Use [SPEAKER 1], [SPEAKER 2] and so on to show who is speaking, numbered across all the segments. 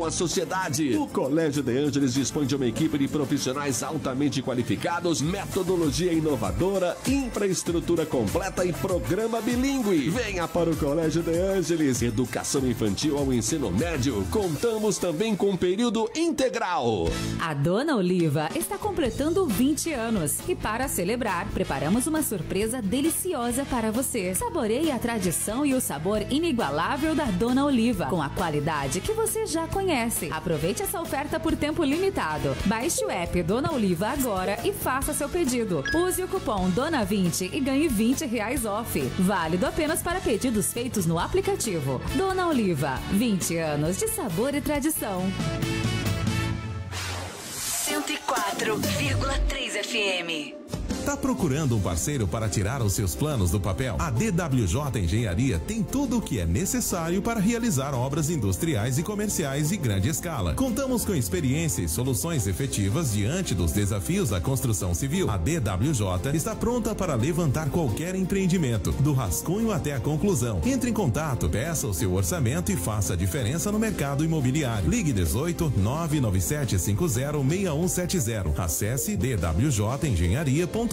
[SPEAKER 1] A sociedade. O Colégio de Ângeles dispõe de uma equipe de profissionais altamente qualificados, metodologia inovadora, infraestrutura completa e programa bilíngue. Venha para o Colégio de Ângeles. Educação infantil ao ensino médio. Contamos também com período integral.
[SPEAKER 2] A Dona Oliva está completando 20 anos e para celebrar, preparamos uma surpresa deliciosa para você. Saboreie a tradição e o sabor inigualável da Dona Oliva, com a qualidade que você já conhece. Aproveite essa oferta por tempo limitado. Baixe o app Dona Oliva agora e faça seu pedido. Use o cupom DONA20 e ganhe R$20 off. Válido apenas para pedidos feitos no aplicativo. Dona Oliva, 20 anos de sabor e tradição.
[SPEAKER 3] 104,3 FM.
[SPEAKER 4] Tá procurando um parceiro para tirar os seus planos do papel? A DWJ Engenharia tem tudo o que é necessário para realizar obras industriais e comerciais de grande escala. Contamos com experiência e soluções efetivas diante dos desafios da construção civil. A DWJ está pronta para levantar qualquer empreendimento, do rascunho até a conclusão. Entre em contato, peça o seu orçamento e faça a diferença no mercado imobiliário. Ligue 18 99750 6170. Acesse dwjengenharia.com.br.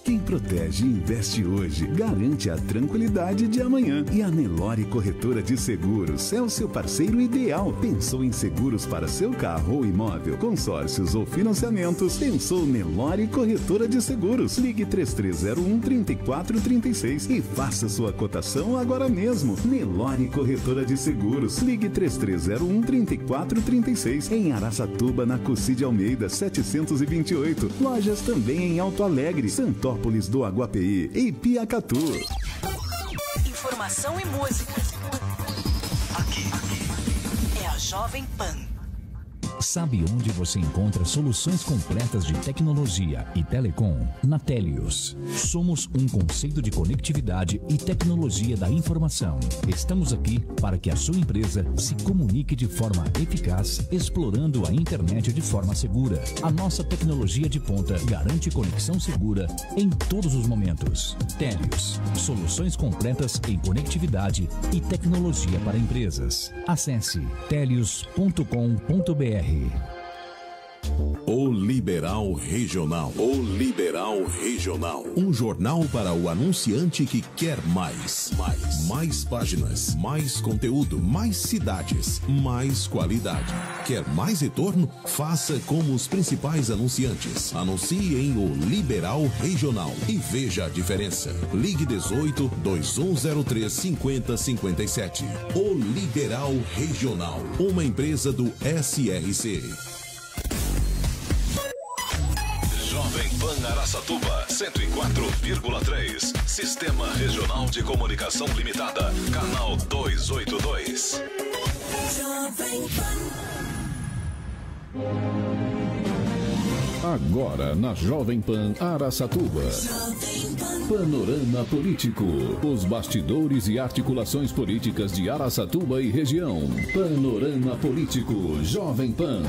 [SPEAKER 5] Quem protege e investe hoje garante a tranquilidade de amanhã. E a Nelore Corretora de Seguros é o seu parceiro ideal. Pensou em seguros para seu carro ou imóvel, consórcios ou financiamentos? Pensou Nelore Corretora de Seguros. Ligue 3301-3436 e faça sua cotação agora mesmo. Nelore Corretora de Seguros. Ligue 3301-3436 em Araçatuba, na Cocide Almeida 728. Lojas também em Alto Alegre, Santópolis do Aguapeí e Piacatu.
[SPEAKER 3] Informação e música. Aqui é a Jovem Pan.
[SPEAKER 6] Sabe onde você encontra soluções completas de tecnologia e telecom? Na Télios. Somos um conceito de conectividade e tecnologia da informação. Estamos aqui para que a sua empresa se comunique de forma eficaz, explorando a internet de forma segura. A nossa tecnologia de ponta garante conexão segura em todos os momentos. Télios. Soluções completas em conectividade e tecnologia para empresas. Acesse telios.com.br.
[SPEAKER 7] O Liberal Regional. O Liberal Regional. Um jornal para o anunciante que quer mais. Mais páginas, mais conteúdo, mais cidades, mais qualidade. Quer mais retorno? Faça como os principais anunciantes. Anuncie em O Liberal Regional e veja a diferença. Ligue 18 2103 5057. O Liberal Regional. Uma empresa do SRC.
[SPEAKER 8] Jovem Pan Araçatuba, 104,3. Sistema Regional de Comunicação Limitada, canal 282.
[SPEAKER 3] Jovem Pan.
[SPEAKER 9] Agora na Jovem Pan Araçatuba. Panorama Político. Os bastidores e articulações políticas de Araçatuba e região. Panorama Político Jovem Pan.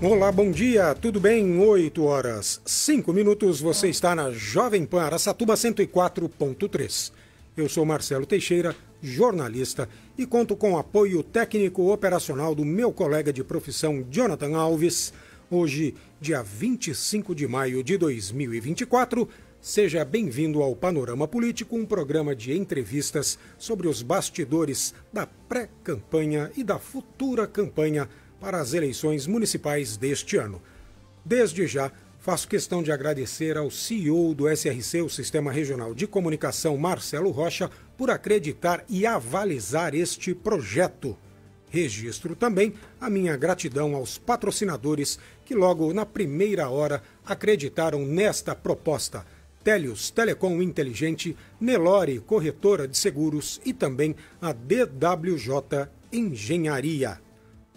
[SPEAKER 10] Olá, bom dia, tudo bem? 8 horas 5 minutos, você está na Jovem Pan Araçatuba 104.3. Eu sou Marcelo Teixeira, jornalista, e conto com o apoio técnico operacional do meu colega de profissão, Jonathan Alves. Hoje, dia 25 de maio de 2024, seja bem-vindo ao Panorama Político, um programa de entrevistas sobre os bastidores da pré-campanha e da futura campanha para as eleições municipais deste ano. Desde já, faço questão de agradecer ao CEO do SRC, o Sistema Regional de Comunicação, Marcelo Rocha, por acreditar e avalizar este projeto. Registro também a minha gratidão aos patrocinadores que logo na primeira hora acreditaram nesta proposta. Télios Telecom Inteligente, Nelore Corretora de Seguros e também a DWJ Engenharia.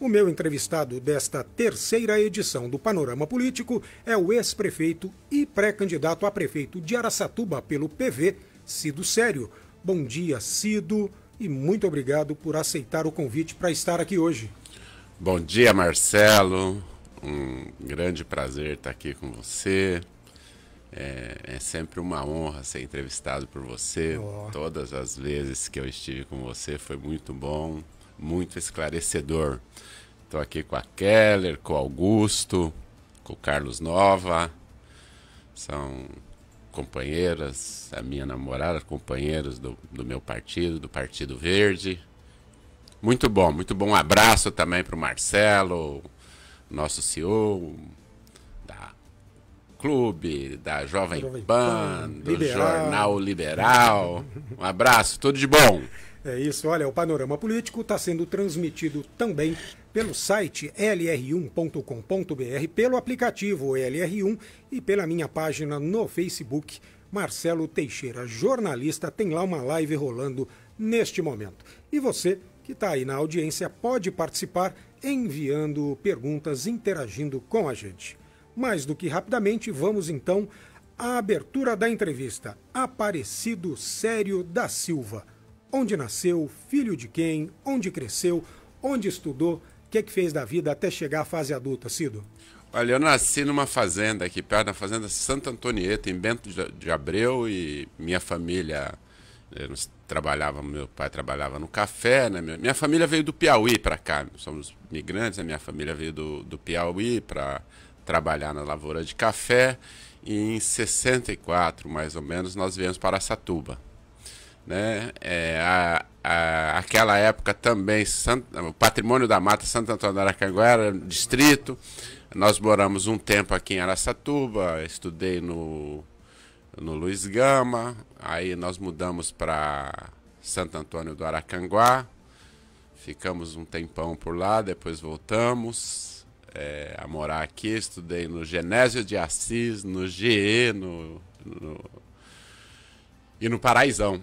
[SPEAKER 10] O meu entrevistado desta terceira edição do Panorama Político é o ex-prefeito e pré-candidato a prefeito de Araçatuba pelo PV, Cido Sério. Bom dia, Cido. e muito obrigado por aceitar o convite para estar aqui hoje.
[SPEAKER 11] Bom dia, Marcelo. Um grande prazer estar aqui com você. É sempre uma honra ser entrevistado por você. Todas as vezes que eu estive com você foi muito bom, muito esclarecedor. Estou aqui com a Keller, com o Augusto, com o Carlos Nova. São companheiras, a minha namorada, companheiros do meu partido, do Partido Verde. Muito bom, muito bom. Um abraço também para o Marcelo, nosso CEO da Clube, da Jovem Pan, do Jornal Liberal. Um abraço, tudo de bom.
[SPEAKER 10] É isso, olha, o Panorama Político está sendo transmitido também pelo site lr1.com.br, pelo aplicativo LR1 e pela minha página no Facebook, Marcelo Teixeira, jornalista. Tem lá uma live rolando neste momento. E você que está aí na audiência pode participar enviando perguntas, interagindo com a gente. Mais do que rapidamente, vamos então à abertura da entrevista. Aparecido Sério da Silva. Onde nasceu, filho de quem, onde cresceu, onde estudou, o que fez da vida até chegar à fase adulta, Cido?
[SPEAKER 11] Olha, eu nasci numa fazenda aqui perto da fazenda Santa Antonieta, em Bento de Abreu, e minha família meu pai trabalhava no café, né? Minha família veio do Piauí para cá, somos migrantes, a minha família veio do Piauí para trabalhar na lavoura de café, e em 64, mais ou menos, nós viemos para Araçatuba. Né? Aquela época também o Patrimônio da Mata Santo Antônio do Aracanguá era distrito. Nós moramos um tempo aqui em Araçatuba, estudei no Luiz Gama, aí nós mudamos para Santo Antônio do Aracanguá, ficamos um tempão por lá, depois voltamos a morar aqui, estudei no Genésio de Assis, no GE e no Paraisão.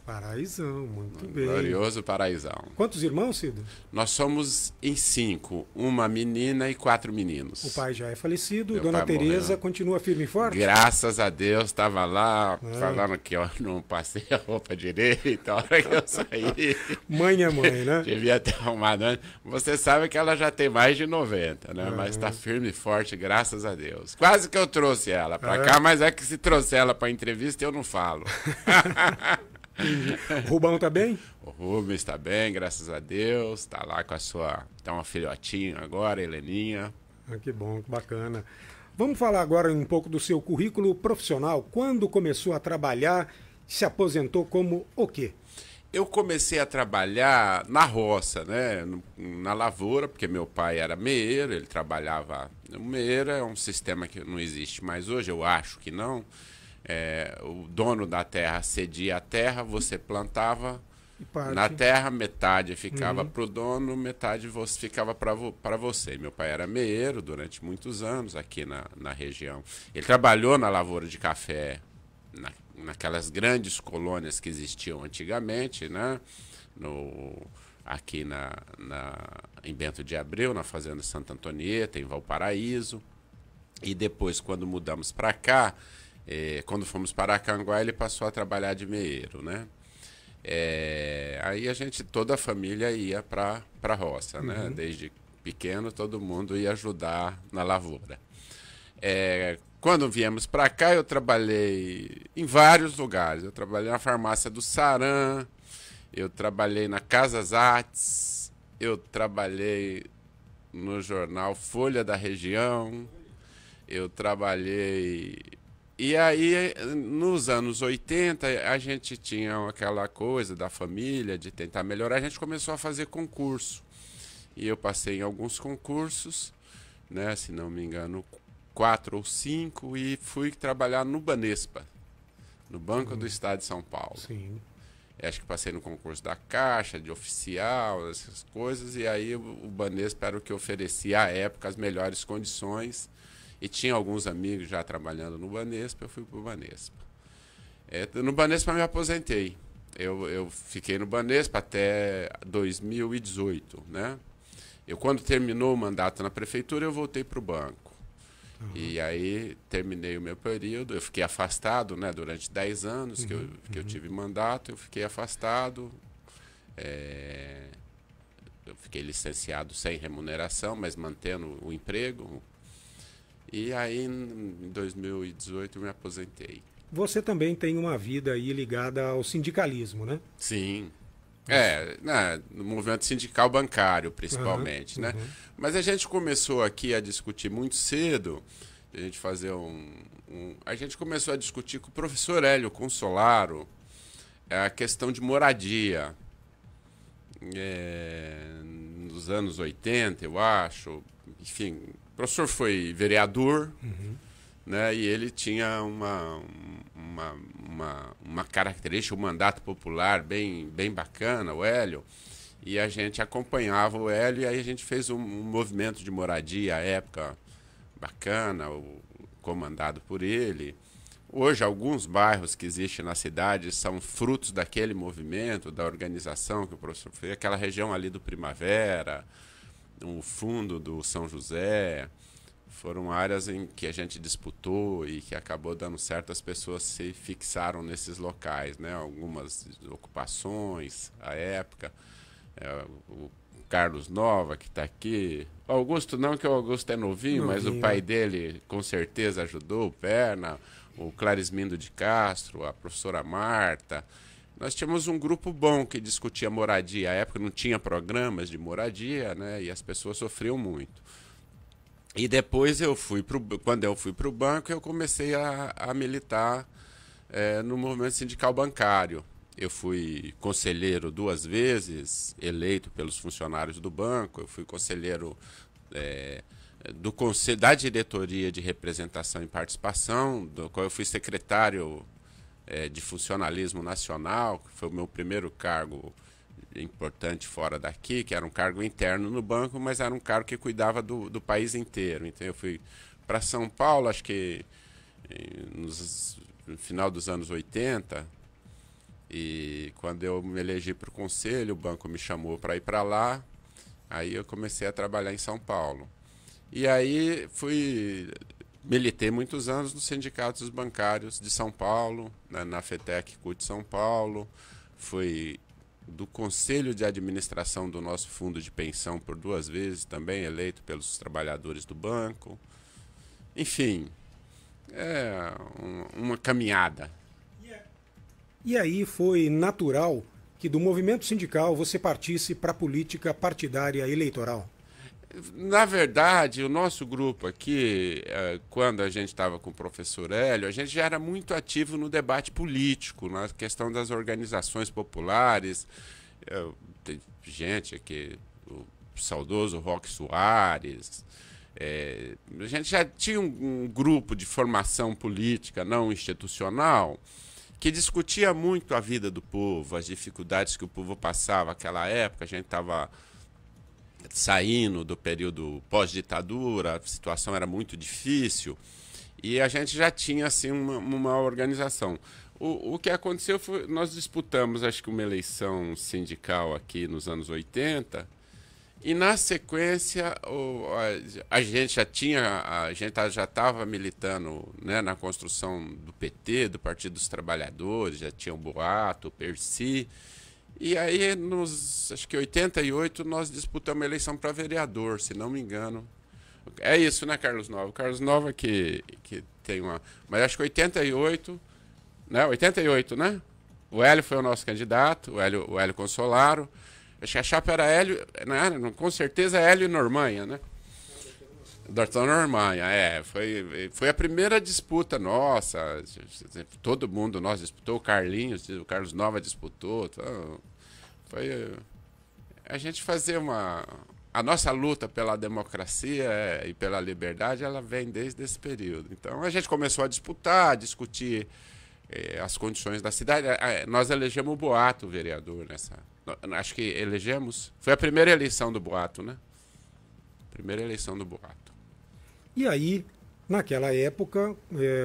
[SPEAKER 10] Paraisão, muito bem.
[SPEAKER 11] Glorioso Paraisão.
[SPEAKER 10] Quantos irmãos, Cido?
[SPEAKER 11] Nós somos em 5, uma menina e 4 meninos.
[SPEAKER 10] O pai já é falecido, Dona Tereza continua firme e forte?
[SPEAKER 11] Graças a Deus, estava lá falando que eu não passei a roupa direito, a hora que eu saí.
[SPEAKER 10] Mãe é mãe, né?
[SPEAKER 11] Devia ter arrumado antes. Você sabe que ela já tem mais de 90, né? Mas está firme e forte, graças a Deus. Quase que eu trouxe ela para cá, mas é que se trouxer ela para entrevista eu não falo.
[SPEAKER 10] O Rubão tá bem?
[SPEAKER 11] O Rubens está bem, graças a Deus. Está lá com a sua... Tá uma filhotinha agora, Heleninha.
[SPEAKER 10] Que bom, que bacana. Vamos falar agora um pouco do seu currículo profissional. Quando começou a trabalhar, se aposentou como o quê?
[SPEAKER 11] Eu comecei a trabalhar na roça, né? Na lavoura, porque meu pai era meeiro, ele trabalhava... O meeiro é um sistema que não existe mais hoje, eu acho que não. O dono da terra cedia a terra, você plantava na terra, metade ficava para o dono, metade ficava para você. Meu pai era meeiro durante muitos anos aqui na região. Ele trabalhou na lavoura de café, naquelas grandes colônias que existiam antigamente, né? Aqui em Bento de Abreu, na fazenda Santa Antonieta, em Valparaíso. E depois, quando mudamos para cá, quando fomos para Aracanguá, ele passou a trabalhar de meeiro, né? Aí toda a família ia para a roça, né? Desde pequeno, todo mundo ia ajudar na lavoura. Quando viemos para cá, eu trabalhei em vários lugares. Eu trabalhei na farmácia do Saran, eu trabalhei na Casas Artes, eu trabalhei no jornal Folha da Região, eu trabalhei... E aí, nos anos 80, a gente tinha aquela coisa da família, de tentar melhorar, a gente começou a fazer concurso. E eu passei em alguns concursos, né, se não me engano, 4 ou 5, e fui trabalhar no Banespa, no Banco do Estado de São Paulo.
[SPEAKER 10] Sim.
[SPEAKER 11] Acho que passei no concurso da Caixa, de oficial, essas coisas, e aí o Banespa era o que oferecia à época as melhores condições. E tinha alguns amigos já trabalhando no Banespa, eu fui para o Banespa. No Banespa eu me aposentei. Eu fiquei no Banespa até 2018, né? Quando terminou o mandato na prefeitura, eu voltei para o banco. E aí terminei o meu período, eu fiquei afastado, né? Durante 10 anos que eu tive mandato, eu fiquei afastado. Eu fiquei licenciado sem remuneração, mas mantendo o emprego. E aí, em 2018, eu me aposentei.
[SPEAKER 10] Você também tem uma vida aí ligada ao sindicalismo, né?
[SPEAKER 11] Sim. No movimento sindical bancário, principalmente, né? Mas a gente começou aqui a discutir muito cedo, a gente fazer a gente começou a discutir com o professor Hélio Consolaro a questão de moradia. Nos anos 80, eu acho. Enfim, o professor foi vereador, né? E ele tinha uma característica, um mandato popular bem bacana, o Hélio. E a gente acompanhava o Hélio e aí a gente fez um movimento de moradia à época bacana, comandado por ele. Hoje, alguns bairros que existem na cidade são frutos daquele movimento, da organização que o professor fez. Aquela região ali do Primavera, o fundo do São José, foram áreas em que a gente disputou e que acabou dando certo. As pessoas se fixaram nesses locais, né? Algumas ocupações, à época. O Carlos Nova, que está aqui. O Augusto não, que o Augusto é novinho, mas o pai dele com certeza ajudou, o Perna, o Clarismindo de Castro, a professora Marta. Nós tínhamos um grupo bom que discutia moradia. À época não tinha programas de moradia, né? E as pessoas sofriam muito. E depois quando eu fui para o banco, eu comecei a militar no movimento sindical bancário. Eu fui conselheiro 2 vezes, eleito pelos funcionários do banco. Eu fui conselheiro da diretoria de representação e participação, do qual eu fui secretário de funcionalismo nacional, que foi o meu primeiro cargo importante fora daqui, que era um cargo interno no banco, mas era um cargo que cuidava do país inteiro. Então eu fui para São Paulo, acho que no final dos anos 80, e quando eu me elegi para o conselho, o banco me chamou para ir para lá, aí eu comecei a trabalhar em São Paulo. E aí militei muitos anos nos sindicatos bancários de São Paulo, na FETEC CUT São Paulo, fui do conselho de administração do nosso fundo de pensão por 2 vezes, também eleito pelos trabalhadores do banco. Enfim, uma caminhada.
[SPEAKER 10] E aí foi natural que do movimento sindical você partisse para a política partidária eleitoral?
[SPEAKER 11] Na verdade, o nosso grupo aqui, quando a gente estava com o professor Hélio, a gente já era muito ativo no debate político, na questão das organizações populares. Tem gente aqui, o saudoso Roque Soares. A gente já tinha um grupo de formação política não institucional que discutia muito a vida do povo, as dificuldades que o povo passava naquela época. A gente estava saindo do período pós-ditadura, a situação era muito difícil e a gente já tinha assim uma organização. O que aconteceu foi, nós disputamos acho que uma eleição sindical aqui nos anos 80 e na sequência a gente já estava militando, né, na construção do PT, do Partido dos Trabalhadores, já tinha o Boato, o Percy. E aí, acho que 88, nós disputamos a eleição para vereador, se não me engano. É isso, né, Carlos Nova? O Carlos Nova que tem uma... Mas acho que 88, né? 88, né? O Hélio foi o nosso candidato, o Hélio Consolaro. Acho que a chapa era Hélio, né? Com certeza Hélio e Normanha, né? Doutor Normanha, foi a primeira disputa nossa, todo mundo nós disputou, o Carlos Nova disputou, então, a gente fazer a nossa luta pela democracia e pela liberdade, ela vem desde esse período. Então a gente começou a disputar, a discutir as condições da cidade. Nós elegemos o Boato vereador acho que elegemos, foi a primeira eleição do Boato, né? Primeira eleição do Boato.
[SPEAKER 10] E aí, naquela época,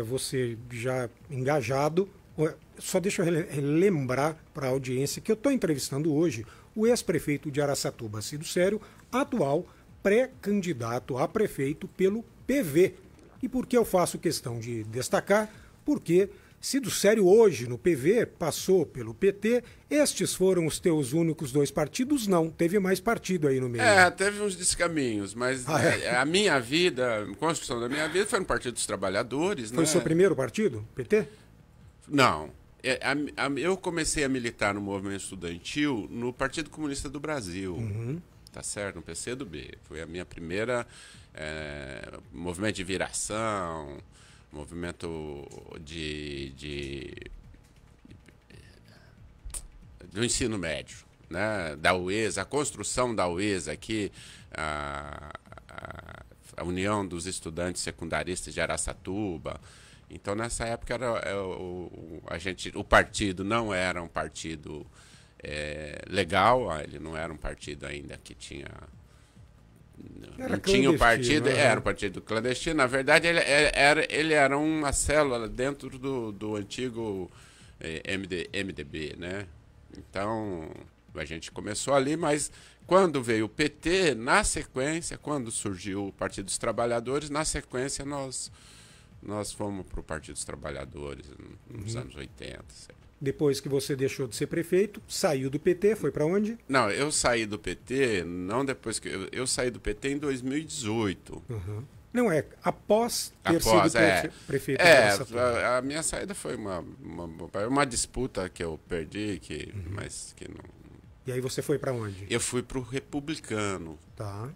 [SPEAKER 10] você já engajado, só deixa eu lembrar para a audiência que eu estou entrevistando hoje o ex-prefeito de Araçatuba, Cido Sério, atual pré-candidato a prefeito pelo PV. E por que eu faço questão de destacar? Porque Cido Sério hoje no PV passou pelo PT. Estes foram os teus únicos 2 partidos? Não, teve mais partido aí no meio.
[SPEAKER 11] Teve uns descaminhos, mas a minha vida, a construção da minha vida foi no Partido dos Trabalhadores.
[SPEAKER 10] Foi o seu primeiro partido, PT?
[SPEAKER 11] Não. Eu comecei a militar no movimento estudantil no Partido Comunista do Brasil. Tá certo? No PCdoB. Foi a minha primeira movimento de viração, movimento do ensino médio, né? Da UESA, a construção da UESA aqui, a União dos Estudantes Secundaristas de Araçatuba. Então, nessa época, o partido não era um partido legal, ele não era um partido ainda que tinha... Não tinha o partido, era um partido clandestino. Na verdade, ele era uma célula dentro do antigo MDB, né? Então, a gente começou ali, mas quando veio o PT, na sequência, quando surgiu o Partido dos Trabalhadores, na sequência nós fomos para o Partido dos Trabalhadores nos anos 80. Certo?
[SPEAKER 10] Depois que você deixou de ser prefeito, saiu do PT, foi para onde?
[SPEAKER 11] Não, eu saí do PT, não depois que... Eu saí do PT em 2018.
[SPEAKER 10] Não, após ter sido prefeito.
[SPEAKER 11] A minha saída foi uma disputa que eu perdi, mas que não...
[SPEAKER 10] E aí você foi para onde?
[SPEAKER 11] Eu fui para o Republicano.
[SPEAKER 10] Tá.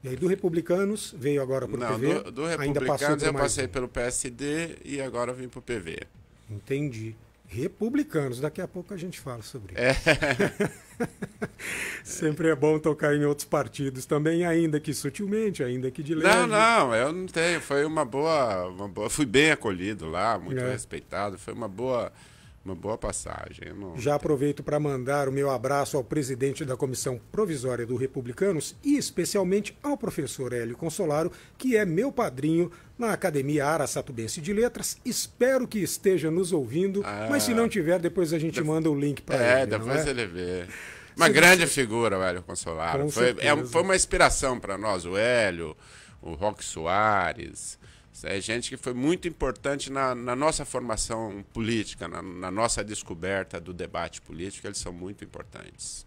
[SPEAKER 10] E aí do Republicanos veio agora para o PV?
[SPEAKER 11] Do Republicanos eu passei pelo PSD e agora vim para o PV.
[SPEAKER 10] Entendi. Republicanos, daqui a pouco a gente fala sobre isso. Sempre é bom tocar em outros partidos também, ainda que sutilmente, ainda que de leve.
[SPEAKER 11] Não, eu não tenho. Foi uma boa... Fui bem acolhido lá, muito respeitado. Foi uma boa passagem.
[SPEAKER 10] Já aproveito para mandar o meu abraço ao presidente da Comissão Provisória do Republicanos e especialmente ao professor Hélio Consolaro, que é meu padrinho na Academia Araçatubense de Letras. Espero que esteja nos ouvindo, mas se não tiver, depois a gente manda o link para ele.
[SPEAKER 11] Depois ele vê. Uma grande figura, o Hélio Consolaro. Foi uma inspiração para nós, o Hélio, o Roque Soares. É gente que foi muito importante na nossa formação política, na nossa descoberta do debate político, eles são muito importantes.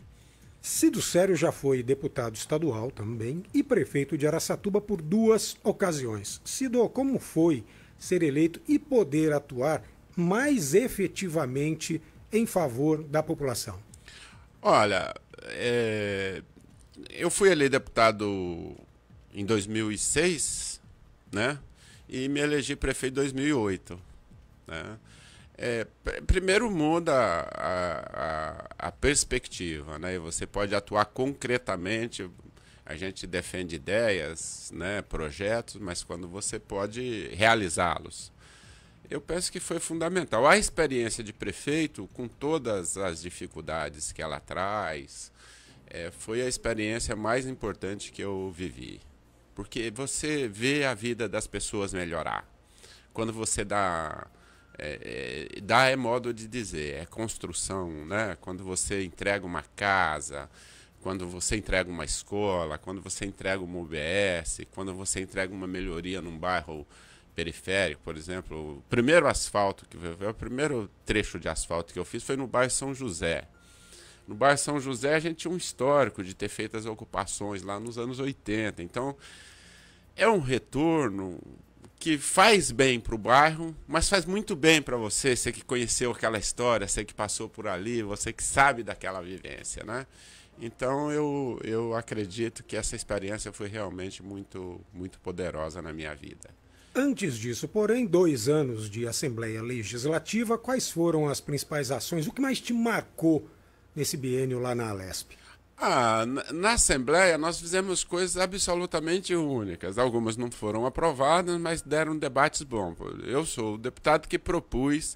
[SPEAKER 10] Cido Sério já foi deputado estadual também e prefeito de Araçatuba por 2 ocasiões. Cido, como foi ser eleito e poder atuar mais efetivamente em favor da população?
[SPEAKER 11] Olha, eu fui eleito deputado em 2006, né? E me elegi prefeito em 2008. Né? Primeiro muda a perspectiva, né? Você pode atuar concretamente, a gente defende ideias, né, projetos, mas quando você pode realizá-los. Eu penso que foi fundamental. A experiência de prefeito, com todas as dificuldades que ela traz, foi a experiência mais importante que eu vivi. Porque você vê a vida das pessoas melhorar. Quando você dá é modo de dizer, é construção, né? Quando você entrega uma casa, quando você entrega uma escola, quando você entrega uma UBS, quando você entrega uma melhoria num bairro periférico, por exemplo. O primeiro asfalto, o primeiro trecho de asfalto que eu fiz foi no bairro São José. No bairro São José a gente tinha um histórico de ter feito as ocupações lá nos anos 80. Então, é um retorno que faz bem para o bairro, mas faz muito bem para você que conheceu aquela história, você que passou por ali, você que sabe daquela vivência, né? Então, eu acredito que essa experiência foi realmente muito, muito poderosa na minha vida.
[SPEAKER 10] Antes disso, porém, 2 anos de Assembleia Legislativa, quais foram as principais ações? O que mais te marcou nesse biênio lá na Alesp?
[SPEAKER 11] Na Assembleia nós fizemos coisas absolutamente únicas. Algumas não foram aprovadas, mas deram debates bons. Eu sou o deputado que propus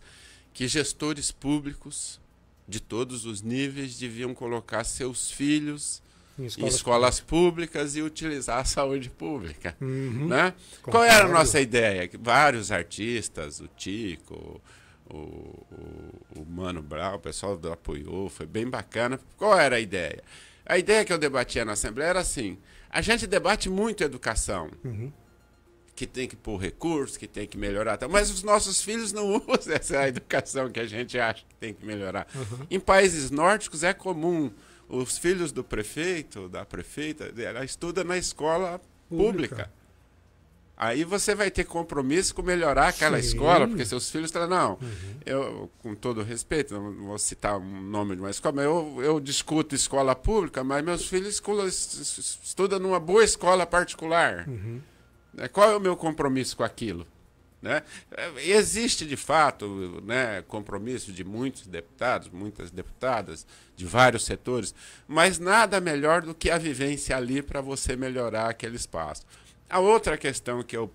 [SPEAKER 11] que gestores públicos de todos os níveis deviam colocar seus filhos em escolas públicas e utilizar a saúde pública. Né? Qual era a nossa ideia? Vários artistas, o Tico, o Mano Brown, o pessoal apoiou, foi bem bacana. Qual era a ideia? A ideia que eu debatia na Assembleia era assim, a gente debate muito educação. que tem que pôr recursos, que tem que melhorar. Mas os nossos filhos não usam essa educação que a gente acha que tem que melhorar. Em países nórdicos é comum. Os filhos do prefeito, da prefeita, ela estuda na escola pública. Aí você vai ter compromisso com melhorar aquela escola, porque seus filhos falam, não, eu, com todo respeito, não vou citar o nome de uma escola, mas eu discuto escola pública, mas meus filhos estudam numa boa escola particular. Qual é o meu compromisso com aquilo? Né? Existe, de fato, né, compromisso de muitos deputados, muitas deputadas, de vários setores, mas nada melhor do que a vivência ali para você melhorar aquele espaço. A outra questão que eu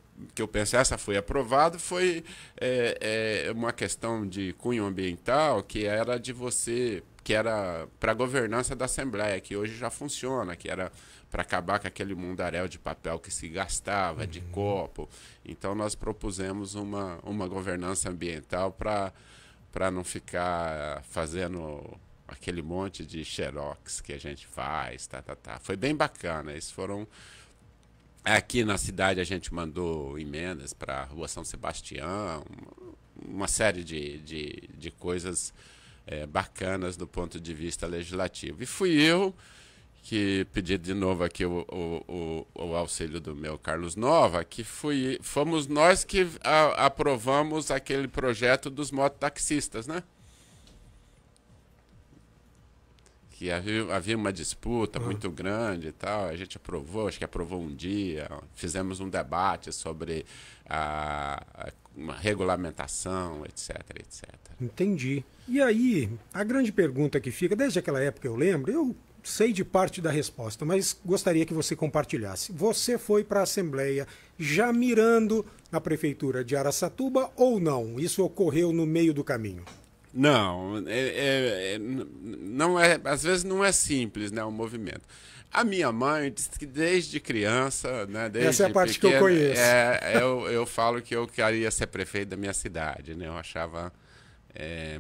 [SPEAKER 11] penso, essa foi aprovada, foi uma questão de cunho ambiental, que era que era para a governança da Assembleia, que hoje já funciona, que era para acabar com aquele mundaréu de papel que se gastava, de copo. Então nós propusemos uma governança ambiental para não ficar fazendo aquele monte de xerox que a gente faz. Foi bem bacana. Esses foram... Aqui na cidade a gente mandou emendas para a Rua São Sebastião, uma série de coisas bacanas do ponto de vista legislativo. E fui eu que pedi de novo aqui o auxílio do meu Carlos Nova, que fomos nós que aprovamos aquele projeto dos mototaxistas, né? Que havia uma disputa muito grande e tal, a gente aprovou, acho que aprovou um dia, fizemos um debate sobre uma regulamentação, etc, etc.
[SPEAKER 10] Entendi. E aí, a grande pergunta que fica, desde aquela época eu lembro, eu sei de parte da resposta, mas gostaria que você compartilhasse. Você foi para a Assembleia já mirando na Prefeitura de Araçatuba ou não? Isso ocorreu no meio do caminho?
[SPEAKER 11] Não, não é, às vezes não é simples, né, o movimento. A minha mãe disse que desde criança, né, desde
[SPEAKER 10] essa é a parte
[SPEAKER 11] pequena,
[SPEAKER 10] que eu conheço.
[SPEAKER 11] Eu falo que eu queria ser prefeito da minha cidade, né? Eu achava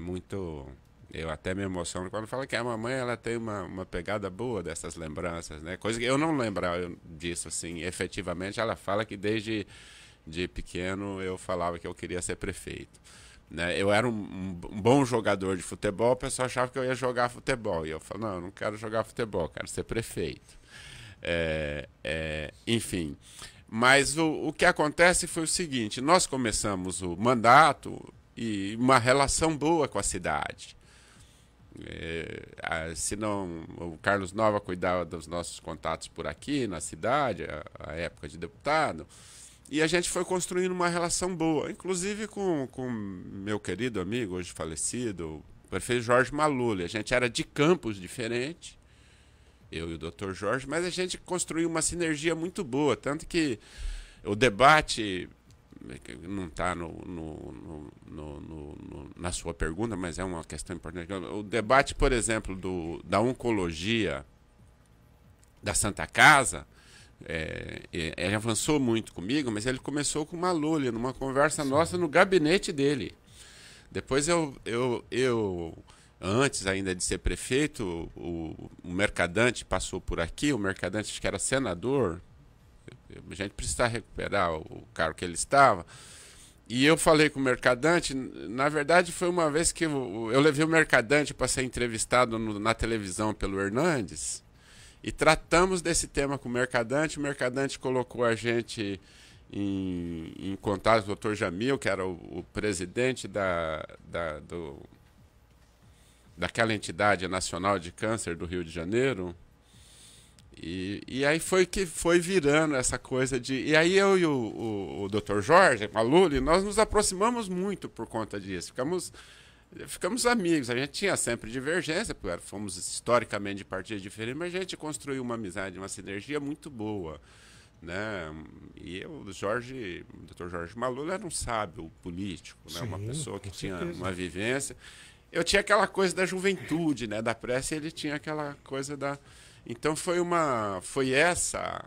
[SPEAKER 11] muito... Eu até me emociono quando falo que a mamãe ela tem uma pegada boa dessas lembranças, né? Coisa que eu não lembrava disso, assim, efetivamente. Ela fala que desde pequeno eu falava que eu queria ser prefeito. Né? Eu era um bom jogador de futebol, o pessoal achava que eu ia jogar futebol. E eu falo, não, eu não quero jogar futebol, quero ser prefeito. Enfim, mas o que acontece foi o seguinte, nós começamos o mandato e uma relação boa com a cidade. Se não, o Carlos Nova cuidava dos nossos contatos por aqui, na cidade, a época de deputado. E a gente foi construindo uma relação boa, inclusive com meu querido amigo, hoje falecido, o prefeito Jorge Maluli. A gente era de campos diferentes, eu e o Dr. Jorge, mas a gente construiu uma sinergia muito boa, tanto que o debate, não está na sua pergunta, mas é uma questão importante. O debate, por exemplo, da oncologia da Santa Casa, ele avançou muito comigo, mas ele começou com uma Maluli, numa conversa nossa no gabinete dele. Depois eu antes ainda de ser prefeito, o Mercadante passou por aqui, o Mercadante acho que era senador, a gente precisa recuperar o cargo que ele estava, e eu falei com o Mercadante, na verdade foi uma vez que eu levei o Mercadante para ser entrevistado na televisão pelo Hernandes, e tratamos desse tema com o Mercadante colocou a gente em contato com o Dr. Jamil, que era o presidente daquela entidade nacional de câncer do Rio de Janeiro, e aí foi que foi virando essa coisa de... E aí eu e o Dr. Jorge Maluli, nós nos aproximamos muito por conta disso, ficamos amigos, a gente tinha sempre divergência, porque fomos historicamente de partidos diferentes, mas a gente construiu uma amizade, uma sinergia muito boa, né? E o Dr. Jorge Maluli era um sábio político, né? Sim, uma pessoa que tinha uma vivência. Eu tinha aquela coisa da juventude, né? Da pressa, e ele tinha aquela coisa da... Então foi essa...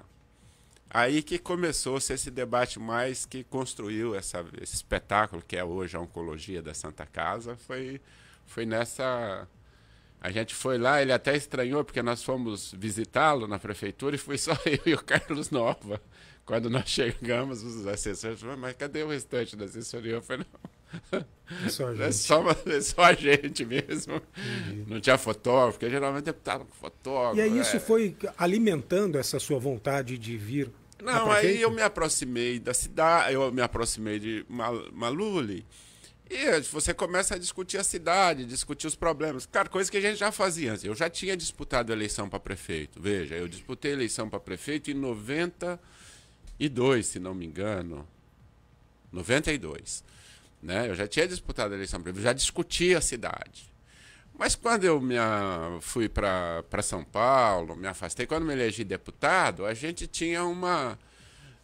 [SPEAKER 11] Aí que começou-se esse debate mais que construiu esse espetáculo que é hoje a Oncologia da Santa Casa, foi nessa... A gente foi lá, ele até estranhou, porque nós fomos visitá-lo na prefeitura e foi só eu e o Carlos Nova. Quando nós chegamos, os assessores falaram, mas cadê o restante da assessoria? Eu falei, não, é só a gente mesmo. Entendi. Não tinha fotógrafo, porque geralmente deputado com fotógrafo.
[SPEAKER 10] E aí isso foi alimentando essa sua vontade de vir?
[SPEAKER 11] Não, aí eu me aproximei da cidade, eu me aproximei de Maluli. E você começa a discutir a cidade, discutir os problemas. Cara, coisa que a gente já fazia antes. Eu já tinha disputado a eleição para prefeito. Veja, eu disputei a eleição para prefeito em 92, se não me engano. 92. Né? Eu já tinha disputado a eleição para prefeito, já discutia a cidade. Mas quando eu fui para São Paulo, me afastei, quando me elegi deputado, a gente tinha uma...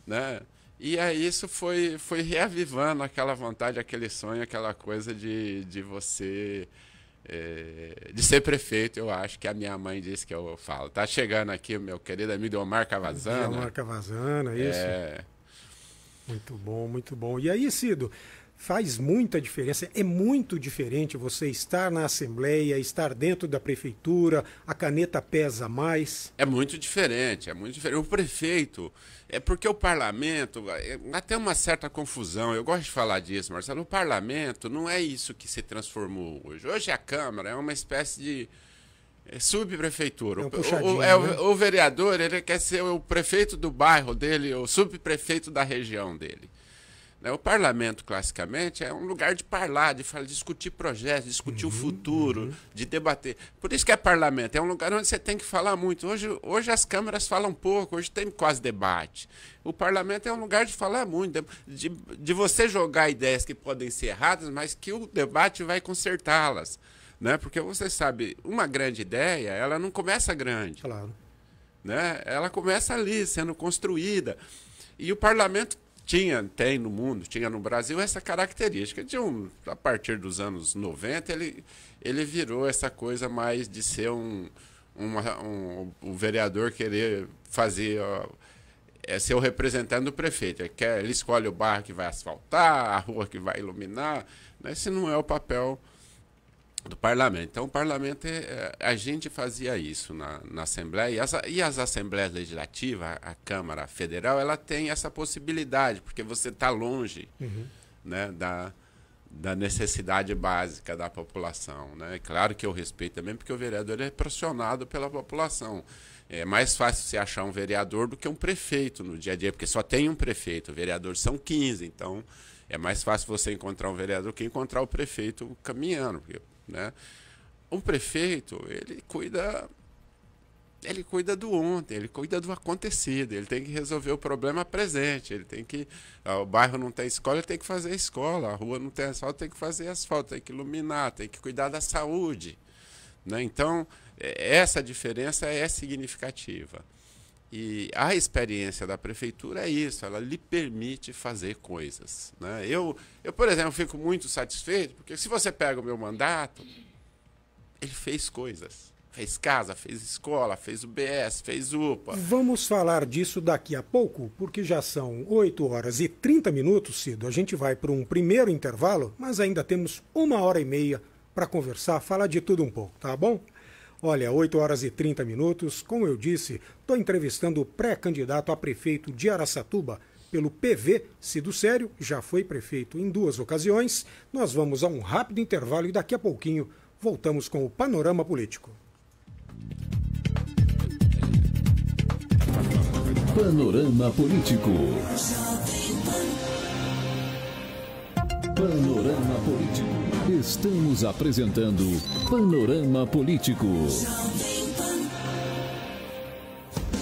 [SPEAKER 11] Né? E aí isso foi reavivando aquela vontade, aquele sonho, aquela coisa de você... de ser prefeito, eu acho que a minha mãe disse que eu falo. Tá chegando aqui o meu querido amigo Omar Cavazana.
[SPEAKER 10] Omar Cavazana, isso. Muito bom, muito bom. E aí, Cido, faz muita diferença, é muito diferente você estar na Assembleia, estar dentro da Prefeitura, a caneta pesa mais.
[SPEAKER 11] É muito diferente, é muito diferente. O prefeito, é porque o parlamento, até uma certa confusão, eu gosto de falar disso, Marcelo, o parlamento não é isso que se transformou hoje. Hoje a Câmara é uma espécie de subprefeitura. O vereador, ele quer ser o prefeito do bairro dele, o subprefeito da região dele. O parlamento, classicamente, é um lugar de falar, de discutir projetos, discutir o futuro, de debater. Por isso que é parlamento, é um lugar onde você tem que falar muito. Hoje as câmaras falam pouco, hoje tem quase debate. O parlamento é um lugar de falar muito, de você jogar ideias que podem ser erradas, mas que o debate vai consertá-las. Né? Porque você sabe, uma grande ideia, ela não começa grande.
[SPEAKER 10] Claro.
[SPEAKER 11] Né? Ela começa ali, sendo construída. E o parlamento tem no mundo, tinha no Brasil essa característica. A partir dos anos 90, ele virou essa coisa mais de ser um vereador querer fazer... ser o representante do prefeito. Ele escolhe o bairro que vai asfaltar, a rua que vai iluminar. Né? Esse não é o papel do parlamento. Então, o parlamento, a gente fazia isso na Assembleia, e as Assembleias Legislativas, a Câmara Federal, ela tem essa possibilidade, porque você está longe né, da necessidade básica da população. Né? Claro que eu respeito também, porque o vereador é pressionado pela população. É mais fácil você achar um vereador do que um prefeito no dia a dia, porque só tem um prefeito, vereadores são 15, então é mais fácil você encontrar um vereador que encontrar o prefeito caminhando, porque, né? Um prefeito, ele cuida do ontem, ele cuida do acontecido, ele tem que resolver o problema presente, ele tem que... o bairro não tem escola, ele tem que fazer escola, a rua não tem asfalto, tem que fazer asfalto, tem que iluminar, tem que cuidar da saúde. Né? Então, essa diferença é significativa. E a experiência da prefeitura é isso, ela lhe permite fazer coisas. Né? Eu, por exemplo, fico muito satisfeito, porque se você pega o meu mandato, ele fez coisas. Fez casa, fez escola, fez UBS, fez UPA.
[SPEAKER 10] Vamos falar disso daqui a pouco, porque já são 8h30, Cido. A gente vai para um primeiro intervalo, mas ainda temos 1h30 para conversar, falar de tudo um pouco, tá bom? Olha, 8h30, como eu disse, estou entrevistando o pré-candidato a prefeito de Araçatuba pelo PV, Cido Sério, já foi prefeito em 2 ocasiões. Nós vamos a um rápido intervalo e daqui a pouquinho voltamos com o Panorama Político.
[SPEAKER 9] Panorama Político. Panorama Político. Estamos apresentando Panorama Político.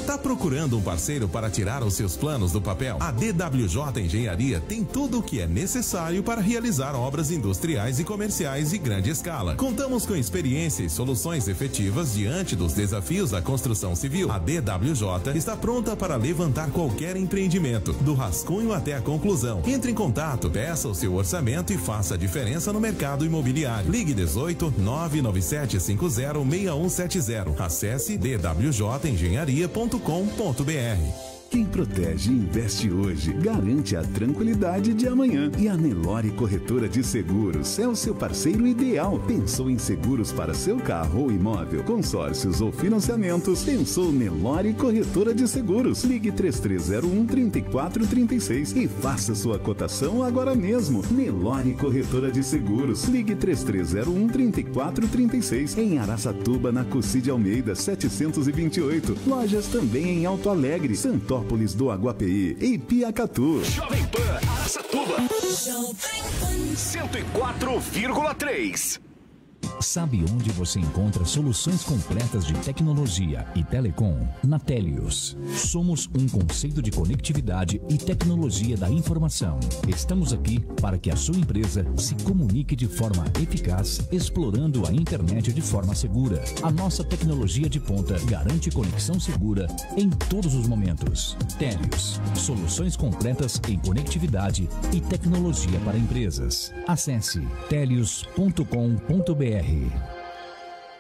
[SPEAKER 4] Tá procurando um parceiro para tirar os seus planos do papel? A DWJ Engenharia tem tudo o que é necessário para realizar obras industriais e comerciais de grande escala. Contamos com experiência e soluções efetivas diante dos desafios da construção civil. A DWJ está pronta para levantar qualquer empreendimento, do rascunho até a conclusão. Entre em contato, peça o seu orçamento e faça a diferença no mercado imobiliário. Ligue 18 997506170. Acesse dwjengenharia.com.br.
[SPEAKER 5] Quem protege e investe hoje, garante a tranquilidade de amanhã. E a Nelore Corretora de Seguros é o seu parceiro ideal. Pensou em seguros para seu carro ou imóvel, consórcios ou financiamentos? Pensou Nelore Corretora de Seguros. Ligue 3301-3436 e faça sua cotação agora mesmo. Nelore Corretora de Seguros. Ligue 3301-3436 em Araçatuba, na Cocide Almeida, 728. Lojas também em Alto Alegre, Santópolis do Aguapeí e Piacatu.
[SPEAKER 12] Jovem Pan Araçatuba 104,3.
[SPEAKER 6] Sabe onde você encontra soluções completas de tecnologia e telecom? Na Telios. Somos um conceito de conectividade e tecnologia da informação. Estamos aqui para que a sua empresa se comunique de forma eficaz, explorando a internet de forma segura. A nossa tecnologia de ponta garante conexão segura em todos os momentos. Telios. Soluções completas em conectividade e tecnologia para empresas. Acesse telios.com.br.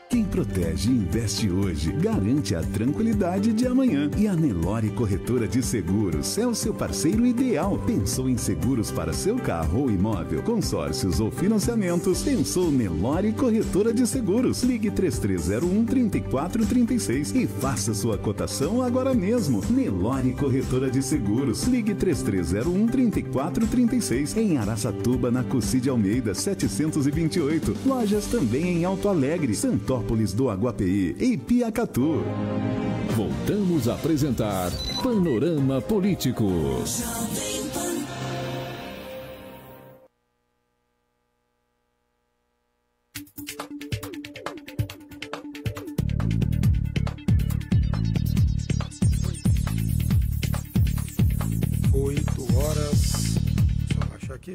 [SPEAKER 5] Quem protege e investe hoje, garante a tranquilidade de amanhã. E a Nelore Corretora de Seguros é o seu parceiro ideal. Pensou em seguros para seu carro ou imóvel, consórcios ou financiamentos? Pensou Nelore Corretora de Seguros. Ligue 3301-3436 e faça sua cotação agora mesmo. Nelore Corretora de Seguros. Ligue 3301-3436 em Araçatuba, na Cocide Almeida, 728. Lojas também em Alto Alegre, Santópolis do Aguapeí e Piacatu.
[SPEAKER 9] Voltamos a apresentar Panorama Político.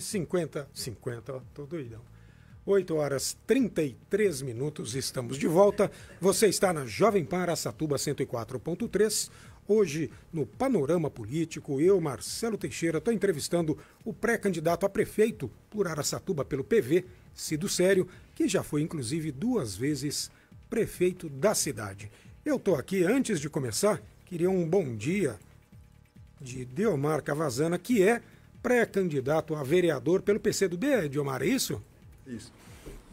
[SPEAKER 10] 50, ó, tô doidão. 8 horas 33 minutos, estamos de volta. Você está na Jovem Pan Araçatuba 104.3. Hoje, no Panorama Político, eu, Marcelo Teixeira, estou entrevistando o pré-candidato a prefeito por Araçatuba pelo PV, Cido Sério, que já foi, inclusive, 2 vezes prefeito da cidade. Eu estou aqui, antes de começar, queria um bom dia de Deomar Cavazana, que é pré-candidato a vereador pelo PCdoB. Deomar, é isso?
[SPEAKER 13] Isso.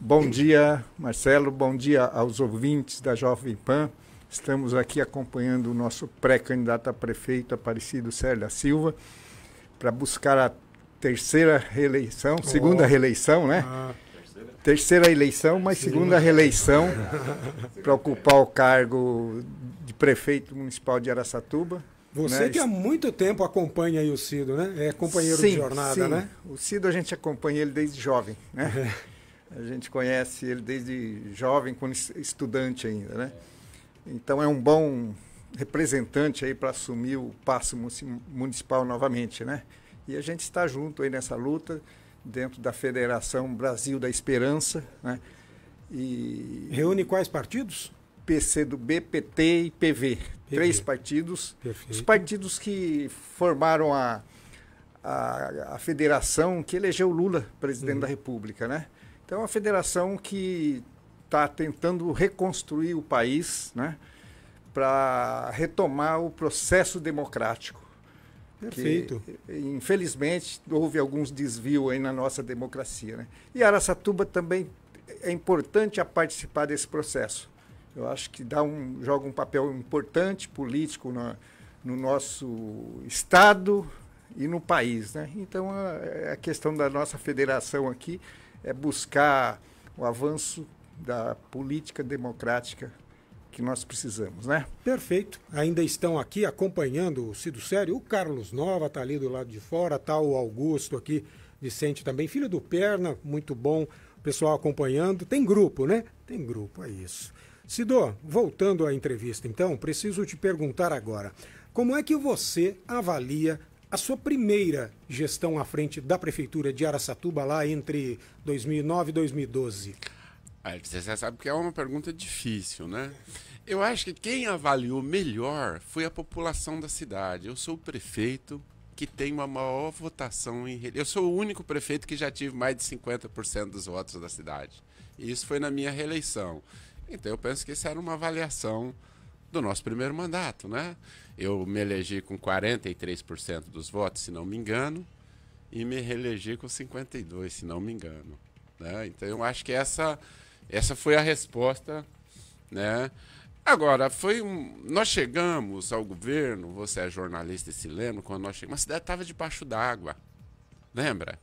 [SPEAKER 13] Bom dia, Marcelo. Bom dia aos ouvintes da Jovem Pan. Estamos aqui acompanhando o nosso pré-candidato a prefeito, Aparecido Sérgio da Silva, para buscar a terceira reeleição, segunda reeleição, né? Terceira eleição, mas segunda reeleição para ocupar o cargo de prefeito municipal de Araçatuba.
[SPEAKER 10] Você, né, que há muito tempo acompanha aí o Cido, né? É companheiro de jornada, né?
[SPEAKER 13] O Cido a gente acompanha ele desde jovem, né? A gente conhece ele desde jovem, quando estudante ainda, né? Então é um bom representante aí para assumir o paço municipal novamente, né? E a gente está junto aí nessa luta, dentro da Federação Brasil da Esperança, né? E
[SPEAKER 10] reúne quais partidos?
[SPEAKER 13] PCdoB, PT e PV. 3 partidos. Perfeito. Os partidos que formaram a federação que elegeu Lula presidente da República, né? Então, é uma federação que está tentando reconstruir o país, né, para retomar o processo democrático.
[SPEAKER 10] Perfeito.
[SPEAKER 13] Que, infelizmente, houve alguns desvios aí na nossa democracia, né? E Araçatuba também é importante a participar desse processo. Eu acho que joga um papel importante político no nosso estado e no país, né? Então, a questão da nossa federação aqui é buscar o avanço da política democrática que nós precisamos, né?
[SPEAKER 10] Perfeito. Ainda estão aqui acompanhando o Cido Sério. O Carlos Nova está ali do lado de fora, tá o Augusto aqui, Vicente também, filho do Perna, muito bom. O pessoal acompanhando. Tem grupo, né? Tem grupo, é isso. Cido, voltando à entrevista, então, preciso te perguntar agora, como é que você avalia a sua primeira gestão à frente da Prefeitura de Araçatuba, lá entre 2009 e 2012?
[SPEAKER 11] Você sabe que é uma pergunta difícil, né? Eu acho que quem avaliou melhor foi a população da cidade. Eu sou o prefeito que tem uma maior votação eu sou o único prefeito que já tive mais de 50% dos votos da cidade. E isso foi na minha reeleição. Então eu penso que isso era uma avaliação do nosso primeiro mandato, né? Eu me elegi com 43% dos votos, se não me engano, e me reelegi com 52%, se não me engano, né? Então eu acho que essa foi a resposta, né? Agora, nós chegamos ao governo, você é jornalista e se lembra, quando nós chegamos, a cidade estava debaixo d'água, lembra?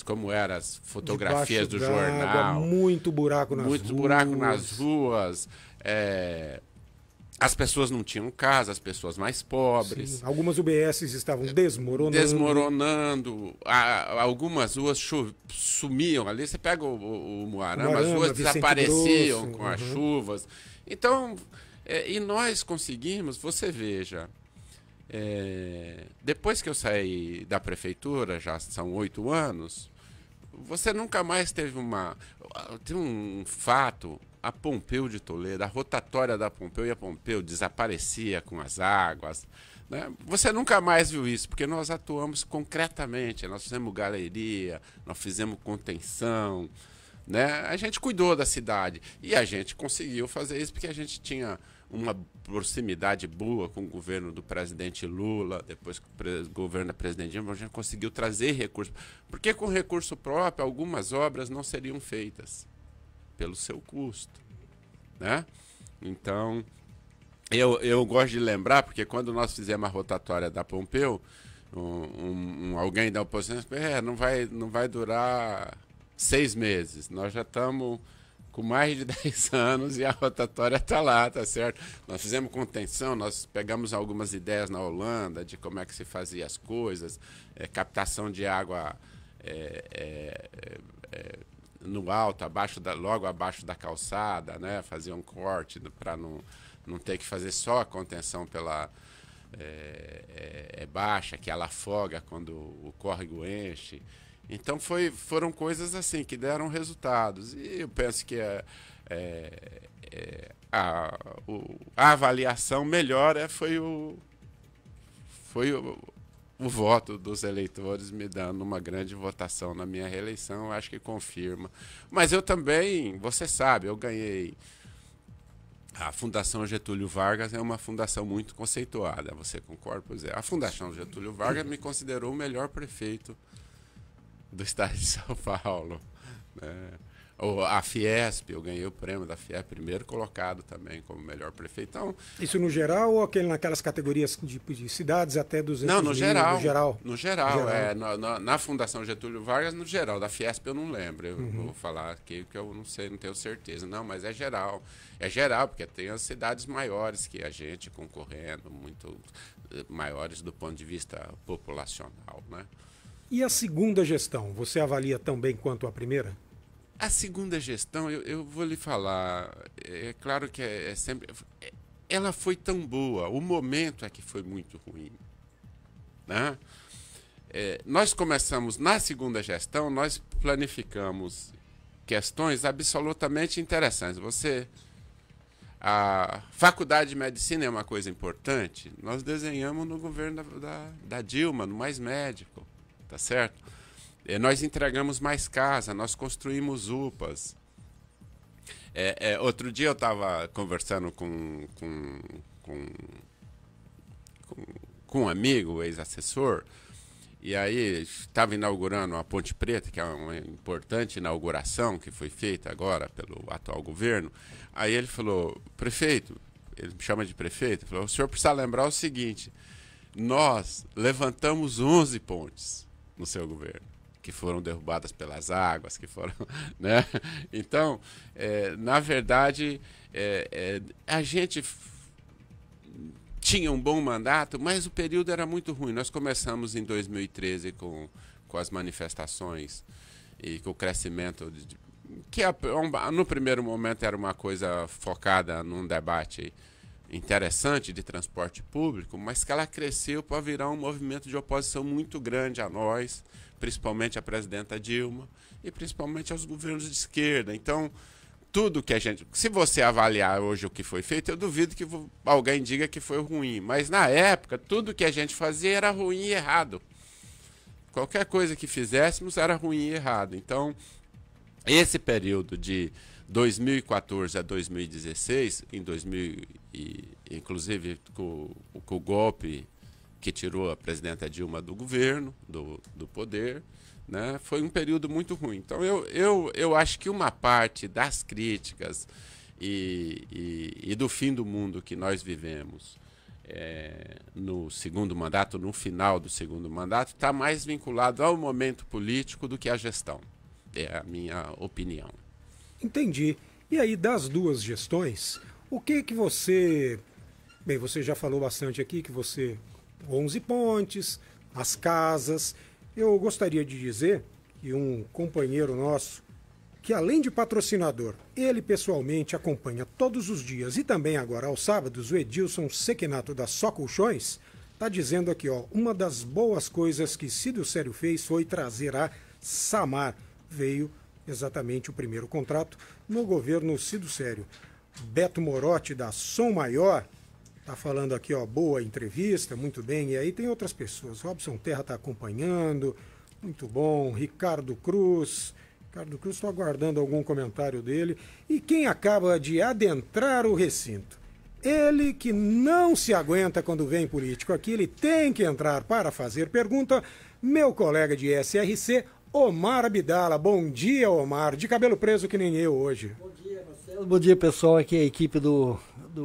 [SPEAKER 11] Como eram as fotografias do jornal.
[SPEAKER 10] Muito buraco nas ruas.
[SPEAKER 11] Muito buraco nas ruas. As pessoas não tinham casa, as pessoas mais pobres.
[SPEAKER 10] Sim, algumas UBS estavam desmoronando.
[SPEAKER 11] Algumas ruas sumiam ali. Você pega o Moarama, as ruas desapareciam com as chuvas. Então, e nós conseguimos, você veja, depois que eu saí da prefeitura, já são 8 anos, você nunca mais teve tem um fato, a Pompeu de Toledo, a rotatória da Pompeu, e a Pompeu desaparecia com as águas, né? Você nunca mais viu isso, porque nós atuamos concretamente, nós fizemos galeria, nós fizemos contenção, né? A gente cuidou da cidade, e a gente conseguiu fazer isso porque a gente tinha uma proximidade boa com o governo do presidente Lula, depois com o governo da presidente Dilma, a gente conseguiu trazer recursos. Porque com recurso próprio, algumas obras não seriam feitas pelo seu custo, né? Então, eu gosto de lembrar, porque quando nós fizemos a rotatória da Pompeu, alguém da oposição disse, não vai durar 6 meses, nós já estamos com mais de 10 anos e a rotatória está lá, tá certo? Nós fizemos contenção, nós pegamos algumas ideias na Holanda de como é que se fazia as coisas, captação de água no alto, logo abaixo da calçada, né? Fazia um corte para não ter que fazer só a contenção pela baixa, que ela afoga quando o córrego enche. Então foram coisas assim que deram resultados. E eu penso que a avaliação melhor foi o voto dos eleitores me dando uma grande votação na minha reeleição. Eu acho que confirma. Mas eu também, você sabe, eu ganhei. A Fundação Getúlio Vargas é uma fundação muito conceituada. Você concorda? Pois é. A Fundação Getúlio Vargas me considerou o melhor prefeito do estado de São Paulo, né? A Fiesp, eu ganhei o prêmio da Fiesp, primeiro colocado também como melhor prefeito. Então,
[SPEAKER 10] isso no geral ou naquelas categorias de cidades até 200
[SPEAKER 11] não,
[SPEAKER 10] no
[SPEAKER 11] geral. No geral. Na Fundação Getúlio Vargas, no geral. Da Fiesp eu não lembro, eu vou falar aqui que eu não sei, não tenho certeza. Não, mas é geral. É geral, porque tem as cidades maiores que a gente concorrendo, muito maiores do ponto de vista populacional, né?
[SPEAKER 10] E a segunda gestão, você avalia tão bem quanto a primeira?
[SPEAKER 11] A segunda gestão, eu vou lhe falar, é claro que sempre... Ela foi tão boa, o momento é que foi muito ruim, né? Nós começamos, na segunda gestão, nós planificamos questões absolutamente interessantes. A Faculdade de Medicina é uma coisa importante, nós desenhamos no governo da Dilma, no Mais Médico. Tá certo? Nós entregamos mais casa, nós construímos UPAs. Outro dia eu estava conversando com um amigo, ex-assessor, e aí estava inaugurando a Ponte Preta, que é uma importante inauguração que foi feita agora pelo atual governo. Aí ele falou, prefeito, ele me chama de prefeito, ele falou, o senhor precisa lembrar o seguinte, nós levantamos 11 pontes no seu governo, que foram derrubadas pelas águas, que foram, né? Então, na verdade, a gente tinha um bom mandato, mas o período era muito ruim. Nós começamos em 2013 com as manifestações e com o crescimento, que no primeiro momento era uma coisa focada num debate interessante de transporte público, mas que ela cresceu para virar um movimento de oposição muito grande a nós, principalmente a presidenta Dilma e principalmente aos governos de esquerda. Então, tudo que a gente... Se você avaliar hoje o que foi feito, eu duvido que alguém diga que foi ruim, mas na época, tudo que a gente fazia era ruim e errado. Qualquer coisa que fizéssemos era ruim e errado. Então, esse período de 2014 a 2016, inclusive com o golpe que tirou a presidenta Dilma do governo, do poder, né, foi um período muito ruim. Então, eu acho que uma parte das críticas e do fim do mundo que nós vivemos no segundo mandato, no final do segundo mandato, está mais vinculado ao momento político do que à gestão. É a minha opinião.
[SPEAKER 10] Entendi. E aí, das duas gestões, o que você... Bem, você já falou bastante aqui que você... 11 pontes, as casas. Eu gostaria de dizer que um companheiro nosso, que além de patrocinador, ele pessoalmente acompanha todos os dias e também agora aos sábados, o Edilson Sequinato da Só Colchões, está dizendo aqui, ó, uma das boas coisas que Cido Sério fez foi trazer a Samar. Veio exatamente o primeiro contrato no governo Cido Sério. Beto Morotti da Som Maior está falando aqui, ó, boa entrevista, muito bem. E aí tem outras pessoas. Robson Terra está acompanhando, muito bom. Ricardo Cruz, estou aguardando algum comentário dele. E quem acaba de adentrar o recinto? Ele que não se aguenta quando vem político aqui, ele tem que entrar para fazer pergunta. Meu colega de SRC, Omar Abdala. Bom dia, Omar. De cabelo preso que nem eu hoje.
[SPEAKER 14] Bom dia, Marcelo. Bom dia, pessoal. Aqui é a equipe do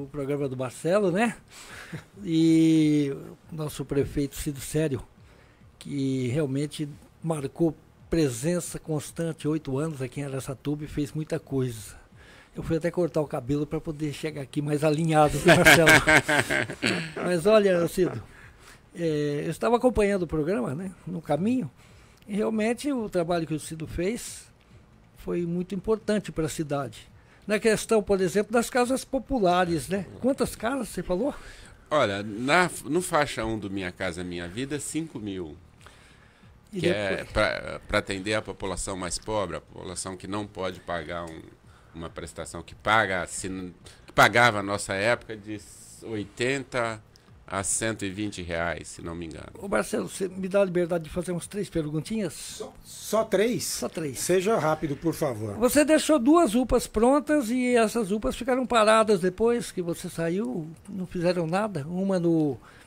[SPEAKER 14] programa do Marcelo, né? E nosso prefeito Cido Sério, que realmente marcou presença constante, 8 anos aqui em Araçatuba e fez muita coisa. Eu fui até cortar o cabelo para poder chegar aqui mais alinhado com o Marcelo. Mas olha, Cido, eu estava acompanhando o programa, né, no caminho, e realmente o trabalho que o Cido fez foi muito importante para a cidade. Na questão, por exemplo, das casas populares, né? Quantas casas você falou?
[SPEAKER 11] Olha, no faixa 1 do Minha Casa Minha Vida, 5.000. Que é para atender a população mais pobre, a população que não pode pagar uma prestação que pagava na nossa época de 80 a 120 reais, se não me engano.
[SPEAKER 14] Ô Marcelo, você me dá a liberdade de fazer umas 3 perguntinhas?
[SPEAKER 10] Só 3?
[SPEAKER 14] Só 3.
[SPEAKER 10] Seja rápido, por favor.
[SPEAKER 14] Você deixou 2 UPAs prontas e essas UPAs ficaram paradas depois que você saiu, não fizeram nada? Uma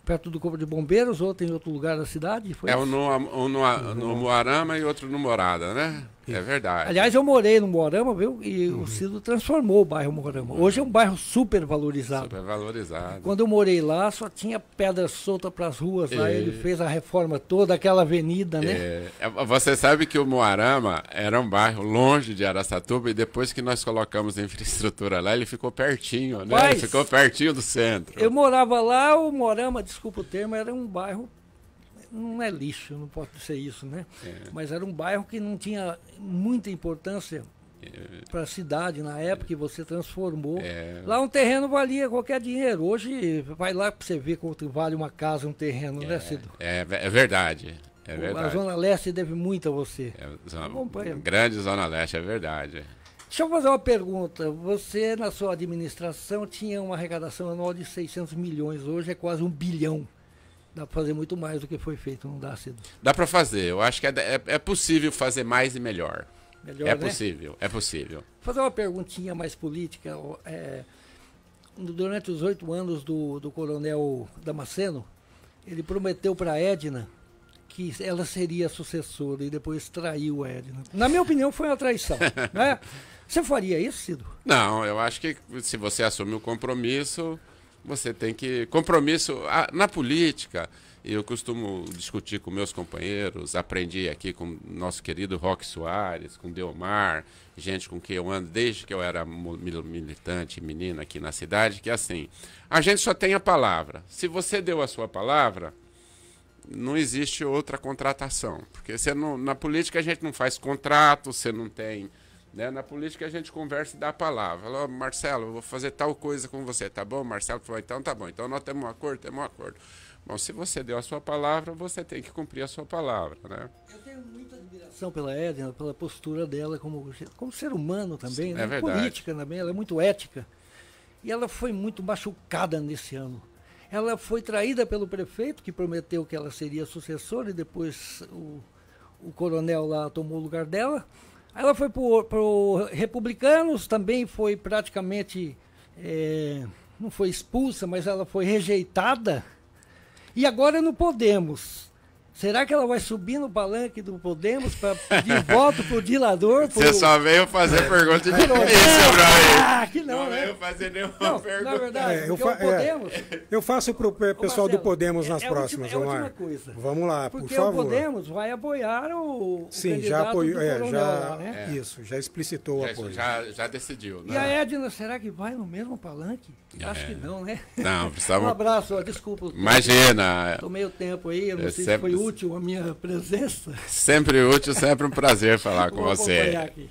[SPEAKER 14] perto do Corpo de Bombeiros, outra em outro lugar da cidade? Foi
[SPEAKER 11] um no Moarama e outro no Morada, né? É verdade.
[SPEAKER 14] Aliás, eu morei no Moarama, viu? E o Cido transformou o bairro Moarama. Hoje é um bairro super valorizado.
[SPEAKER 11] Super valorizado.
[SPEAKER 14] Quando eu morei lá, só tinha pedra solta para as ruas. Lá ele fez a reforma toda, aquela avenida, né?
[SPEAKER 11] Você sabe que o Moarama era um bairro longe de Araçatuba e depois que nós colocamos a infraestrutura lá, ele ficou pertinho, né? Ele ficou pertinho do centro.
[SPEAKER 14] Eu morava lá, o Moarama, desculpa o termo, era um bairro... Não é lixo, não pode ser isso, né? Mas era um bairro que não tinha muita importância para a cidade na época que você transformou. Lá um terreno valia qualquer dinheiro. Hoje, vai lá para você ver quanto vale uma casa, um terreno, né, Cido?
[SPEAKER 11] É verdade. É verdade.
[SPEAKER 14] A Zona Leste deve muito a você.
[SPEAKER 11] Grande Zona Leste, é verdade.
[SPEAKER 14] Deixa eu fazer uma pergunta. Você, na sua administração, tinha uma arrecadação anual de 600 milhões. Hoje é quase 1 bilhão. Dá para fazer muito mais do que foi feito, não dá, Cido?
[SPEAKER 11] Dá para fazer. Eu acho que é possível fazer mais e melhor.
[SPEAKER 14] Melhor, né?
[SPEAKER 11] Possível, é possível.
[SPEAKER 14] Vou fazer uma perguntinha mais política. Durante os 8 anos do coronel Damasceno, ele prometeu para a Edna que ela seria a sucessora e depois traiu a Edna. Na minha opinião, foi uma traição. Né? Você faria isso, Cido?
[SPEAKER 11] Não, eu acho que se você assumir o compromisso... Você tem que... Compromisso... Na política, eu costumo discutir com meus companheiros, aprendi aqui com o nosso querido Roque Soares, com Delmar, gente com quem eu ando desde que eu era militante, menina aqui na cidade, que é assim, a gente só tem a palavra. Se você deu a sua palavra, não existe outra contratação. Porque na política a gente não faz contrato, você não tem... Né? Na política a gente conversa e dá a palavra. Fala, Marcelo, eu vou fazer tal coisa com você, tá bom? Marcelo falou, então tá bom. Então nós temos um acordo, Bom, se você deu a sua palavra, você tem que cumprir a sua palavra, né?
[SPEAKER 14] Eu tenho muita admiração pela Edna, pela postura dela como ser humano também,
[SPEAKER 11] Sim,
[SPEAKER 14] né?
[SPEAKER 11] É verdade.
[SPEAKER 14] Política também, ela é muito ética. E ela foi muito machucada nesse ano. Ela foi traída pelo prefeito, que prometeu que ela seria sucessora, e depois o coronel lá tomou o lugar dela. Aí ela foi pro Republicanos, também foi praticamente, não foi expulsa, mas ela foi rejeitada. E agora no Podemos. Será que ela vai subir no palanque do Podemos para pedir voto pro Dilador?
[SPEAKER 11] Você só veio fazer pergunta difícil pra mim.
[SPEAKER 14] Ah, que não, né?
[SPEAKER 11] veio fazer nenhuma pergunta.
[SPEAKER 14] Na verdade,
[SPEAKER 10] eu faço pro pessoal do Podemos nas próximas,
[SPEAKER 14] é a última coisa.
[SPEAKER 10] Vamos lá, por
[SPEAKER 14] porque
[SPEAKER 10] favor.
[SPEAKER 14] o Podemos vai apoiar o
[SPEAKER 10] Sim,
[SPEAKER 14] candidato
[SPEAKER 10] já apoiou,
[SPEAKER 14] do Coronel lá, né?
[SPEAKER 10] Isso, já explicitou o apoio.
[SPEAKER 11] Já decidiu, né?
[SPEAKER 14] E a Edna, será que vai no mesmo palanque? Acho que não, né?
[SPEAKER 11] Não, precisava...
[SPEAKER 14] Um abraço, desculpa.
[SPEAKER 11] Imagina.
[SPEAKER 14] Tomei o tempo aí, eu não sei se foi útil a minha presença.
[SPEAKER 11] Sempre útil, sempre um prazer falar com você.
[SPEAKER 14] Aqui.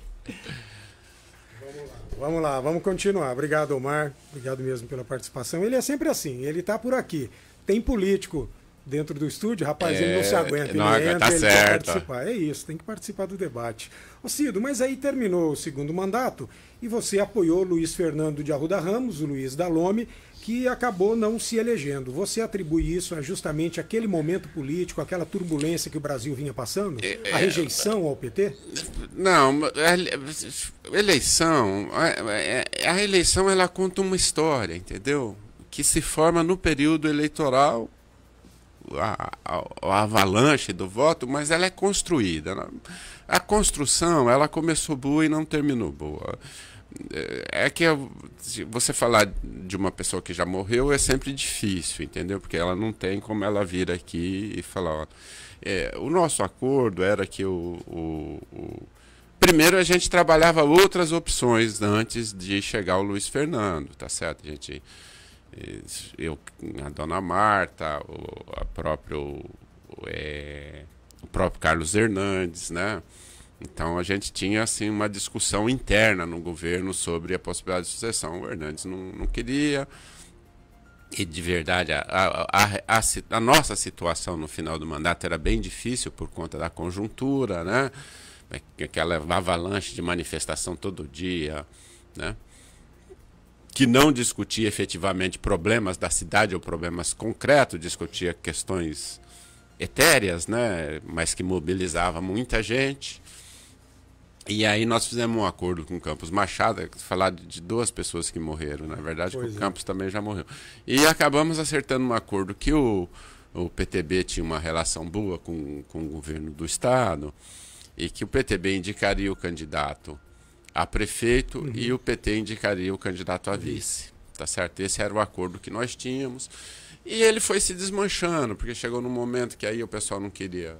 [SPEAKER 10] Vamos lá, vamos continuar. Obrigado, Omar. Obrigado mesmo pela participação. Ele é sempre assim, ele está por aqui. Tem político dentro do estúdio, rapaz, ele não se aguenta. Ele entra, ele quer participar. É isso, tem que participar do debate. Ô Cido, mas aí terminou o segundo mandato e você apoiou o Luiz Fernando de Arruda Ramos, o Luiz Dalome, que acabou não se elegendo. Você atribui isso a justamente aquele momento político, aquela turbulência que o Brasil vinha passando? A rejeição ao PT?
[SPEAKER 11] Não, a eleição ela conta uma história, entendeu? Que se forma no período eleitoral, a avalanche do voto, mas ela é construída. A construção, ela começou boa e não terminou boa. É que você falar de uma pessoa que já morreu é sempre difícil, entendeu? Porque ela não tem como ela vir aqui e falar, ó, o nosso acordo era que primeiro a gente trabalhava outras opções antes de chegar o Luiz Fernando, tá certo? A dona Marta, o próprio Carlos Hernandes, né? Então a gente tinha assim uma discussão interna no governo sobre a possibilidade de sucessão. O Hernandes não queria, e de verdade a nossa situação no final do mandato era bem difícil por conta da conjuntura, né? Aquela avalanche de manifestação todo dia, né? Que não discutia efetivamente problemas da cidade ou problemas concretos, discutia questões etéreas, né? Mas que mobilizava muita gente. E aí nós fizemos um acordo com o Campos Machado, falar de 2 pessoas que morreram, na verdade, que o Campos também já morreu. E acabamos acertando um acordo que o PTB tinha uma relação boa com o governo do Estado e que o PTB indicaria o candidato a prefeito e o PT indicaria o candidato a vice. Tá certo? Esse era o acordo que nós tínhamos. E ele foi se desmanchando, porque chegou num momento que aí o pessoal não queria...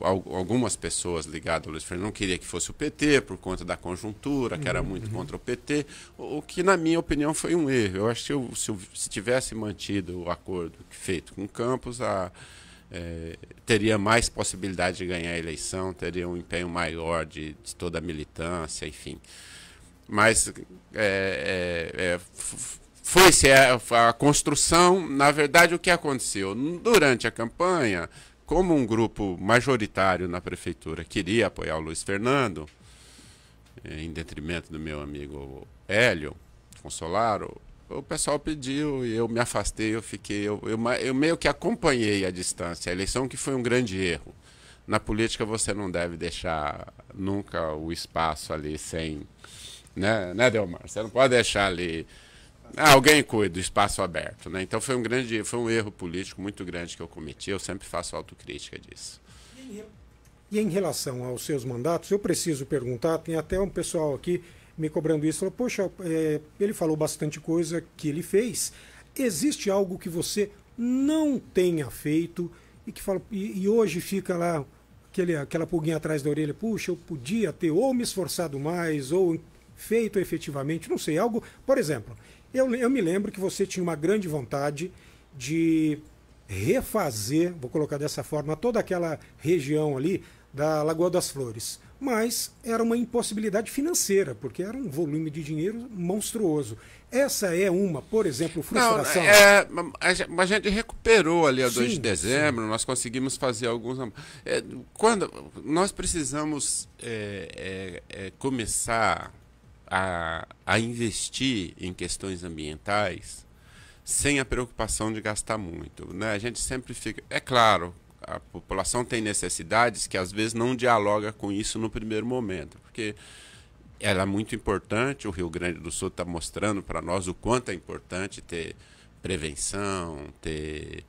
[SPEAKER 11] Algumas pessoas ligadas ao Luiz Fernando não queriam que fosse o PT por conta da conjuntura, que era muito contra o PT, o que na minha opinião foi um erro. Eu acho que se tivesse mantido o acordo feito com o Campos, teria mais possibilidade de ganhar a eleição, teria um empenho maior de toda a militância, enfim. Mas foi-se a construção. Na verdade, o que aconteceu? Durante a campanha, como um grupo majoritário na prefeitura queria apoiar o Luiz Fernando, em detrimento do meu amigo Hélio Consolaro, o pessoal pediu e eu me afastei, eu meio que acompanhei a distância. A eleição que foi um grande erro. Na política você não deve deixar nunca o espaço ali sem... Né, Delmar? Você não pode deixar ali... alguém cuida do espaço aberto, né? Então foi um erro político muito grande que eu cometi. Eu sempre faço autocrítica disso.
[SPEAKER 10] E em relação aos seus mandatos, eu preciso perguntar, tem até um pessoal aqui me cobrando isso, falou, poxa, ele falou bastante coisa que ele fez. Existe algo que você não tenha feito e que fala, e hoje fica lá aquela pulguinha atrás da orelha, puxa, eu podia ter ou me esforçado mais ou feito efetivamente, não sei, algo, por exemplo... Eu me lembro que você tinha uma grande vontade de refazer, vou colocar dessa forma, toda aquela região ali da Lagoa das Flores. Mas era uma impossibilidade financeira, porque era um volume de dinheiro monstruoso. Essa é uma, por exemplo, frustração?
[SPEAKER 11] Não, a gente recuperou ali a 2 de dezembro, nós conseguimos fazer alguns... quando nós precisamos começar... A investir em questões ambientais sem a preocupação de gastar muito, né? A gente sempre fica... É claro, a população tem necessidades que às vezes não dialoga com isso no primeiro momento, porque ela é muito importante. O Rio Grande do Sul está mostrando para nós o quanto é importante ter prevenção, ter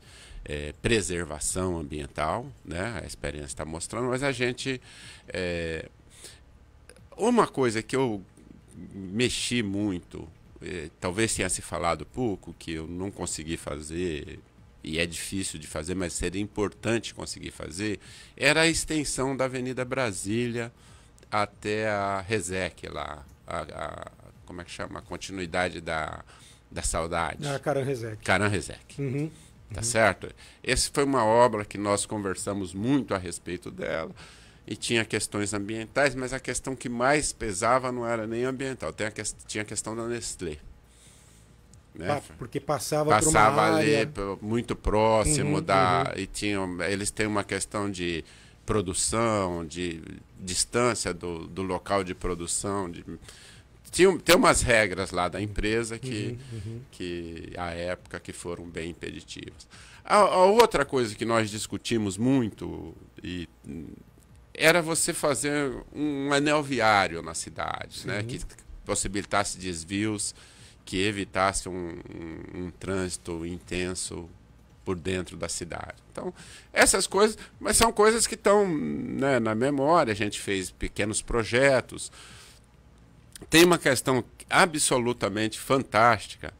[SPEAKER 11] preservação ambiental, né? A experiência está mostrando, mas a gente... uma coisa que eu mexi muito, talvez tenha se falado pouco, que eu não consegui fazer, e é difícil de fazer, mas seria importante conseguir fazer, era a extensão da Avenida Brasília até a Resec lá, como é que chama? A continuidade da Saudade.
[SPEAKER 10] Caran-Resec.
[SPEAKER 11] Caran-Resec. Tá certo? Essa foi uma obra que nós conversamos muito a respeito dela, e tinha questões ambientais, mas a questão que mais pesava não era nem ambiental, tinha a questão da Nestlé. Né?
[SPEAKER 10] Porque passava por uma área...
[SPEAKER 11] ali muito próximo e eles têm uma questão de produção, de distância do local de produção, tem umas regras lá da empresa que à época que foram bem impeditivas. A outra coisa que nós discutimos muito era você fazer um anel viário na cidade, né? Que possibilitasse desvios, que evitasse um trânsito intenso por dentro da cidade. Então, essas coisas, mas são coisas que estão, né, na memória. A gente fez pequenos projetos. Tem uma questão absolutamente fantástica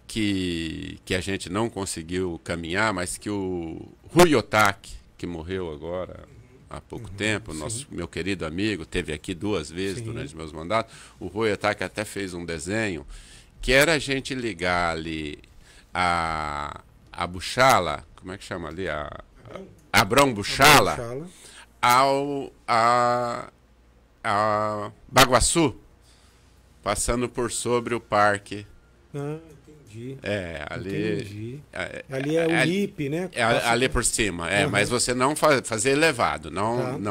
[SPEAKER 11] que a gente não conseguiu caminhar, mas que o Rui Otaki, que morreu agora há pouco tempo, meu querido amigo, esteve aqui 2 vezes durante meus mandatos, o Rui Otaki até fez um desenho, que era a gente ligar ali a Buchala, como é que chama ali? Abrão Buchala, a Baguaçu, passando por sobre o parque.
[SPEAKER 10] Entendi.
[SPEAKER 11] Ali...
[SPEAKER 10] ali é o IP, né?
[SPEAKER 11] Ali por cima, mas você não fazer elevado, não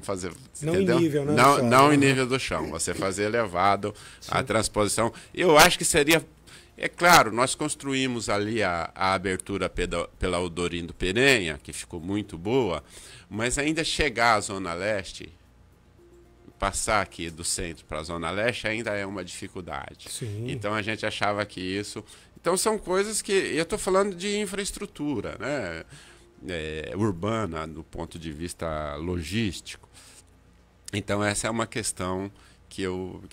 [SPEAKER 11] fazer...
[SPEAKER 10] Não
[SPEAKER 11] entendeu?
[SPEAKER 10] em nível, né?
[SPEAKER 11] Não em nível do chão, você fazer elevado a transposição. Eu acho que seria... É claro, nós construímos ali a abertura pela Odorindo Perenha, que ficou muito boa, mas ainda chegar à Zona Leste, passar aqui do centro para a Zona Leste, ainda é uma dificuldade. Então a gente achava que isso... Então são coisas que... Eu estou falando de infraestrutura, né? Urbana, do ponto de vista logístico. Então essa é uma questão que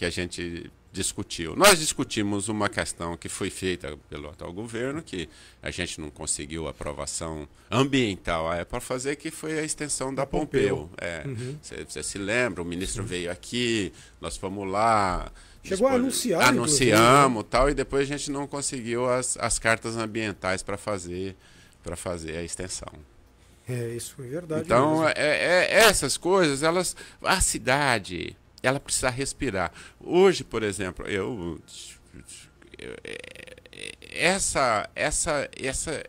[SPEAKER 11] a gente discutiu. Nós discutimos uma questão que foi feita pelo atual governo, que a gente não conseguiu aprovação ambiental para fazer, que foi a extensão da Pompeu. Você se lembra, o ministro veio aqui, nós fomos lá...
[SPEAKER 10] Chegou a anunciar.
[SPEAKER 11] Anunciamos, tal, e depois a gente não conseguiu as cartas ambientais para fazer a extensão.
[SPEAKER 10] Isso foi verdade.
[SPEAKER 11] Então, essas coisas, a cidade... ela precisa respirar. Hoje, por exemplo,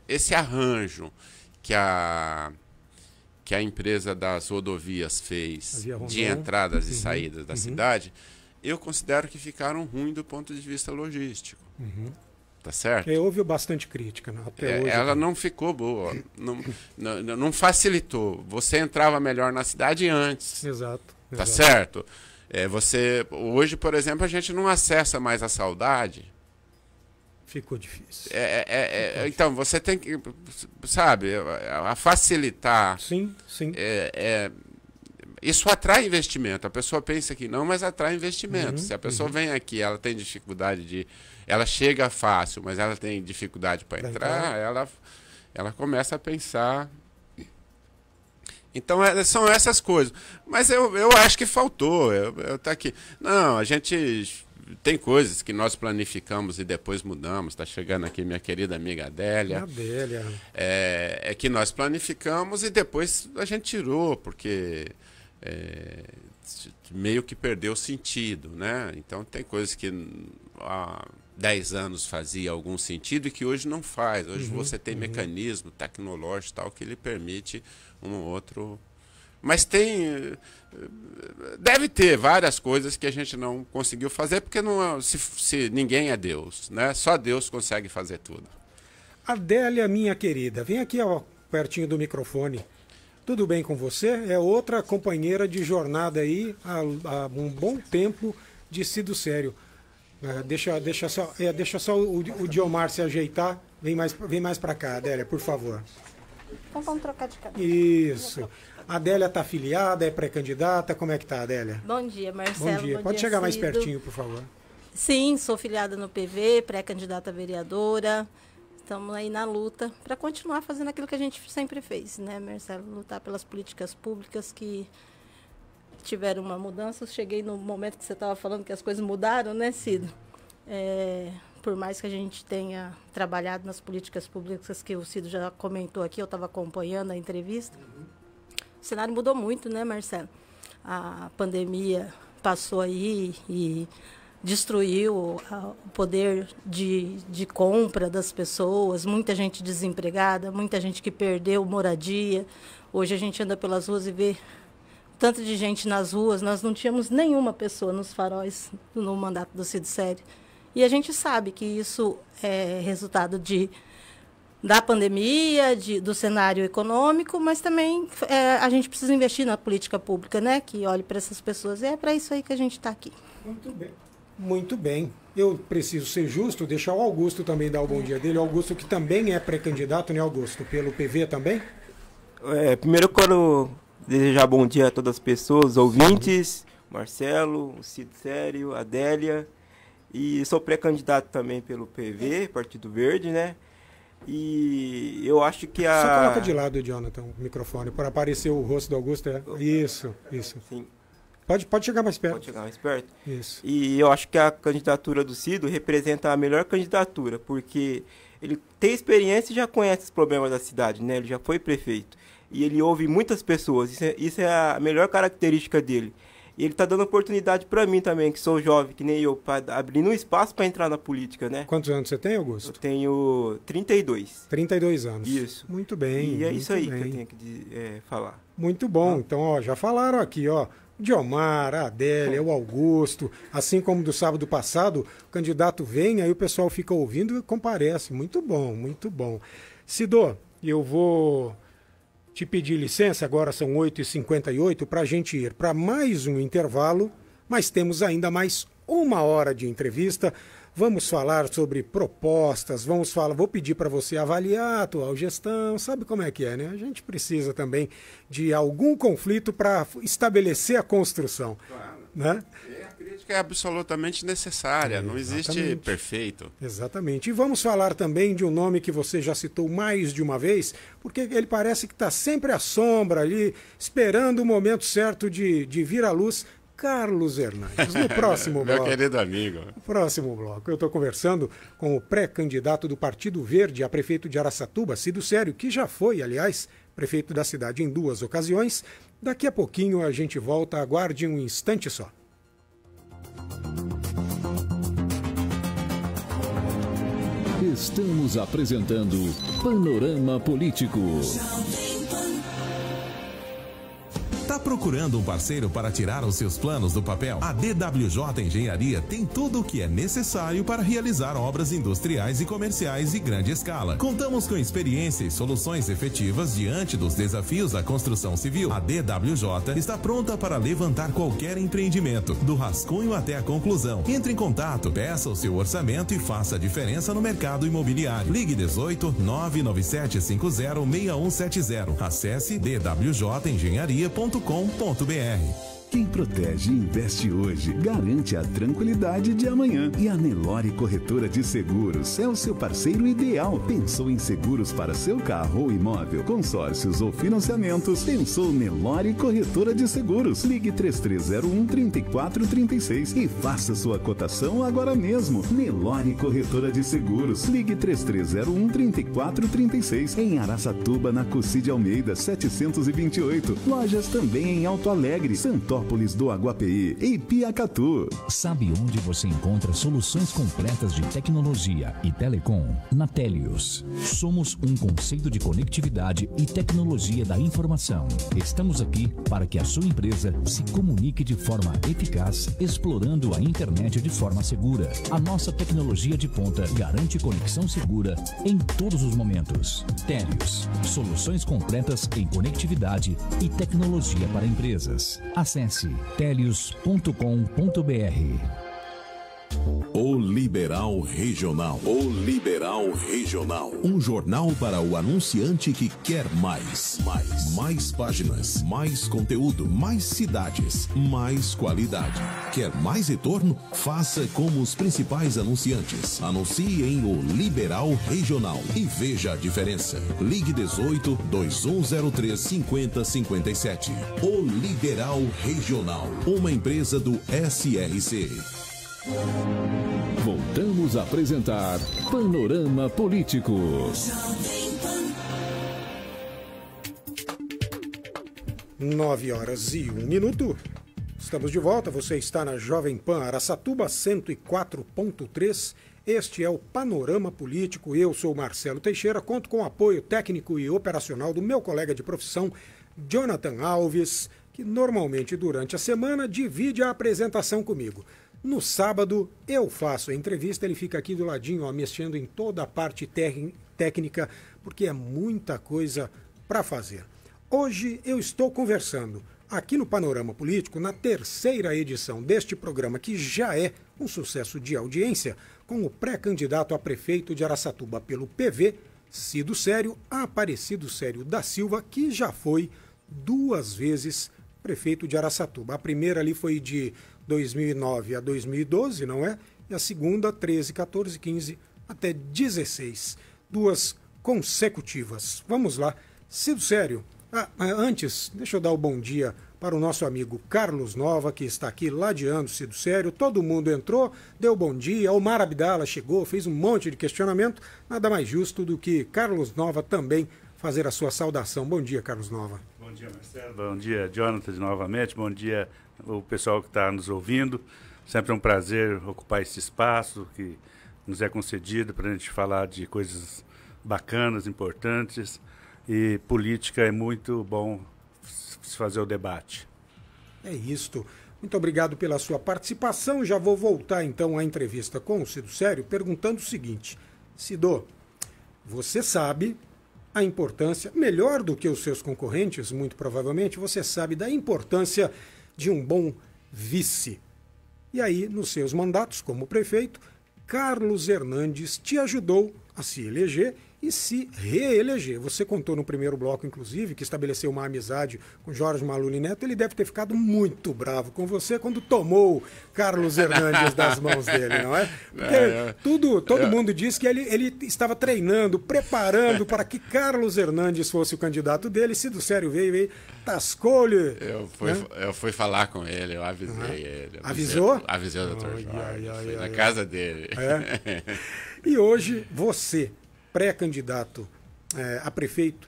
[SPEAKER 11] esse arranjo que a empresa das rodovias fez de entradas e saídas da cidade, eu considero que ficaram ruins do ponto de vista logístico. Tá certo?
[SPEAKER 10] Houve bastante crítica, né? Até hoje.
[SPEAKER 11] Ela não ficou boa, não facilitou. Você entrava melhor na cidade antes.
[SPEAKER 10] Exato.
[SPEAKER 11] Tá certo? Hoje, por exemplo, a gente não acessa mais a Saudade.
[SPEAKER 10] Ficou difícil.
[SPEAKER 11] Então, você tem que, sabe, a facilitar.
[SPEAKER 10] Sim.
[SPEAKER 11] Isso atrai investimento. A pessoa pensa que não, mas atrai investimento. Se a pessoa vem aqui, ela tem dificuldade ela chega fácil, mas ela tem dificuldade para entrar, ela começa a pensar... Então, são essas coisas. Mas eu acho que faltou. Tá aqui. Não, a gente tem coisas que nós planificamos e depois mudamos. Está chegando aqui minha querida amiga Adélia.
[SPEAKER 10] Adélia.
[SPEAKER 11] Que nós planificamos e depois a gente tirou, porque meio que perdeu o sentido, né? Então, tem coisas que há 10 anos fazia algum sentido e que hoje não faz. Hoje você tem mecanismo tecnológico tal que lhe permite um outro... Mas deve ter várias coisas que a gente não conseguiu fazer, porque se ninguém é Deus, né? Só Deus consegue fazer tudo.
[SPEAKER 10] Adélia, minha querida, vem aqui ó, pertinho do microfone. Tudo bem com você? É outra companheira de jornada aí há um bom tempo de Cido Sério. Deixa só o Diomar se ajeitar. Vem mais para cá, Adélia, por favor.
[SPEAKER 15] Então vamos trocar de cadeira.
[SPEAKER 10] Isso. A Adélia está afiliada, é pré-candidata. Como é que tá, Adélia?
[SPEAKER 15] Bom dia, Marcelo.
[SPEAKER 10] Bom dia. Pode chegar mais pertinho, por favor.
[SPEAKER 15] Sim, sou filiada no PV, pré-candidata a vereadora. Estamos aí na luta para continuar fazendo aquilo que a gente sempre fez, né, Marcelo? Lutar pelas políticas públicas que tiveram uma mudança. Eu cheguei no momento que você estava falando que as coisas mudaram, né, Cido? Por mais que a gente tenha trabalhado nas políticas públicas que o Cido já comentou aqui, eu estava acompanhando a entrevista, o cenário mudou muito, né, Marcelo? A pandemia passou aí e destruiu o poder de compra das pessoas, muita gente desempregada, muita gente que perdeu moradia. Hoje a gente anda pelas ruas e vê tanto de gente nas ruas, nós não tínhamos nenhuma pessoa nos faróis no mandato do Cido Sério. E a gente sabe que isso é resultado da pandemia, do cenário econômico, mas também a gente precisa investir na política pública, né? Que olhe para essas pessoas. E é para isso aí que a gente está aqui.
[SPEAKER 10] Muito bem. Muito bem. Eu preciso ser justo, deixar o Augusto também dar o bom dia dele. O Augusto que também é pré-candidato, né, Augusto? Pelo PV também?
[SPEAKER 16] Primeiro eu quero desejar bom dia a todas as pessoas, ouvintes, Marcelo, o Cido Sério, Adélia. E sou pré-candidato também pelo PV, Partido Verde, né? E eu acho que
[SPEAKER 10] Só coloca de lado, Jonathan, o microfone, para aparecer o rosto do Augusto. Isso.
[SPEAKER 16] Sim.
[SPEAKER 10] Pode chegar mais perto.
[SPEAKER 16] Pode chegar mais perto.
[SPEAKER 10] Isso.
[SPEAKER 16] E eu acho que a candidatura do Cido representa a melhor candidatura, porque ele tem experiência e já conhece os problemas da cidade, né? Ele já foi prefeito. E ele ouve muitas pessoas. Isso é a melhor característica dele. E ele está dando oportunidade para mim também, que sou jovem, que nem eu, para abrir um espaço para entrar na política, né?
[SPEAKER 10] Quantos anos você tem, Augusto?
[SPEAKER 16] Eu tenho 32.
[SPEAKER 10] 32 anos.
[SPEAKER 16] Isso.
[SPEAKER 10] Muito bem.
[SPEAKER 16] E é isso aí que eu tenho que falar.
[SPEAKER 10] Muito bom. Então, ó, já falaram aqui, ó. Diomar, a Adélia, o Augusto, assim como do sábado passado, o candidato vem, aí o pessoal fica ouvindo e comparece. Muito bom, muito bom. Cido, eu vou te pedir licença, agora são 8h58, para a gente ir para mais um intervalo, mas temos ainda mais 1 hora de entrevista. Vamos falar sobre propostas, vou pedir para você avaliar a atual gestão, sabe como é que é, né? A gente precisa também de algum conflito para estabelecer a construção.
[SPEAKER 11] Claro.
[SPEAKER 10] Né?
[SPEAKER 11] A crítica é absolutamente necessária, não existe perfeito.
[SPEAKER 10] Exatamente. E vamos falar também de um nome que você já citou mais de uma vez, porque ele parece que está sempre à sombra ali, esperando o momento certo de vir à luz. Carlos Hernandes, no próximo bloco.
[SPEAKER 11] Meu querido amigo.
[SPEAKER 10] No próximo bloco, eu estou conversando com o pré-candidato do Partido Verde a prefeito de Araçatuba, Cido Sério, que já foi, aliás, prefeito da cidade em 2 ocasiões. Daqui a pouquinho a gente volta, aguarde um instante só.
[SPEAKER 9] Estamos apresentando Panorama Político.
[SPEAKER 4] Tá procurando um parceiro para tirar os seus planos do papel? A DWJ Engenharia tem tudo o que é necessário para realizar obras industriais e comerciais de grande escala. Contamos com experiência e soluções efetivas diante dos desafios da construção civil. A DWJ está pronta para levantar qualquer empreendimento, do rascunho até a conclusão. Entre em contato, peça o seu orçamento e faça a diferença no mercado imobiliário. Ligue 18 99750 6170. Acesse dwjengenharia.com.br.
[SPEAKER 5] Quem protege e investe hoje, garante a tranquilidade de amanhã. E a Nelore Corretora de Seguros é o seu parceiro ideal. Pensou em seguros para seu carro ou imóvel, consórcios ou financiamentos? Pensou Nelore Corretora de Seguros. Ligue 3301-3436 e faça sua cotação agora mesmo. Nelore Corretora de Seguros. Ligue 3301-3436 em Araçatuba, na Cussi de Almeida, 728. Lojas também em Alto Alegre, Santópolis, Petrópolis do Aguapeí e Piacatu.
[SPEAKER 6] Sabe onde você encontra soluções completas de tecnologia e telecom? Na Telios. Somos um conceito de conectividade e tecnologia da informação. Estamos aqui para que a sua empresa se comunique de forma eficaz, explorando a internet de forma segura. A nossa tecnologia de ponta garante conexão segura em todos os momentos. Telios. Soluções completas em conectividade e tecnologia para empresas. Acesse telios.com.br.
[SPEAKER 7] O Liberal Regional. O Liberal Regional. Um jornal para o anunciante que quer mais. Mais páginas, mais conteúdo, mais cidades, mais qualidade. Quer mais retorno? Faça como os principais anunciantes. Anuncie em O Liberal Regional e veja a diferença. Ligue 18 2103 5057. O Liberal Regional. Uma empresa do SRC.
[SPEAKER 9] Voltamos a apresentar Panorama Político.
[SPEAKER 10] 9h01. Estamos de volta. Você está na Jovem Pan Araçatuba 104.3. Este é o Panorama Político. Eu sou Marcelo Teixeira. Conto com o apoio técnico e operacional do meu colega de profissão, Jonathan Alves, que normalmente durante a semana divide a apresentação comigo. No sábado, eu faço a entrevista, ele fica aqui do ladinho, ó, mexendo em toda a parte técnica, porque é muita coisa para fazer. Hoje eu estou conversando aqui no Panorama Político, na terceira edição deste programa, que já é um sucesso de audiência, com o pré-candidato a prefeito de Araçatuba pelo PV, Cido Sério, Aparecido Sério da Silva, que já foi 2 vezes prefeito de Araçatuba. A primeira ali foi de 2009 a 2012, não é? E a segunda, 13, 14, 15 até 16. 2 consecutivas. Vamos lá. Cido Sério. Antes, deixa eu dar o bom dia para o nosso amigo Carlos Nova, que está aqui ladeando Cido Sério. Todo mundo entrou, deu bom dia. O Mar Abdala chegou, fez um monte de questionamento. Nada mais justo do que Carlos Nova também fazer a sua saudação. Bom dia, Carlos Nova.
[SPEAKER 17] Bom dia, Marcelo. Bom dia, Jonathan, novamente. Bom dia, o pessoal que está nos ouvindo. Sempre é um prazer ocupar esse espaço que nos é concedido para a gente falar de coisas bacanas, importantes. E política é muito bom se fazer o debate.
[SPEAKER 10] É isto. Muito obrigado pela sua participação. Já vou voltar então à entrevista com o Cido Sério perguntando o seguinte. Cido, você sabe a importância, melhor do que os seus concorrentes, muito provavelmente, você sabe da importância de um bom vice. E aí, nos seus mandatos como prefeito, Carlos Hernandes te ajudou a se eleger e se reeleger. Você contou no primeiro bloco, inclusive, que estabeleceu uma amizade com Jorge Maluli Neto. Ele deve ter ficado muito bravo com você quando tomou Carlos Hernandes das mãos dele, não é? Porque todo mundo diz que ele estava treinando, preparando para que Carlos Hernandes fosse o candidato dele. Cido Sério veio, tascou-lhe.
[SPEAKER 11] Eu fui falar com ele, eu avisei ele.
[SPEAKER 10] Avisou?
[SPEAKER 11] Avisei o doutor Jorge, na casa dele.
[SPEAKER 10] É. E hoje você, pré-candidato a prefeito,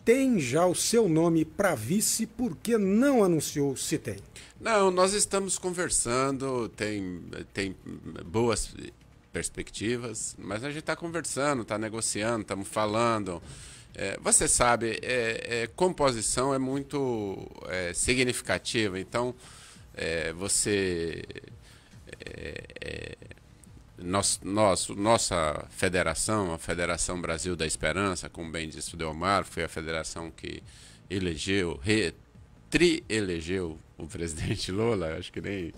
[SPEAKER 10] tem já o seu nome para vice, porque não anunciou se tem?
[SPEAKER 11] Não, nós estamos conversando, tem boas perspectivas, mas a gente está conversando, está negociando, estamos falando. Você sabe, composição é muito significativa, então nossa federação, a Federação Brasil da Esperança, como bem disse o Delmar, foi a federação que tri-elegeu o presidente Lula, acho que nem...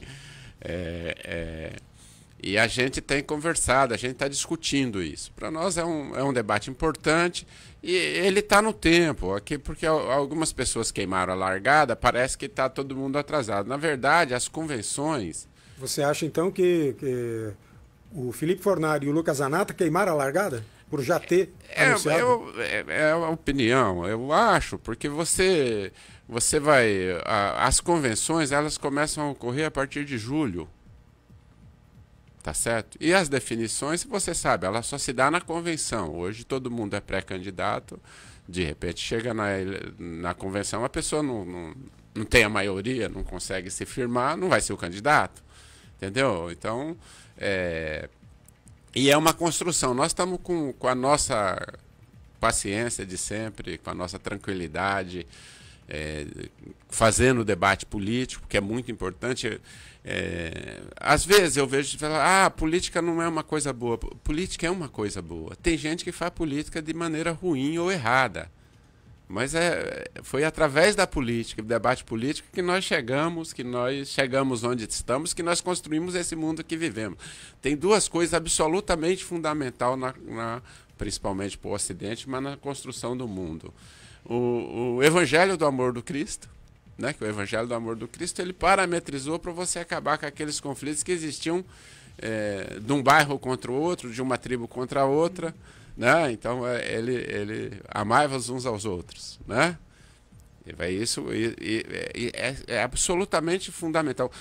[SPEAKER 11] E a gente tem conversado, a gente está discutindo isso. Para nós é um debate importante e ele está no tempo, aqui, porque algumas pessoas queimaram a largada, parece que está todo mundo atrasado. Na verdade, as convenções...
[SPEAKER 10] Você acha, então, que o Felipe Fornari e o Lucas Zanata queimaram a largada? Por já ter anunciado?
[SPEAKER 11] É uma opinião, eu acho, porque você vai... As convenções, elas começam a ocorrer a partir de julho. Tá certo? E as definições, você sabe, ela só se dá na convenção. Hoje todo mundo é pré-candidato, de repente chega na convenção, a pessoa não tem a maioria, não consegue se firmar, não vai ser o candidato. Entendeu? Então, e é uma construção. Nós estamos com a nossa paciência de sempre, com a nossa tranquilidade, fazendo debate político, que é muito importante. Às vezes eu vejo falar, política não é uma coisa boa. Política é uma coisa boa. Tem gente que faz política de maneira ruim ou errada. Mas foi através da política, do debate político, que nós chegamos onde estamos, que nós construímos esse mundo que vivemos. Tem duas coisas absolutamente fundamentais, principalmente para o Ocidente, mas na construção do mundo. O Evangelho do Amor do Cristo, né, que o Evangelho do Amor do Cristo, ele parametrizou para você acabar com aqueles conflitos que existiam de um bairro contra o outro, de uma tribo contra a outra. Né? Então, ele amai-vos uns aos outros. Né? Isso é absolutamente fundamental.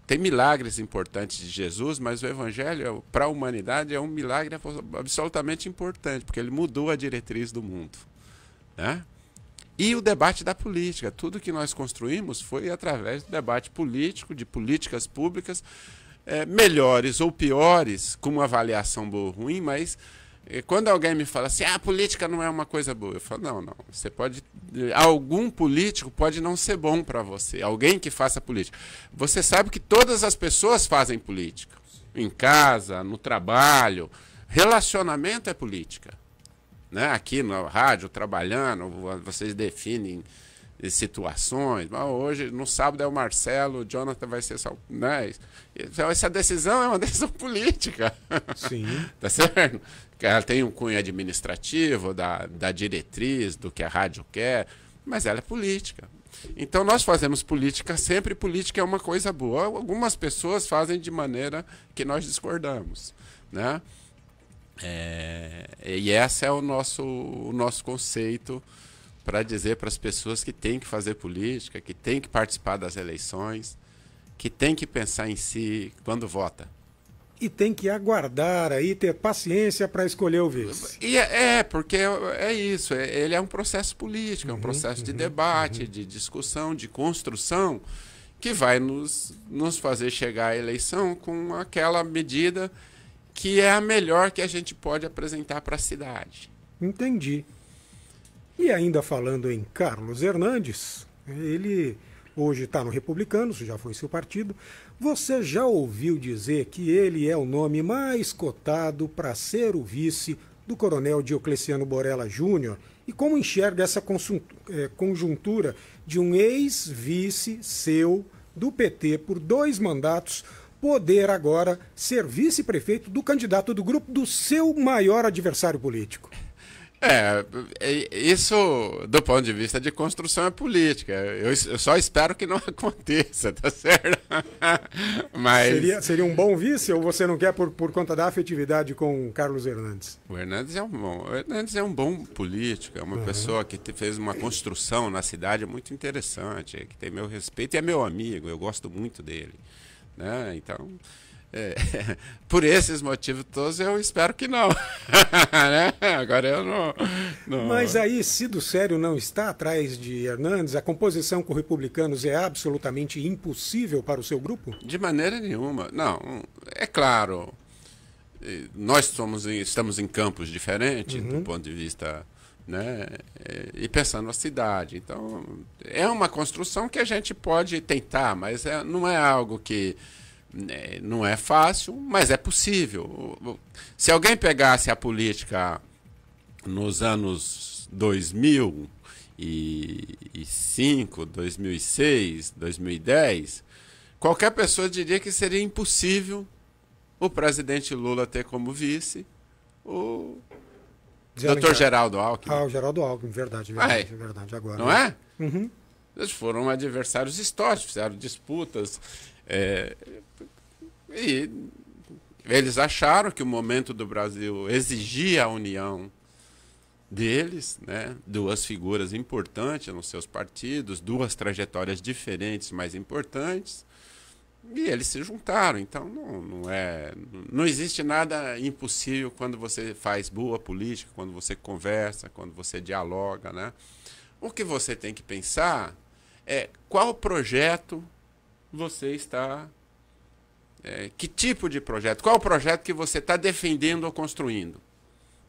[SPEAKER 11] Tem milagres importantes de Jesus, mas o Evangelho, para a humanidade, é um milagre absolutamente importante, porque ele mudou a diretriz do mundo. Né? E o debate da política. Tudo que nós construímos foi através do debate político, de políticas públicas, melhores ou piores, com uma avaliação boa ou ruim, mas quando alguém me fala assim, a política não é uma coisa boa, eu falo, não, você pode, algum político pode não ser bom para você, alguém que faça política. Você sabe que todas as pessoas fazem política, em casa, no trabalho, relacionamento é política. Né? Aqui na rádio, trabalhando, vocês definem situações, mas hoje, no sábado é o Marcelo, o Jonathan vai ser só, né? Então, essa decisão é uma decisão política.
[SPEAKER 10] Sim.
[SPEAKER 11] Tá certo? Ela tem um cunho administrativo, da diretriz, do que a rádio quer, mas ela é política. Então nós fazemos política sempre, política é uma coisa boa. Algumas pessoas fazem de maneira que nós discordamos, né? E esse é o nosso conceito para dizer para as pessoas que têm que fazer política, que têm que participar das eleições, que têm que pensar em si quando vota.
[SPEAKER 10] E tem que aguardar aí, ter paciência para escolher o vice.
[SPEAKER 11] Porque é isso, ele é um processo político, é um processo de debate, de discussão, de construção, que vai nos fazer chegar à eleição com aquela medida que é a melhor que a gente pode apresentar para a cidade.
[SPEAKER 10] Entendi. E ainda falando em Carlos Hernandes, ele hoje está no Republicanos, já foi seu partido. Você já ouviu dizer que ele é o nome mais cotado para ser o vice do coronel Diocleciano Borella Júnior? E como enxerga essa conjuntura de um ex-vice seu do PT por 2 mandatos poder agora ser vice-prefeito do candidato do grupo do seu maior adversário político?
[SPEAKER 11] Isso, do ponto de vista de construção, é política. Eu só espero que não aconteça, tá certo? Mas
[SPEAKER 10] seria um bom vice ou você não quer por conta da afetividade com o Carlos Hernandes?
[SPEAKER 11] O Hernandes é um bom político, é uma pessoa que fez uma construção na cidade muito interessante, que tem meu respeito e é meu amigo, eu gosto muito dele. Né? Então, por esses motivos todos, eu espero que não. Né? Agora eu não.
[SPEAKER 10] Mas aí, se do sério não está atrás de Hernandes, a composição com Republicanos é absolutamente impossível para o seu grupo?
[SPEAKER 11] De maneira nenhuma. Não, é claro, nós estamos em campos diferentes do ponto de vista, né, e pensando na cidade. Então, é uma construção que a gente pode tentar, mas não é algo que não é fácil, mas é possível. Se alguém pegasse a política nos anos 2005, 2006, 2010, qualquer pessoa diria que seria impossível o presidente Lula ter como vice o Dr. Geraldo Alckmin.
[SPEAKER 10] O Geraldo Alckmin, verdade agora.
[SPEAKER 11] Não é? Uhum. Eles foram adversários históricos, fizeram disputas. E eles acharam que o momento do Brasil exigia a união deles, né? 2 figuras importantes nos seus partidos, 2 trajetórias diferentes, mas importantes, e eles se juntaram. Então não existe nada impossível quando você faz boa política, quando você conversa, quando você dialoga, né? O que você tem que pensar qual projeto você está... que tipo de projeto? Qual o projeto que você está defendendo ou construindo?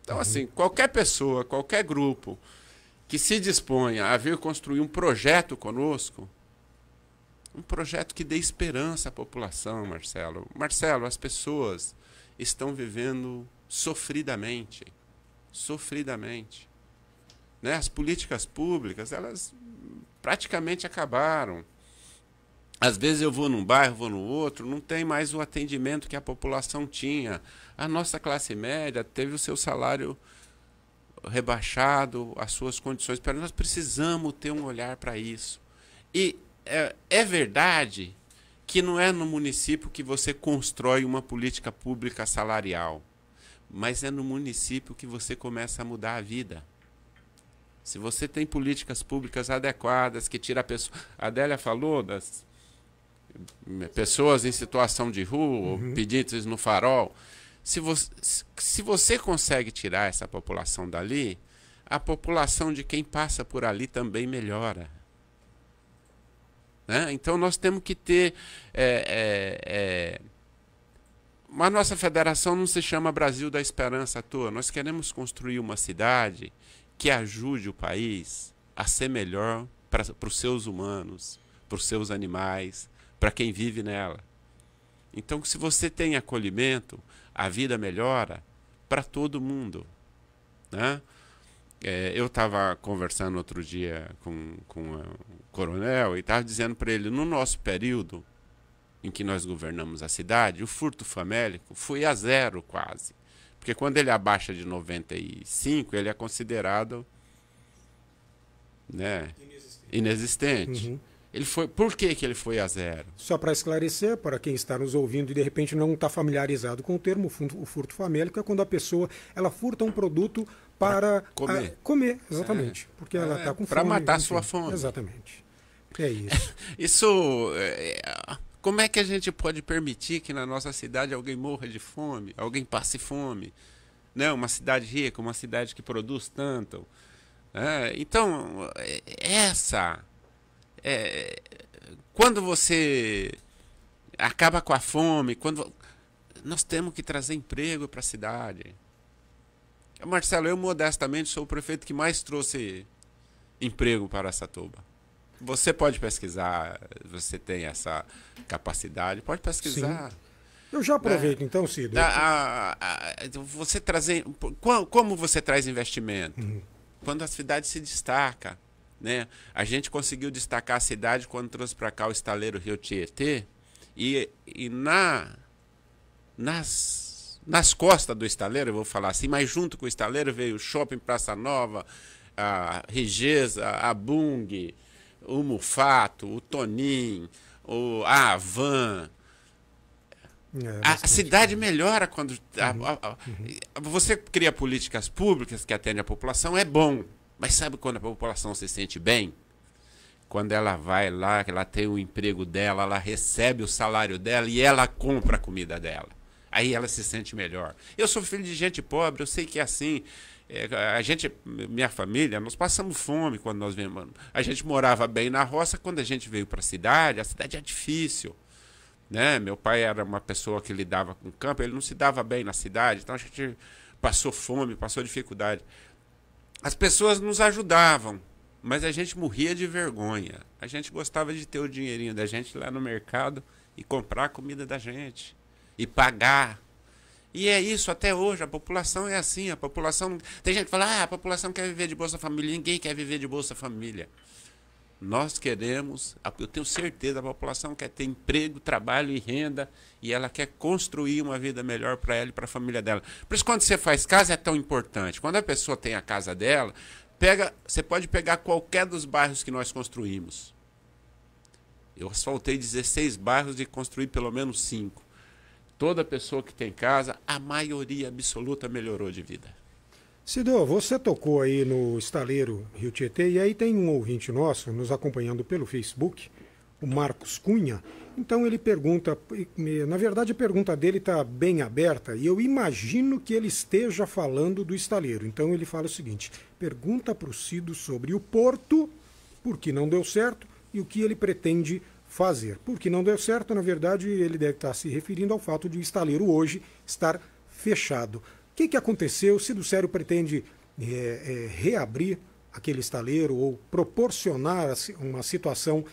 [SPEAKER 11] Então, assim, qualquer pessoa, qualquer grupo que se disponha a vir construir um projeto conosco, um projeto que dê esperança à população, Marcelo. Marcelo, as pessoas estão vivendo sofridamente. Sofridamente. Né? As políticas públicas, elas praticamente acabaram. Às vezes eu vou num bairro, vou no outro, não tem mais o atendimento que a população tinha. A nossa classe média teve o seu salário rebaixado, as suas condições. Nós precisamos ter um olhar para isso. E é verdade que não é no município que você constrói uma política pública salarial, mas é no município que você começa a mudar a vida. Se você tem políticas públicas adequadas, que tira a pessoa... A Adélia falou das pessoas em situação de rua, pedintes no farol. Se você consegue tirar essa população dali, a população de quem passa por ali também melhora. Né? Então nós temos que ter... A nossa federação não se chama Brasil da Esperança à toa. Nós queremos construir uma cidade que ajude o país a ser melhor para os seus humanos, para os seus animais, para quem vive nela. Então, se você tem acolhimento, a vida melhora para todo mundo. Né? Eu estava conversando outro dia com o coronel e estava dizendo para ele, no nosso período em que nós governamos a cidade, o furto famélico foi a zero quase. Porque quando ele abaixa de 95, ele é considerado, né, inexistente. Ele foi, por que ele foi a zero?
[SPEAKER 10] Só para esclarecer, para quem está nos ouvindo e de repente não está familiarizado com o termo, o furto famélico é quando a pessoa ela furta um produto para comer, exatamente. Porque ela está com fome.
[SPEAKER 11] Para matar sua fome.
[SPEAKER 10] Exatamente. É isso.
[SPEAKER 11] Isso... Como é que a gente pode permitir que na nossa cidade alguém morra de fome, alguém passe fome? Né? Uma cidade rica, uma cidade que produz tanto. Então, quando você acaba com a fome, nós temos que trazer emprego para a cidade. Marcelo, eu modestamente sou o prefeito que mais trouxe emprego para Araçatuba. Você pode pesquisar, você tem essa capacidade, pode pesquisar.
[SPEAKER 10] Sim. Eu já aproveito, então, Cid.
[SPEAKER 11] Você trazer, como você traz investimento? Quando a cidade se destaca. Né? A gente conseguiu destacar a cidade quando trouxe para cá o estaleiro Rio Tietê, e nas costas do estaleiro, eu vou falar assim, mas junto com o estaleiro veio o Shopping Praça Nova, a Rigesa, a Bung, o Mufato, o Tonim, a Avan. A cidade melhora quando... Você cria políticas públicas que atendem a população, é bom. Mas sabe quando a população se sente bem? Quando ela vai lá, ela tem o emprego dela, ela recebe o salário dela e ela compra a comida dela. Aí ela se sente melhor. Eu sou filho de gente pobre, eu sei que é assim... minha família, nós passamos fome quando nós viemos. A gente morava bem na roça, quando a gente veio para a cidade é difícil. Né? Meu pai era uma pessoa que lidava com o campo, ele não se dava bem na cidade, então a gente passou fome, passou dificuldade. As pessoas nos ajudavam, mas a gente morria de vergonha. A gente gostava de ter o dinheirinho da gente lá no mercado e comprar a comida da gente e pagar. E é isso até hoje, a população é assim, a população... Tem gente que fala, a população quer viver de Bolsa Família, ninguém quer viver de Bolsa Família. Nós queremos, eu tenho certeza, a população quer ter emprego, trabalho e renda, e ela quer construir uma vida melhor para ela e para a família dela. Por isso, quando você faz casa, é tão importante. Quando a pessoa tem a casa dela, você pode pegar qualquer dos bairros que nós construímos. Eu asfaltei 16 bairros e construí pelo menos 5. Toda pessoa que tem casa, a maioria absoluta melhorou de vida.
[SPEAKER 10] Cido, você tocou aí no estaleiro Rio Tietê e aí tem um ouvinte nosso nos acompanhando pelo Facebook, o Marcos Cunha. Então ele pergunta, na verdade a pergunta dele está bem aberta e eu imagino que ele esteja falando do estaleiro. Então ele fala o seguinte, pergunta para o Cido sobre o porto, porque não deu certo, e o que ele pretende fazer. Porque não deu certo, na verdade, ele deve estar se referindo ao fato de o estaleiro hoje estar fechado. O que aconteceu? Se do Sério pretende reabrir aquele estaleiro ou proporcionar uma situação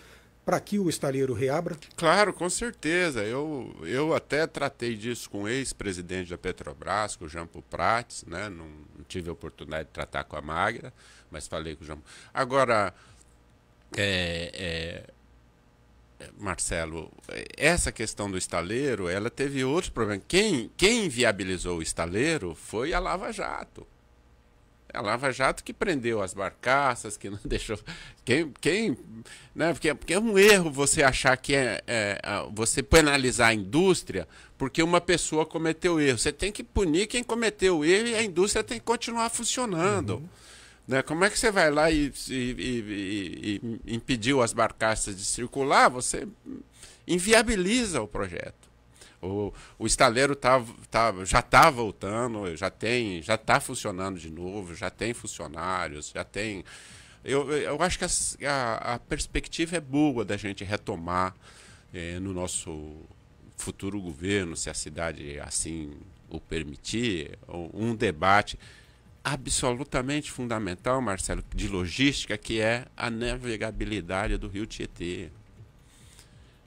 [SPEAKER 10] para que o estaleiro reabra?
[SPEAKER 11] Claro, com certeza. Eu até tratei disso com o ex-presidente da Petrobras, com o Jampo Prates, né? Não tive a oportunidade de tratar com a Magda, mas falei com o Jampo. Agora, Marcelo, essa questão do estaleiro, ela teve outros problemas. Quem viabilizou o estaleiro foi a Lava Jato. A Lava Jato que prendeu as barcaças, que não deixou... né? Porque é um erro você achar que você penalizar a indústria porque uma pessoa cometeu erro. Você tem que punir quem cometeu o erro e a indústria tem que continuar funcionando. Né? Como é que você vai lá e impediu as barcaças de circular? Você inviabiliza o projeto. O estaleiro já está voltando, já está funcionando de novo, já tem funcionários, já tem... Eu acho que a perspectiva é boa da gente retomar no nosso futuro governo, se a cidade assim o permitir, um debate absolutamente fundamental, Marcelo, de logística, que é a navegabilidade do Rio Tietê.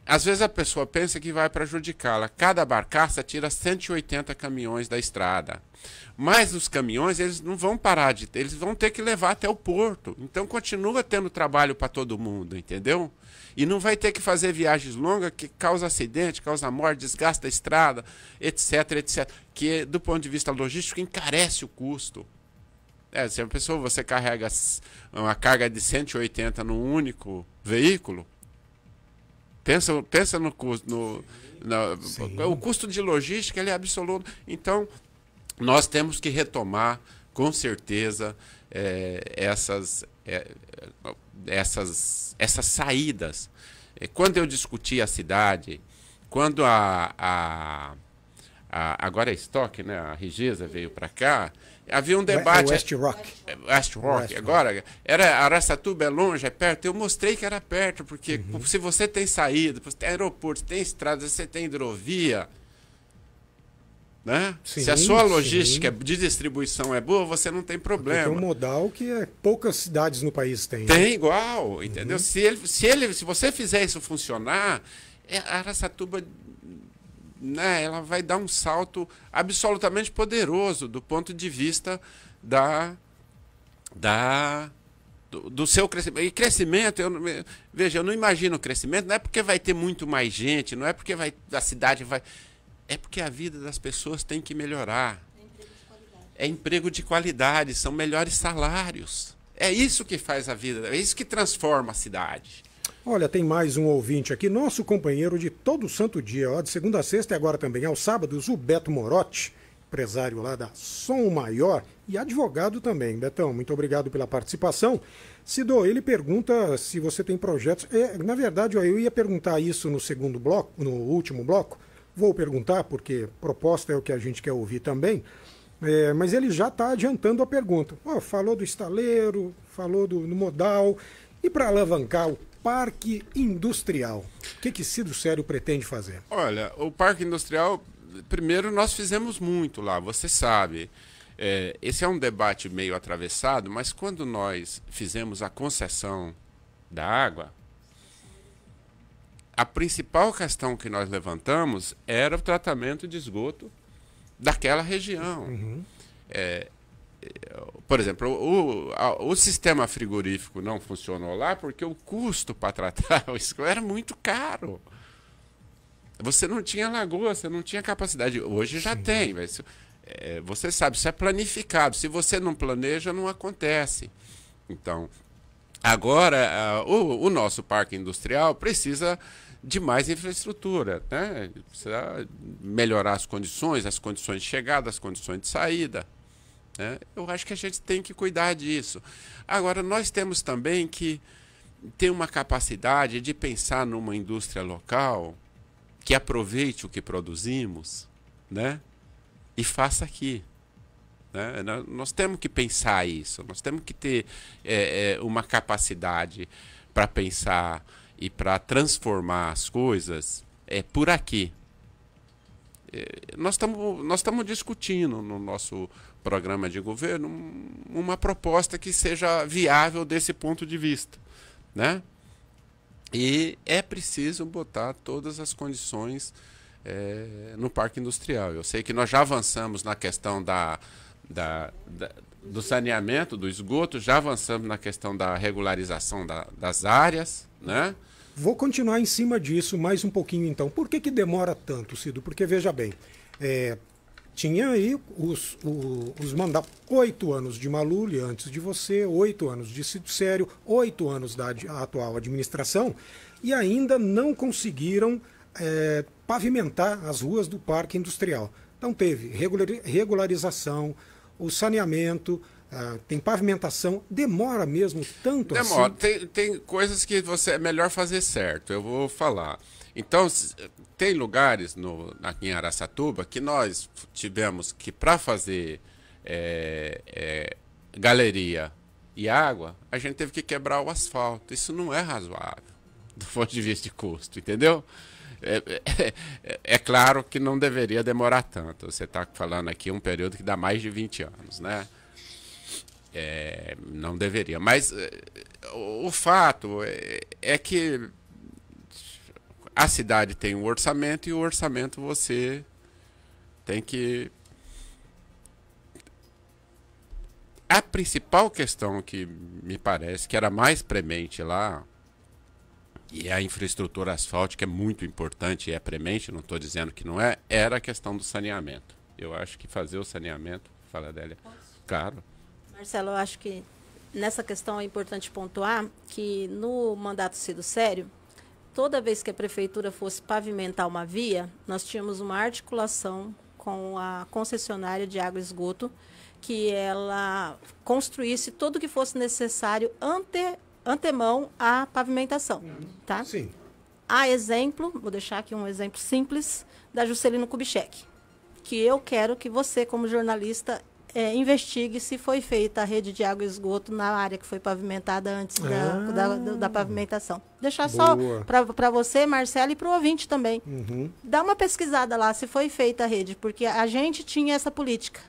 [SPEAKER 11] Às vezes a pessoa pensa que vai prejudicá-la. Cada barcaça tira 180 caminhões da estrada. Mas os caminhões, eles não vão parar eles vão ter que levar até o porto. Então continua tendo trabalho para todo mundo, entendeu? E não vai ter que fazer viagens longas que causam acidente, causam morte, desgasta a estrada, etc, etc. Que do ponto de vista logístico encarece o custo. Se a pessoa, você carrega uma carga de 180 num único veículo, pensa no custo. O custo de logística ele é absoluto. Então, nós temos que retomar, com certeza, essas saídas. Quando eu discuti a cidade, quando agora é Estoque, né? A Rigesa veio para cá, havia um debate...
[SPEAKER 10] West Rock.
[SPEAKER 11] West Rock. Agora, Araçatuba é longe, é perto. Eu mostrei que era perto, porque se você tem saída, você tem aeroporto, você tem estrada, você tem hidrovia, né? Se a sua logística de distribuição é boa, você não tem problema.
[SPEAKER 10] Tem um modal que poucas cidades no país têm.
[SPEAKER 11] Tem igual, entendeu? Se você fizer isso funcionar, a Araçatuba... né, ela vai dar um salto absolutamente poderoso do ponto de vista do seu crescimento. E crescimento, eu não imagino crescimento, não é porque vai ter muito mais gente, não é porque a cidade vai... É porque a vida das pessoas tem que melhorar. É emprego de qualidade, são melhores salários. É isso que faz a vida, é isso que transforma a cidade.
[SPEAKER 10] Olha, tem mais um ouvinte aqui, nosso companheiro de todo santo dia, ó, de segunda a sexta e agora também aos sábados, o Beto Morotti, empresário lá da Som Maior e advogado também. Betão, muito obrigado pela participação. Cido, ele pergunta se você tem projetos. Na verdade, ó, eu ia perguntar isso no segundo bloco, no último bloco. Vou perguntar, porque proposta é o que a gente quer ouvir também. Mas ele já está adiantando a pergunta. Falou do estaleiro, falou do modal. E para alavancar o Parque Industrial, o que Cido Sério pretende fazer?
[SPEAKER 11] Olha, o Parque Industrial, primeiro nós fizemos muito lá, você sabe. Esse é um debate meio atravessado, mas quando nós fizemos a concessão da água, a principal questão que nós levantamos era o tratamento de esgoto daquela região. Por exemplo, o sistema frigorífico não funcionou lá porque o custo para tratar o esgoto era muito caro. Você não tinha lagoa, você não tinha capacidade. Hoje já tem, mas você sabe, isso é planificado. Se você não planeja, não acontece. Então, agora, o nosso parque industrial precisa de mais infraestrutura, né? Precisa melhorar as condições de chegada, as condições de saída. Eu acho que a gente tem que cuidar disso. Agora, nós temos também que ter uma capacidade de pensar numa indústria local que aproveite o que produzimos, né? E faça aqui. Né? Nós temos que pensar isso, nós temos que ter uma capacidade para pensar e para transformar as coisas por aqui. Nós estamos discutindo no nosso programa de governo uma proposta que seja viável desse ponto de vista, né? E é preciso botar todas as condições no parque industrial. Eu sei que nós já avançamos na questão do saneamento, do esgoto, já avançamos na questão da regularização das áreas, né?
[SPEAKER 10] Vou continuar em cima disso mais um pouquinho, então. Por que demora tanto, Cido? Porque, veja bem, tinha aí os mandatos, 8 anos de Maluli antes de você, 8 anos de Cido Sério, 8 anos da atual administração, e ainda não conseguiram pavimentar as ruas do parque industrial. Então teve regularização, o saneamento, tem pavimentação, demora mesmo tanto assim?
[SPEAKER 11] Demora, tem coisas que é melhor fazer certo, eu vou falar. Então, tem lugares aqui em Araçatuba que nós tivemos que, para fazer galeria e água, a gente teve que quebrar o asfalto. Isso não é razoável, do ponto de vista de custo, entendeu? É claro que não deveria demorar tanto. Você está falando aqui um período que dá mais de 20 anos, né? Não deveria. Mas o fato é que a cidade tem um orçamento e o orçamento você tem que... A principal questão que me parece que era mais premente lá, e a infraestrutura asfáltica é muito importante e é premente, não estou dizendo que não é, era a questão do saneamento. Eu acho que fazer o saneamento... Fala, Adélia. Claro.
[SPEAKER 15] Marcelo, eu acho que nessa questão é importante pontuar que no mandato Cido Sério, toda vez que a prefeitura fosse pavimentar uma via, nós tínhamos uma articulação com a concessionária de água e esgoto, que ela construísse tudo o que fosse necessário antemão à pavimentação. Tá?
[SPEAKER 10] Sim.
[SPEAKER 15] Há exemplo, vou deixar aqui um exemplo simples, da Juscelino Kubitschek, que eu quero que você, como jornalista, investigue se foi feita a rede de água e esgoto na área que foi pavimentada antes da pavimentação. Deixar só para você, Marcelo, e para o ouvinte também. Dá uma pesquisada lá se foi feita a rede, porque a gente tinha essa política.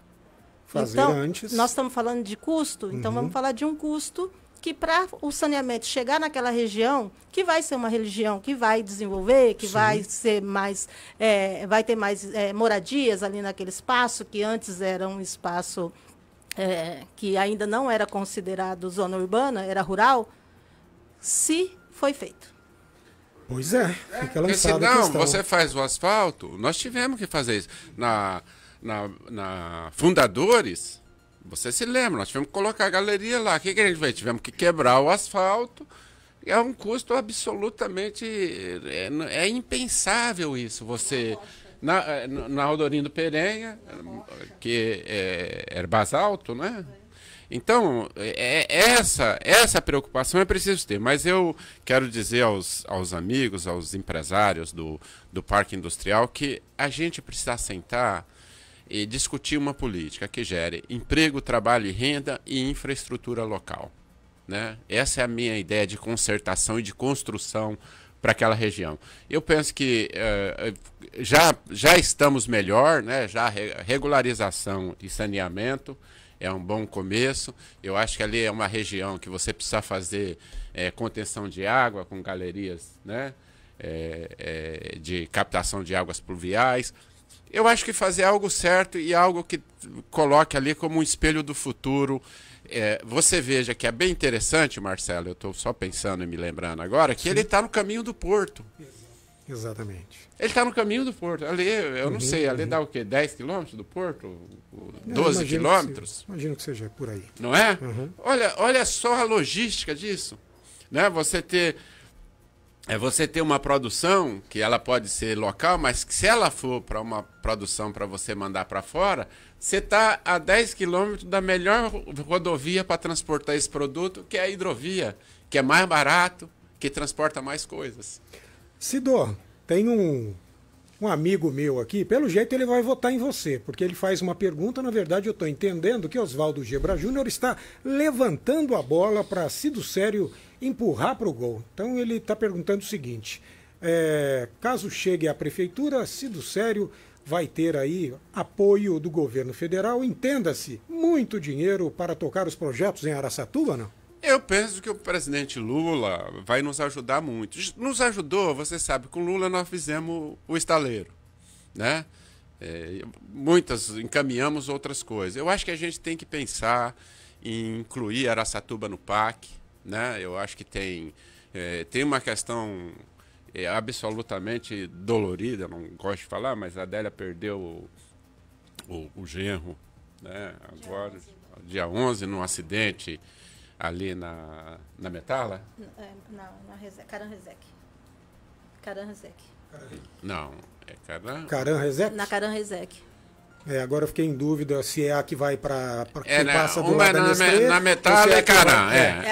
[SPEAKER 10] Fazer
[SPEAKER 15] então,
[SPEAKER 10] antes.
[SPEAKER 15] Nós estamos falando de custo, então vamos falar de um custo que para o saneamento chegar naquela região, que vai ser uma região que vai desenvolver, que vai ser mais, vai ter mais moradias ali naquele espaço, que antes era um espaço que ainda não era considerado zona urbana, era rural, se foi feito.
[SPEAKER 10] Pois é, fica
[SPEAKER 11] porque
[SPEAKER 10] lançada a
[SPEAKER 11] senão
[SPEAKER 10] questão.
[SPEAKER 11] você faz o asfalto, nós tivemos que fazer isso. Na Fundadores, você se lembra, nós tivemos que colocar a galeria lá. O que a gente fez? Tivemos que quebrar o asfalto. É um custo absolutamente... É impensável isso. Você... Na Rodorindo Perenha, que era basalto, né? Então, essa preocupação é preciso ter. Mas eu quero dizer aos amigos, aos empresários do Parque Industrial, que a gente precisa sentar e discutir uma política que gere emprego, trabalho e renda e infraestrutura local, né? Essa é a minha ideia de concertação e de construção para aquela região. Eu penso que já estamos melhor, né? Já regularização e saneamento é um bom começo. Eu acho que ali é uma região que você precisa fazer contenção de água com galerias, né? De captação de águas pluviais. Eu acho que fazer algo certo e algo que coloque ali como um espelho do futuro. Você veja que é bem interessante, Marcelo, eu estou só pensando e me lembrando agora, que ele está no caminho do porto.
[SPEAKER 10] Exatamente.
[SPEAKER 11] Ele está no caminho do porto. Ali, eu não sei, ali dá o quê? 10 quilômetros do porto? 12 quilômetros?
[SPEAKER 10] Imagino que seja por aí.
[SPEAKER 11] Não é? Olha só a logística disso. Né? Você ter uma produção que ela pode ser local, mas que se ela for para uma produção para você mandar para fora, você está a 10 quilômetros da melhor rodovia para transportar esse produto, que é a hidrovia, que é mais barato, que transporta mais coisas.
[SPEAKER 10] Cido, tem um um amigo meu aqui, pelo jeito ele vai votar em você, porque ele faz uma pergunta, na verdade eu estou entendendo que Oswaldo Gebra Júnior está levantando a bola para Cido Sério empurrar para o gol. Então ele está perguntando o seguinte, caso chegue à prefeitura, Cido Sério vai ter aí apoio do governo federal, entenda-se, muito dinheiro para tocar os projetos em Araçatuba, não?
[SPEAKER 11] Eu penso que o presidente Lula vai nos ajudar muito. Nos ajudou, você sabe, com Lula nós fizemos o estaleiro, né? Encaminhamos outras coisas. Eu acho que a gente tem que pensar em incluir Araçatuba no PAC, né? Eu acho que tem uma questão absolutamente dolorida, não gosto de falar, mas a Adélia perdeu o genro, né? Agora, dia 11, num acidente ali na Metala?
[SPEAKER 15] Não, na Caran Rezec.
[SPEAKER 11] Não, é
[SPEAKER 10] Caran Rezec?
[SPEAKER 15] Na Caran Rezec.
[SPEAKER 10] Agora eu fiquei em dúvida se é a que vai para
[SPEAKER 11] quem passa do lado da Nestlé, na Metala é Caran.
[SPEAKER 15] É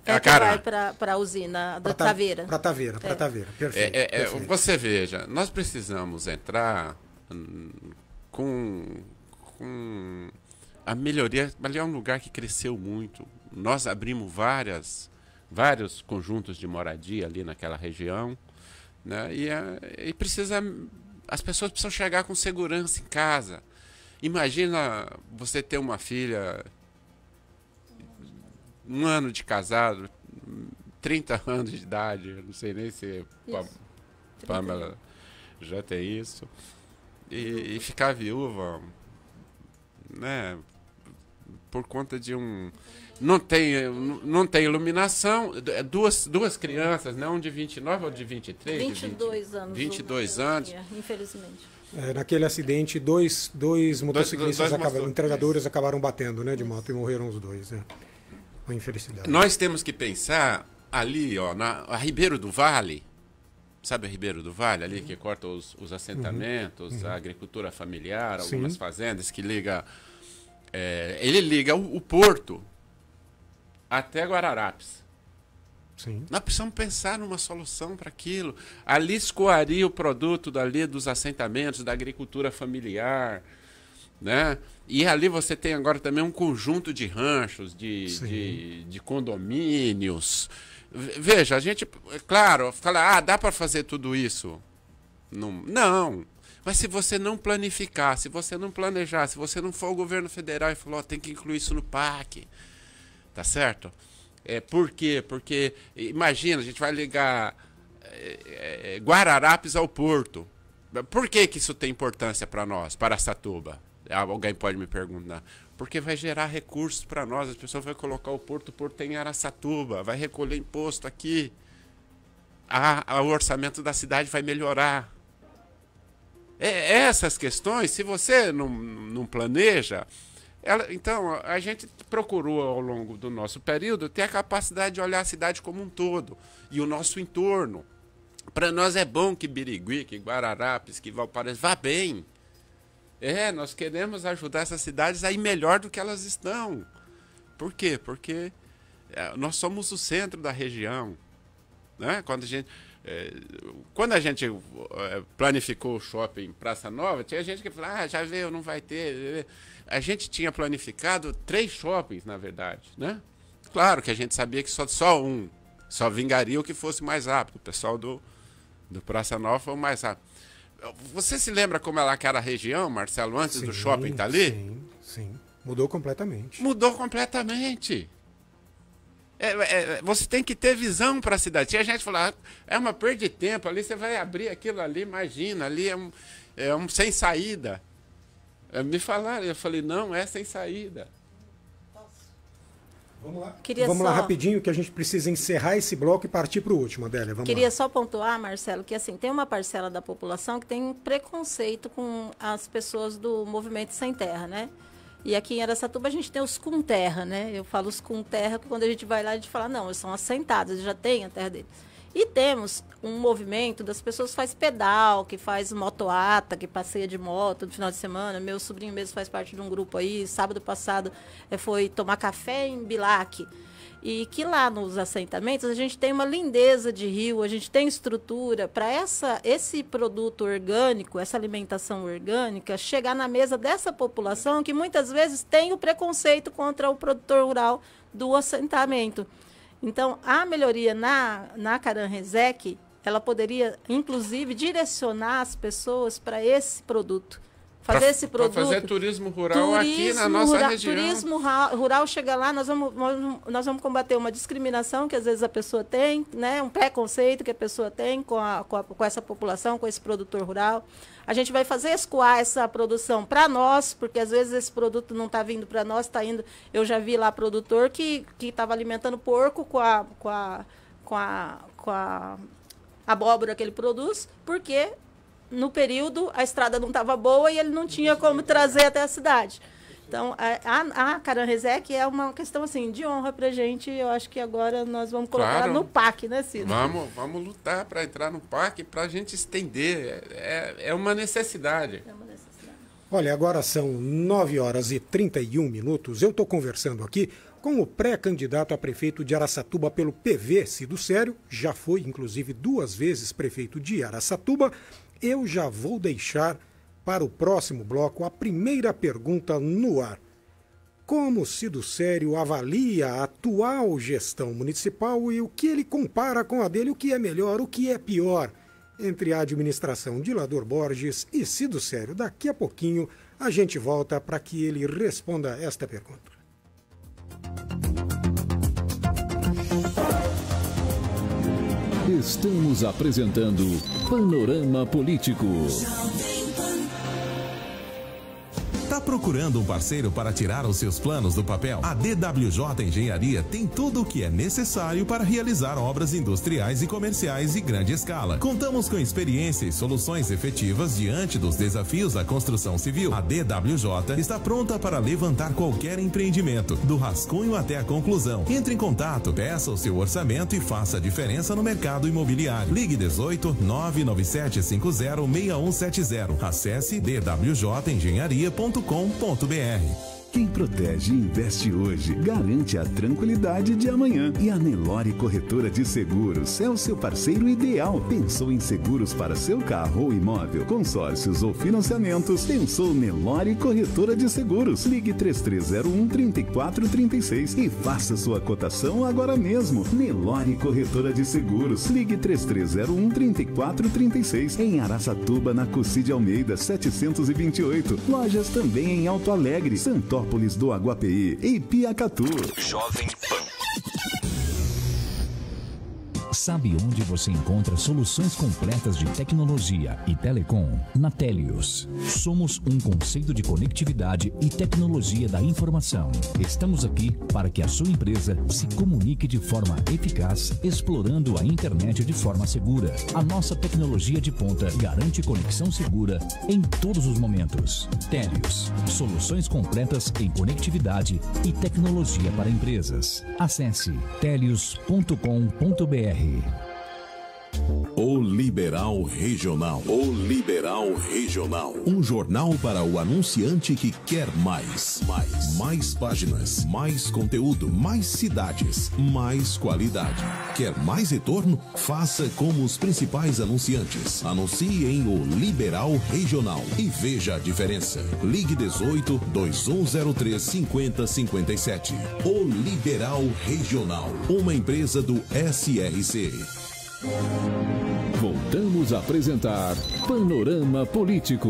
[SPEAKER 15] a que vai para a usina da Taveira.
[SPEAKER 10] Para Taveira, perfeito, perfeito.
[SPEAKER 11] Você veja, nós precisamos entrar com a melhoria. Ali é um lugar que cresceu muito. Nós abrimos vários conjuntos de moradia ali naquela região, né? E as pessoas precisam chegar com segurança em casa. Imagina você ter uma filha, 1 ano de casado, 30 anos de idade, não sei nem se Pamela já tem isso, e ficar viúva, né? Por conta de não tem iluminação, duas crianças, né? Um de 29 ou de 23?
[SPEAKER 15] 22 anos.
[SPEAKER 11] 22 anos.
[SPEAKER 15] Infelizmente.
[SPEAKER 10] Naquele acidente, dois motociclistas, entregadores acabaram batendo, né, de moto, e morreram os dois. Uma infelicidade.
[SPEAKER 11] Nós temos que pensar ali, a Ribeiro do Vale, sabe a Ribeiro do Vale, ali que corta os assentamentos, a agricultura familiar, algumas fazendas que liga... ele liga o porto até Guararapes.
[SPEAKER 10] Sim.
[SPEAKER 11] Nós precisamos pensar numa solução para aquilo. Ali escoaria o produto dali dos assentamentos, da agricultura familiar, né? E ali você tem agora também um conjunto de ranchos, de condomínios. Veja, a gente, claro, fala, dá para fazer tudo isso? Não. Mas se você não planificar, se você não planejar, se você não for o governo federal e falar, tem que incluir isso no PAC, tá certo? Por quê? Porque, imagina, a gente vai ligar Guararapes ao porto. Por que isso tem importância para nós, para Araçatuba? Alguém pode me perguntar. Porque vai gerar recursos para nós, as pessoas vão colocar o porto tem em Araçatuba, vai recolher imposto aqui. O orçamento da cidade vai melhorar. Essas questões, se você não planeja... Então, a gente procurou, ao longo do nosso período, ter a capacidade de olhar a cidade como um todo e o nosso entorno. Para nós é bom que Birigui, que Guararapes, que Valparaíso vá bem. Nós queremos ajudar essas cidades a ir melhor do que elas estão. Por quê? Porque nós somos o centro da região, né? Quando a gente planificou o shopping Praça Nova, tinha gente que falava, já veio, não vai ter. A gente tinha planificado 3 shoppings, na verdade, né? Claro que a gente sabia que só vingaria o que fosse mais rápido. O pessoal do Praça Nova foi o mais rápido. Você se lembra como era aquela região, Marcelo, antes do shopping estar ali?
[SPEAKER 10] Sim. Mudou completamente.
[SPEAKER 11] Mudou completamente. Você tem que ter visão para a cidade. Tinha gente que falava, é uma perda de tempo, ali você vai abrir aquilo ali, imagina, ali é um sem saída. Me falaram, eu falei, não, é sem saída.
[SPEAKER 10] Vamos lá rapidinho, que a gente precisa encerrar esse bloco e partir para o último, Adélia.
[SPEAKER 15] Queria só pontuar, Marcelo, que assim, tem uma parcela da população que tem um preconceito com as pessoas do movimento sem terra, né? E aqui em Araçatuba a gente tem os com terra, né? Eu falo os com terra, que quando a gente vai lá, a gente fala, não, eles são assentados, eles já têm a terra deles. E temos um movimento das pessoas que faz pedal, que faz motoata, que passeia de moto no final de semana. Meu sobrinho mesmo faz parte de um grupo aí. Sábado passado foi tomar café em Bilac. E que lá nos assentamentos a gente tem uma lindeza de rio, a gente tem estrutura para esse produto orgânico, essa alimentação orgânica, chegar na mesa dessa população que muitas vezes tem o preconceito contra o produtor rural do assentamento. Então, a melhoria na Caran-Rezec, ela poderia, inclusive, direcionar as pessoas para esse produto. Fazer esse produto. Para
[SPEAKER 11] fazer turismo rural aqui na nossa região.
[SPEAKER 15] Turismo rural chega lá, nós vamos combater uma discriminação que às vezes a pessoa tem, né? Um preconceito que a pessoa tem com essa população, com esse produtor rural. A gente vai fazer escoar essa produção para nós, porque às vezes esse produto não está vindo para nós, está indo. Eu já vi lá produtor que estava alimentando porco com a abóbora que ele produz, porque no período a estrada não estava boa e ele não tinha como trazer até a cidade. Então, a Caran-Rezec é uma questão assim, de honra para a gente. Eu acho que agora nós vamos colocar no PAC, né, Ciro?
[SPEAKER 11] Vamos lutar para entrar no PAC, para a gente estender. É uma necessidade.
[SPEAKER 10] Olha, agora são 9h31. Eu estou conversando aqui com o pré-candidato a prefeito de Araçatuba pelo PV, Cido Sério. Já foi, inclusive, 2 vezes prefeito de Araçatuba. Eu já vou deixar para o próximo bloco a primeira pergunta no ar. Como Cido Sério avalia a atual gestão municipal e o que ele compara com a dele, o que é melhor, o que é pior entre a administração de Lador Borges e Cido Sério? Daqui a pouquinho a gente volta para que ele responda esta pergunta.
[SPEAKER 9] Estamos apresentando Panorama Político.
[SPEAKER 4] Tá procurando um parceiro para tirar os seus planos do papel? A DWJ Engenharia tem tudo o que é necessário para realizar obras industriais e comerciais de grande escala. Contamos com experiência e soluções efetivas diante dos desafios da construção civil. A DWJ está pronta para levantar qualquer empreendimento, do rascunho até a conclusão. Entre em contato, peça o seu orçamento e faça a diferença no mercado imobiliário. Ligue 18 99750 6170. Acesse dwjengenharia.com.br.
[SPEAKER 5] Quem protege e investe hoje, garante a tranquilidade de amanhã. E a Nelore Corretora de Seguros é o seu parceiro ideal. Pensou em seguros para seu carro ou imóvel, consórcios ou financiamentos? Pensou Nelore Corretora de Seguros. Ligue 3301-3436 e faça sua cotação agora mesmo. Nelore Corretora de Seguros. Ligue 3301-3436 em Araçatuba, na Cucide Almeida, 728. Lojas também em Alto Alegre, Santópolis do Aguapeí e Piacatu.
[SPEAKER 8] Jovem Pan.
[SPEAKER 6] Sabe onde você encontra soluções completas de tecnologia e telecom? Na Telios. Somos um conceito de conectividade e tecnologia da informação. Estamos aqui para que a sua empresa se comunique de forma eficaz, explorando a internet de forma segura. A nossa tecnologia de ponta garante conexão segura em todos os momentos. Telios. Soluções completas em conectividade e tecnologia para empresas. Acesse telios.com.br.
[SPEAKER 7] O Liberal Regional. O Liberal Regional. Um jornal para o anunciante que quer mais. Mais páginas, mais conteúdo, mais cidades, mais qualidade. Quer mais retorno? Faça como os principais anunciantes. Anuncie em O Liberal Regional e veja a diferença. Ligue 18 2103 5057. O Liberal Regional. Uma empresa do SRC.
[SPEAKER 9] Voltamos a apresentar Panorama Político.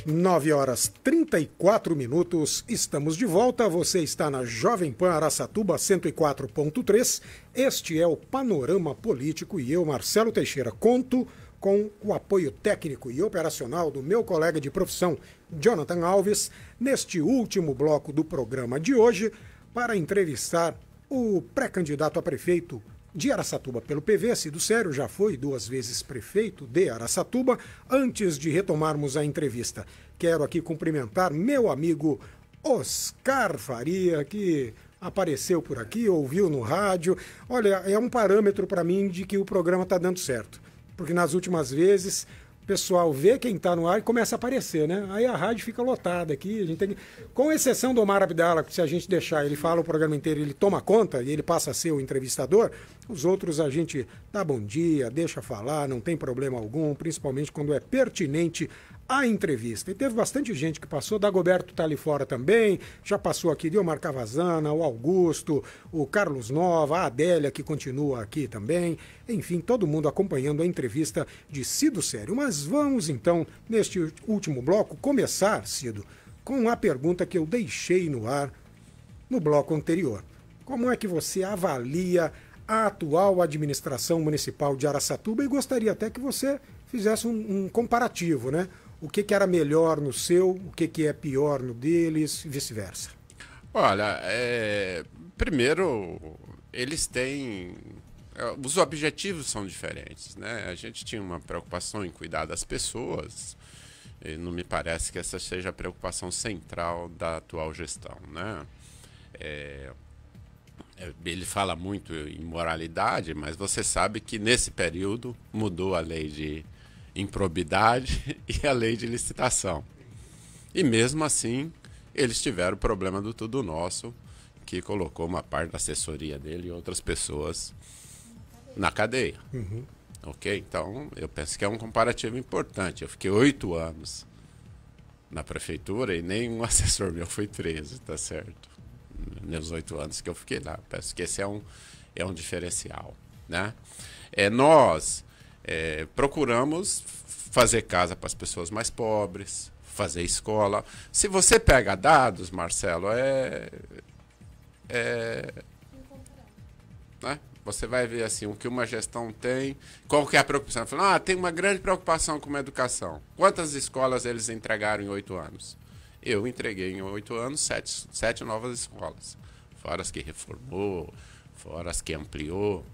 [SPEAKER 10] 9h34. Estamos de volta. Você está na Jovem Pan Araçatuba 104.3. Este é o Panorama Político e eu, Marcelo Teixeira, conto com o apoio técnico e operacional do meu colega de profissão, Jonathan Alves, neste último bloco do programa de hoje, para entrevistar o pré-candidato a prefeito de Araçatuba pelo PV, Cido Sério, já foi 2 vezes prefeito de Araçatuba. Antes de retomarmos a entrevista, quero aqui cumprimentar meu amigo Oscar Faria, que apareceu por aqui, ouviu no rádio. Olha, é um parâmetro para mim de que o programa está dando certo. Porque nas últimas vezes o pessoal vê quem está no ar e começa a aparecer, né? Aí a rádio fica lotada aqui. A gente tem que... Com exceção do Omar Abdala, que se a gente deixar, ele fala o programa inteiro, ele toma conta e ele passa a ser o entrevistador, os outros a gente dá bom dia, deixa falar, não tem problema algum, principalmente quando é pertinente a entrevista. E teve bastante gente que passou, Dagoberto está ali fora também, já passou aqui Diomar Cavazana, o Augusto, o Carlos Nova, a Adélia, que continua aqui também. Enfim, todo mundo acompanhando a entrevista de Cido Sério. Mas vamos então, neste último bloco, começar, Cido, com a pergunta que eu deixei no ar no bloco anterior. Como é que você avalia a atual administração municipal de Araçatuba? E gostaria até que você fizesse um comparativo, né? O que era melhor no seu, o que é pior no deles e vice-versa.
[SPEAKER 11] Olha, primeiro, eles têm... Os objetivos são diferentes, né? A gente tinha uma preocupação em cuidar das pessoas, e não me parece que essa seja a preocupação central da atual gestão, né? Ele fala muito em moralidade, mas você sabe que nesse período mudou a lei de improbidade e a lei de licitação. E mesmo assim, eles tiveram o problema do Tudo Nosso, que colocou uma parte da assessoria dele e outras pessoas na cadeia.
[SPEAKER 10] Uhum.
[SPEAKER 11] Ok? Então, eu penso que é um comparativo importante. Eu fiquei 8 anos na prefeitura e nenhum assessor meu foi preso, tá certo? Nos 8 anos que eu fiquei lá. Penso que esse é um diferencial, né? Nós procuramos fazer casa para as pessoas mais pobres, fazer escola. Se você pega dados, Marcelo, né? Você vai ver assim, o que uma gestão tem, qual que é a preocupação. Fala, tem uma grande preocupação com a educação. Quantas escolas eles entregaram em 8 anos? Eu entreguei em 8 anos 7 novas escolas. Fora as que reformou, fora as que ampliou.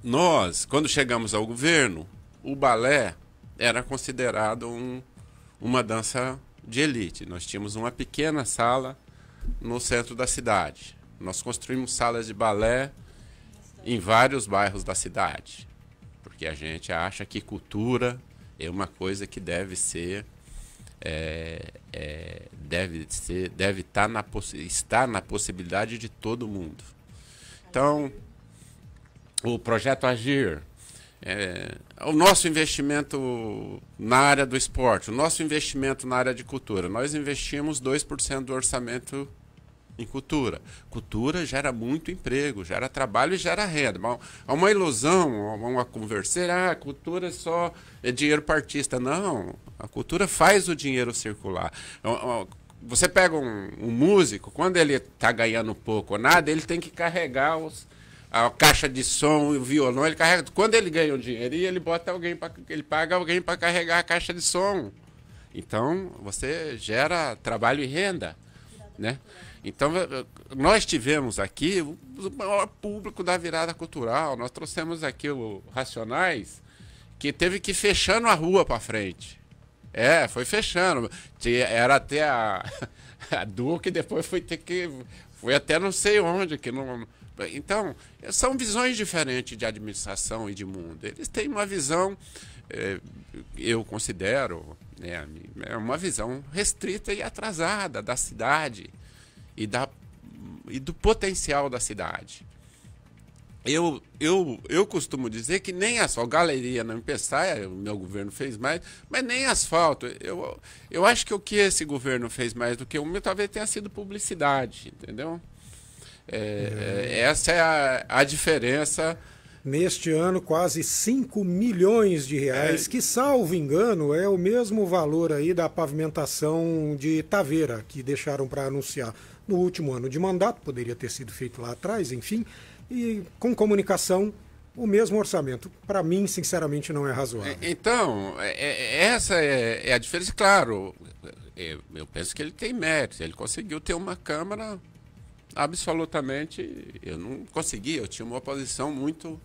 [SPEAKER 11] Nós, quando chegamos ao governo, o balé era considerado uma dança de elite. Nós tínhamos uma pequena sala no centro da cidade. Nós construímos salas de balé em vários bairros da cidade, porque a gente acha que cultura é uma coisa que deve estar na possibilidade de todo mundo. Então, o projeto Agir, o nosso investimento na área do esporte, o nosso investimento na área de cultura, nós investimos 2% do orçamento em cultura. Cultura gera muito emprego, gera trabalho e gera renda. Há uma ilusão, uma conversa, cultura só é dinheiro para artista. Não, a cultura faz o dinheiro circular. Você pega um músico, quando ele está ganhando pouco ou nada, ele tem que carregar a caixa de som e o violão, ele carrega. Quando ele ganha o dinheiro, ele paga alguém para carregar a caixa de som. Então, você gera trabalho e renda, né? Então, nós tivemos aqui o maior público da virada cultural. Nós trouxemos aqui o Racionais, que teve que ir fechando a rua para frente. Foi fechando. Era até a Duque, depois foi até não sei onde. Então, são visões diferentes de administração e de mundo. Eles têm uma visão, eu considero, uma visão restrita e atrasada da cidade e do potencial da cidade. Eu costumo dizer que nem asfalto, galeria não pensar, o meu governo fez mais, mas nem asfalto. Eu acho que o que esse governo fez mais do que o meu talvez tenha sido publicidade, entendeu? Essa é a diferença.
[SPEAKER 10] Neste ano, quase 5 milhões de reais, que, salvo engano, é o mesmo valor aí da pavimentação de Taveira, que deixaram para anunciar no último ano de mandato, poderia ter sido feito lá atrás, enfim, e com comunicação, o mesmo orçamento. Para mim, sinceramente, não é razoável.
[SPEAKER 11] Então, essa é a diferença. Claro, eu penso que ele tem mérito, ele conseguiu ter uma Câmara absolutamente... Eu não consegui, eu tinha uma oposição muito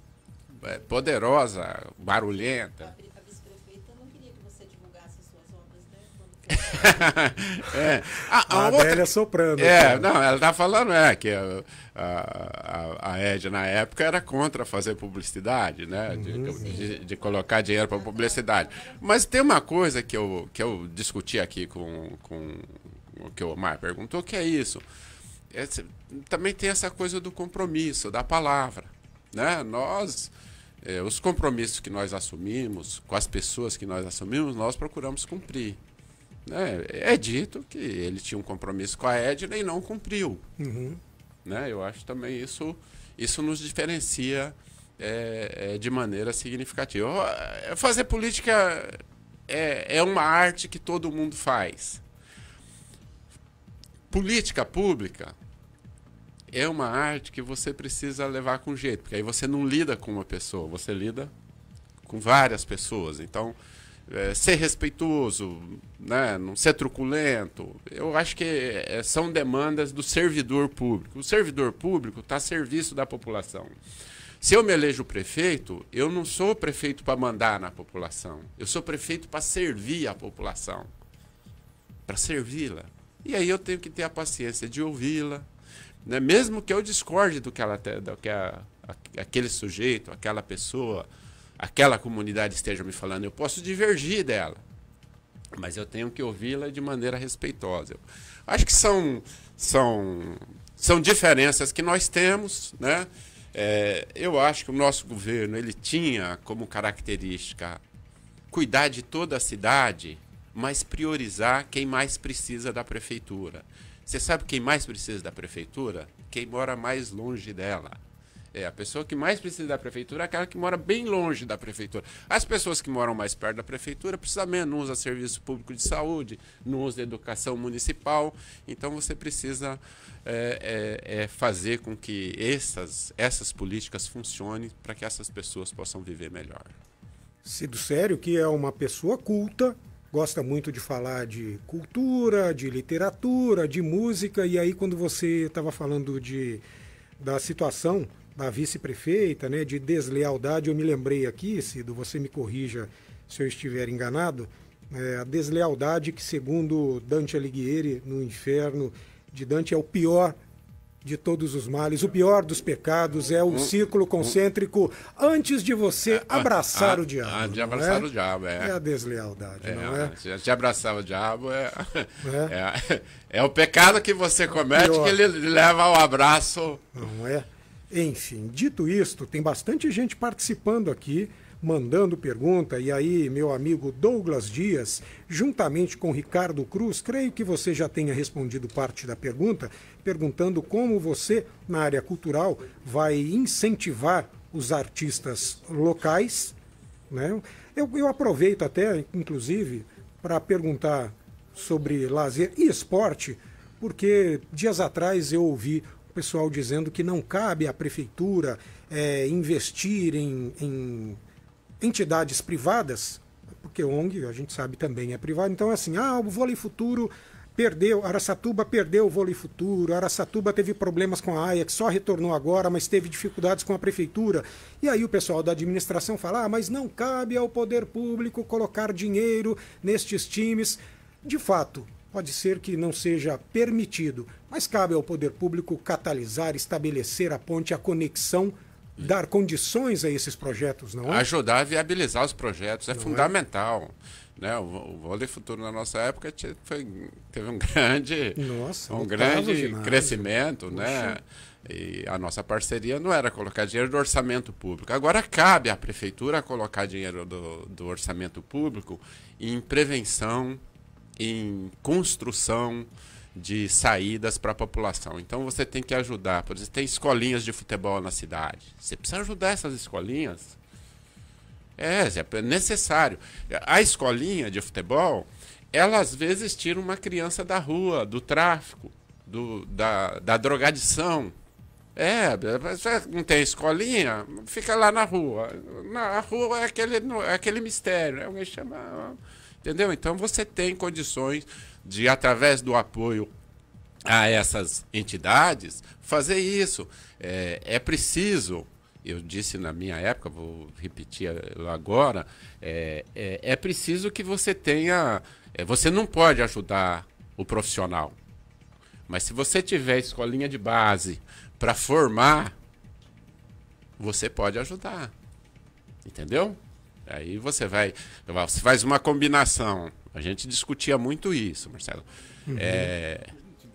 [SPEAKER 11] poderosa, barulhenta.
[SPEAKER 15] A vice-prefeita não queria que você divulgasse as suas obras, né?
[SPEAKER 10] A Adélia soprando.
[SPEAKER 11] Não, ela está falando que a Edna, na época, era contra fazer publicidade, né? De colocar dinheiro para publicidade. Mas tem uma coisa que eu discuti aqui com o que o Omar perguntou, que é isso. Também tem essa coisa do compromisso, da palavra, né? Os compromissos que nós assumimos, com as pessoas que nós assumimos, nós procuramos cumprir. Né? É dito que ele tinha um compromisso com a Edna e não cumpriu. Né? Eu acho também isso nos diferencia de maneira significativa. Fazer política é uma arte que todo mundo faz. Política pública é uma arte que você precisa levar com jeito, porque aí você não lida com uma pessoa, você lida com várias pessoas. Então, ser respeitoso, né, não ser truculento, eu acho que são demandas do servidor público. O servidor público está a serviço da população. Se eu me elejo prefeito, eu não sou prefeito para mandar na população, eu sou prefeito para servir a população, para servi-la. E aí eu tenho que ter a paciência de ouvi-la, né? Mesmo que eu discorde do que aquele sujeito, aquela pessoa, aquela comunidade esteja me falando, eu posso divergir dela, mas eu tenho que ouvi-la de maneira respeitosa. Eu acho que são diferenças que nós temos, né? Eu acho que o nosso governo ele tinha como característica cuidar de toda a cidade, mas priorizar quem mais precisa da prefeitura. Você sabe quem mais precisa da prefeitura? Quem mora mais longe dela. A pessoa que mais precisa da prefeitura é aquela que mora bem longe da prefeitura. As pessoas que moram mais perto da prefeitura precisam menos, não usam serviço público de saúde, não usam educação municipal. Então você precisa fazer com que essas políticas funcionem para que essas pessoas possam viver melhor.
[SPEAKER 10] Cido Sério, que é uma pessoa culta, gosta muito de falar de cultura, de literatura, de música, e aí quando você estava falando da situação da vice-prefeita, né, de deslealdade, eu me lembrei aqui, Cido, você me corrija se eu estiver enganado, a deslealdade que, segundo Dante Alighieri, no Inferno de Dante, é o pior de todos os males, o pior dos pecados, é o círculo concêntrico antes de você abraçar o diabo.
[SPEAKER 11] De abraçar o diabo,
[SPEAKER 10] É a deslealdade, não é?
[SPEAKER 11] De abraçar o diabo é o pecado que você comete que ele leva ao abraço.
[SPEAKER 10] Não é? Enfim, dito isto, tem bastante gente participando aqui, mandando pergunta, e aí meu amigo Douglas Dias, juntamente com Ricardo Cruz, creio que você já tenha respondido parte da pergunta, perguntando como você, na área cultural, vai incentivar os artistas locais, né? Eu aproveito até, inclusive, para perguntar sobre lazer e esporte, porque dias atrás eu ouvi o pessoal dizendo que não cabe à prefeitura investir em entidades privadas, porque ONG, a gente sabe, também é privado. Então, assim, o Vôlei Futuro perdeu, Araçatuba perdeu o Vôlei Futuro, Araçatuba teve problemas com a AIA, que só retornou agora, mas teve dificuldades com a prefeitura. E aí o pessoal da administração fala, mas não cabe ao poder público colocar dinheiro nestes times. De fato, pode ser que não seja permitido, mas cabe ao poder público catalisar, estabelecer a ponte, a conexão, dar condições a esses projetos, não é?
[SPEAKER 11] Ajudar a viabilizar os projetos é fundamental. Né? O Vôlei Futuro na nossa época teve um grande crescimento, né? E a nossa parceria não era colocar dinheiro do orçamento público. Agora cabe à prefeitura colocar dinheiro do orçamento público em prevenção, em construção de saídas para a população. Então você tem que ajudar. Por exemplo, tem escolinhas de futebol na cidade. Você precisa ajudar essas escolinhas. É necessário. A escolinha de futebol, ela às vezes tira uma criança da rua, do tráfico, da drogadição. Não tem escolinha, fica lá na rua. Na rua é aquele mistério, né? Alguém chama... Entendeu? Então você tem condições de, através do apoio a essas entidades, fazer isso. É preciso, eu disse na minha época, vou repetir agora, é preciso que você tenha Você não pode ajudar o profissional. Mas se você tiver escolinha de base para formar, você pode ajudar. Entendeu? Aí você faz uma combinação. A gente discutia muito isso, Marcelo.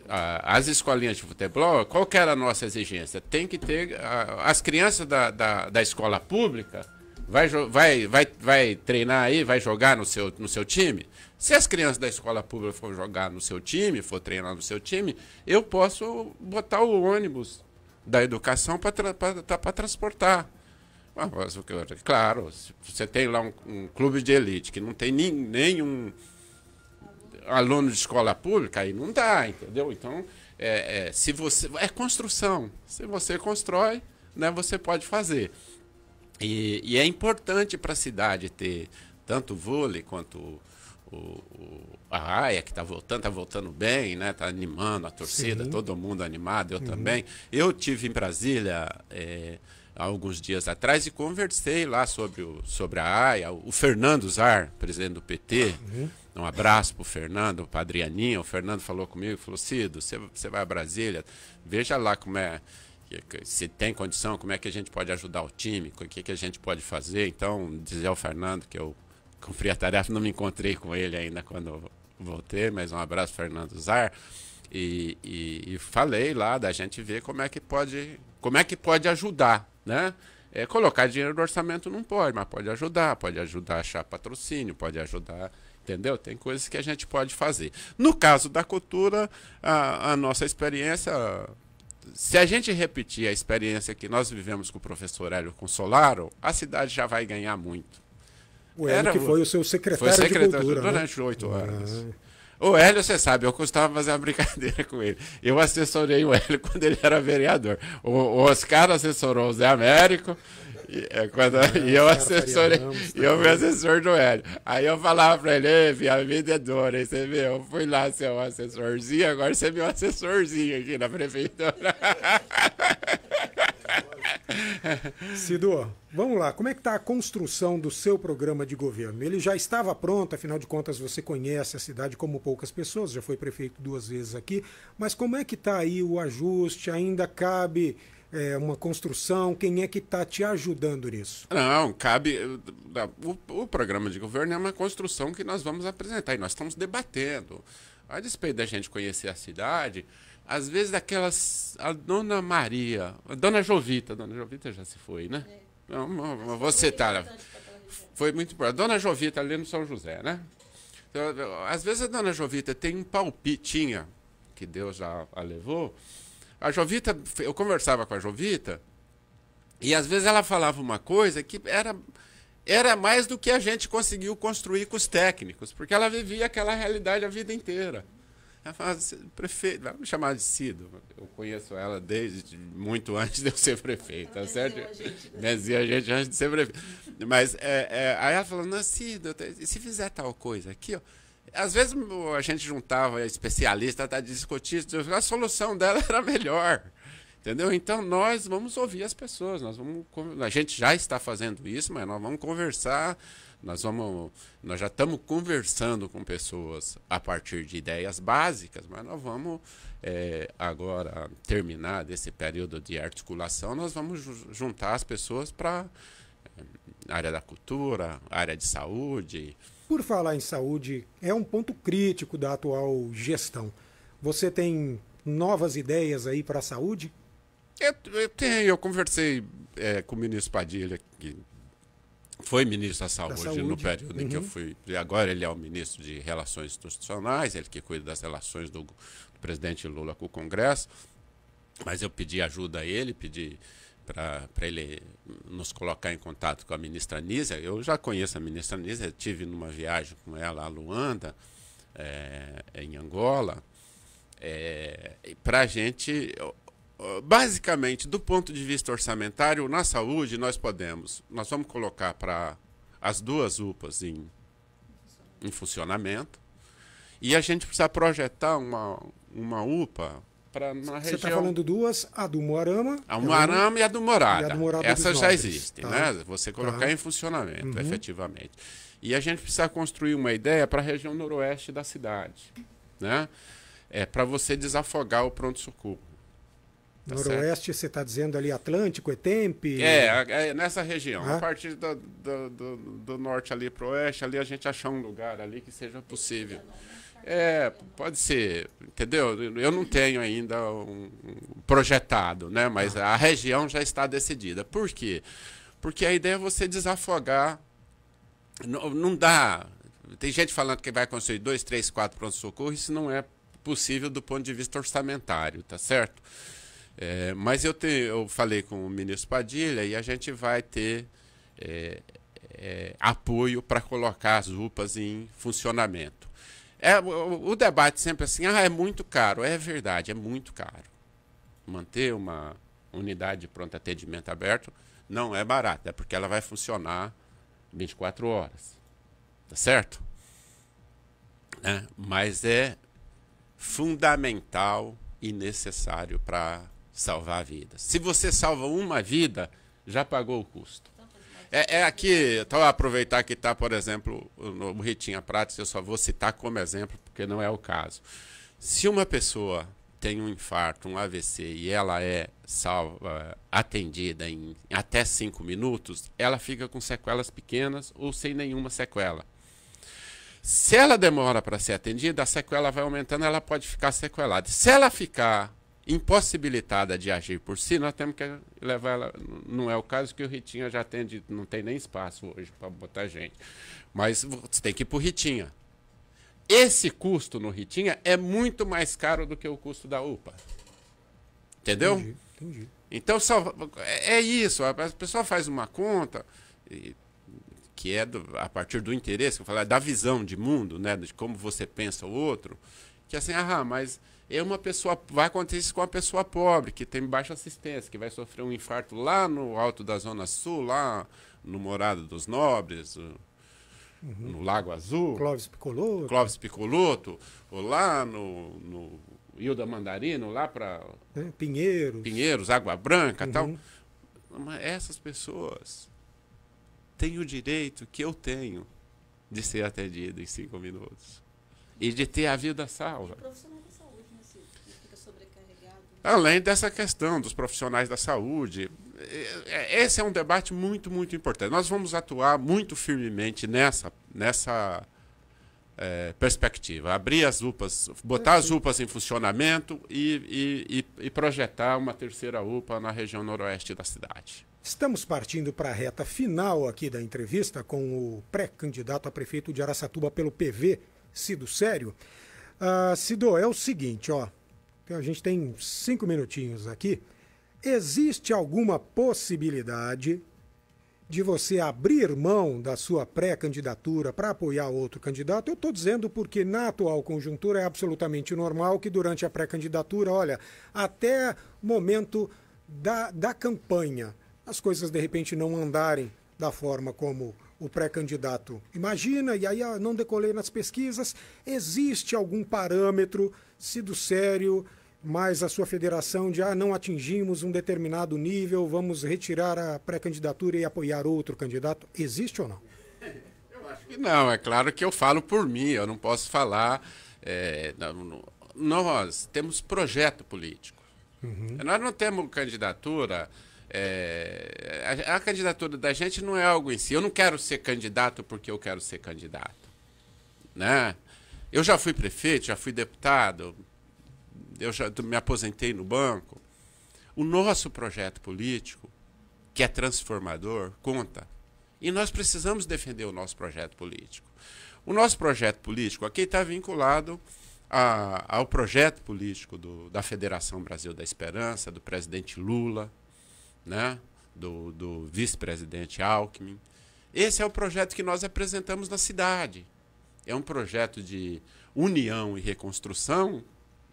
[SPEAKER 11] As escolinhas de futebol, qual que era a nossa exigência? Tem que ter... as crianças da escola pública vai treinar aí, vai jogar no seu time. Se as crianças da escola pública for jogar no seu time, for treinar no seu time, eu posso botar o ônibus da educação para transportar. Claro, se você tem lá um clube de elite que não tem nenhum aluno de escola pública, aí não dá, entendeu? Então, se você é construção. Se você constrói, né, você pode fazer. E é importante para a cidade ter tanto o vôlei quanto a AIA, que está voltando bem, né? Está animando a torcida, sim, todo mundo animado, eu também. Eu tive em Brasília há alguns dias atrás e conversei lá sobre a AIA. O Fernando Zar, presidente do PT, um abraço para o Fernando, para a Adrianinha. O Fernando falou comigo, falou: Cido, você vai a Brasília, veja lá como se tem condição, como é que a gente pode ajudar o time, o que a gente pode fazer. Então, dizer ao Fernando que eu cumpri a tarefa, não me encontrei com ele ainda quando voltei, mas um abraço, Fernando Zar. E falei lá da gente ver como é que pode ajudar, né? Colocar dinheiro no orçamento não pode, mas pode ajudar a achar patrocínio, pode ajudar, entendeu? Tem coisas que a gente pode fazer. No caso da cultura, a nossa experiência, se a gente repetir a experiência que nós vivemos com o professor Hélio Consolaro, a cidade já vai ganhar muito.
[SPEAKER 10] O Hélio que foi o seu secretário de cultura,
[SPEAKER 11] durante 8 anos. O Hélio, você sabe, eu costumava fazer uma brincadeira com ele. Eu assessorei o Hélio quando ele era vereador. O Oscar assessorou o Zé Américo, e eu assessorei, e eu fui assessor do Hélio. Aí eu falava pra ele: a vida é dura, aí você vê, eu fui lá ser um assessorzinho, agora você é meu assessorzinho aqui na prefeitura.
[SPEAKER 10] Cido, vamos lá, como é que está a construção do seu programa de governo? Ele já estava pronto, afinal de contas você conhece a cidade como poucas pessoas, já foi prefeito 2 vezes aqui, mas como é que está aí o ajuste? Ainda cabe uma construção? Quem é que está te ajudando nisso?
[SPEAKER 11] Não, cabe... O programa de governo é uma construção que nós vamos apresentar, e nós estamos debatendo. A despeito da gente conhecer a cidade... Às vezes a Dona Maria, a Dona Jovita já se foi, né? Não, você tá, foi muito importante. A Dona Jovita ali no São José, né? Então, às vezes a Dona Jovita tem um palpitinha, que Deus já a levou. A Jovita, eu conversava com a Jovita, e às vezes ela falava uma coisa que era mais do que a gente conseguiu construir com os técnicos, porque ela vivia aquela realidade a vida inteira. Ela fala: prefeito, vai me chamar de Cido. Eu conheço ela desde muito antes de eu ser prefeito, tá certo? Dizia a gente antes de ser prefeito. Mas aí ela falou: não, Cido, se fizer tal coisa aqui, ó. Às vezes a gente juntava especialista, tá discutindo, a solução dela era melhor. Entendeu? Então nós vamos ouvir as pessoas, a gente já está fazendo isso, mas nós vamos conversar. Nós já estamos conversando com pessoas a partir de ideias básicas, mas nós vamos agora terminar desse período de articulação, nós vamos juntar as pessoas para a área da cultura, área de saúde.
[SPEAKER 10] Por falar em saúde, é um ponto crítico da atual gestão. Você tem novas ideias aí para a saúde?
[SPEAKER 11] Eu conversei com o ministro Padilha, que foi ministro da Saúde no período em que eu fui. Agora ele é o ministro de Relações Institucionais, ele que cuida das relações do presidente Lula com o Congresso. Mas eu pedi ajuda a ele, pedi para ele nos colocar em contato com a ministra Nízia. Eu já conheço a ministra Nízia, estive numa viagem com ela a Luanda, em Angola. Para a gente... Basicamente, do ponto de vista orçamentário, na saúde nós vamos colocar para as 2 UPAs em funcionamento, e a gente precisa projetar uma UPA para na região.
[SPEAKER 10] Você está falando duas, a do Moarama.
[SPEAKER 11] A Moarama e a do Morada.
[SPEAKER 10] E a do Morada
[SPEAKER 11] Essas
[SPEAKER 10] dos
[SPEAKER 11] já
[SPEAKER 10] Novos.
[SPEAKER 11] existem,
[SPEAKER 10] Tá.
[SPEAKER 11] né? Você colocar em funcionamento, efetivamente. E a gente precisa construir uma ideia para a região noroeste da cidade, né? Para você desafogar o pronto-socorro. Tá
[SPEAKER 10] Noroeste, certo? Você está dizendo ali Atlântico, Etempe?
[SPEAKER 11] É nessa região. A partir do norte ali para o oeste, ali a gente achar um lugar ali que seja possível. Pode ser, entendeu? Eu não tenho ainda um projetado, né? Mas a região já está decidida. Por quê? Porque a ideia é você desafogar. Não dá. Tem gente falando que vai construir 2, 3, 4 pronto-socorro. Isso não é possível do ponto de vista orçamentário, tá certo? Mas eu falei com o ministro Padilha e a gente vai ter apoio para colocar as UPAs em funcionamento. O debate sempre assim, é muito caro. É verdade, é muito caro. Manter uma unidade de pronto atendimento aberto não é barato, é porque ela vai funcionar 24 horas. Tá certo? Mas é fundamental e necessário para salvar vidas. Se você salva uma vida, já pagou o custo. Aqui, então aproveitar que está, por exemplo, no Ritinha Prates, eu só vou citar como exemplo, porque não é o caso. Se uma pessoa tem um infarto, um AVC, e ela é atendida em até 5 minutos, ela fica com sequelas pequenas ou sem nenhuma sequela. Se ela demora para ser atendida, a sequela vai aumentando, ela pode ficar sequelada. Se ela ficar impossibilitada de agir por si, nós temos que levar ela. Não é o caso que o Ritinha já atende, não tem nem espaço hoje para botar gente. Mas você tem que ir para o Ritinha. Esse custo no Ritinha é muito mais caro do que o custo da UPA. Entendeu?
[SPEAKER 10] Entendi.
[SPEAKER 11] Então, é isso. A pessoa faz uma conta que é a partir do interesse, que eu falo, da visão de mundo, né, de como você pensa o outro, que assim, mas uma pessoa, vai acontecer isso com uma pessoa pobre, que tem baixa assistência, que vai sofrer um infarto lá no alto da Zona Sul, lá no Morada dos Nobres, no Lago Azul, Clóvis Picoloto, ou lá no Hilda Mandarino, lá para Pinheiros, Água Branca e tal. Mas essas pessoas têm o direito que eu tenho de ser atendido em 5 minutos e de ter a vida salva. Além dessa questão dos profissionais da saúde, esse é um debate muito, muito importante. Nós vamos atuar muito firmemente nessa perspectiva. Abrir as UPAs, botar as UPAs em funcionamento e projetar uma terceira UPA na região noroeste da cidade.
[SPEAKER 10] Estamos partindo para a reta final aqui da entrevista com o pré-candidato a prefeito de Araçatuba pelo PV, Cido Sério. Cido, é o seguinte, a gente tem 5 minutinhos aqui. Existe alguma possibilidade de você abrir mão da sua pré-candidatura para apoiar outro candidato? Eu estou dizendo porque na atual conjuntura é absolutamente normal que durante a pré-candidatura, até o momento da campanha, as coisas de repente não andarem da forma como o pré-candidato imagina, e aí não decolei nas pesquisas. Existe algum parâmetro, Cido Sério, mas a sua federação de não atingimos um determinado nível, vamos retirar a pré-candidatura e apoiar outro candidato? Existe ou não?
[SPEAKER 11] Eu acho que não. É claro que eu falo por mim, eu não posso falar. Nós temos projeto político. Nós não temos candidatura. A candidatura da gente não é algo em si. Eu não quero ser candidato porque eu quero ser candidato, né? Eu já fui prefeito, já fui deputado, eu já me aposentei no banco. O nosso projeto político, que é transformador, conta. E nós precisamos defender o nosso projeto político. O nosso projeto político aqui está vinculado ao projeto político da Federação Brasil da Esperança, do presidente Lula, né? Do vice-presidente Alckmin. Esse é o projeto que nós apresentamos na cidade. É um projeto de união e reconstrução,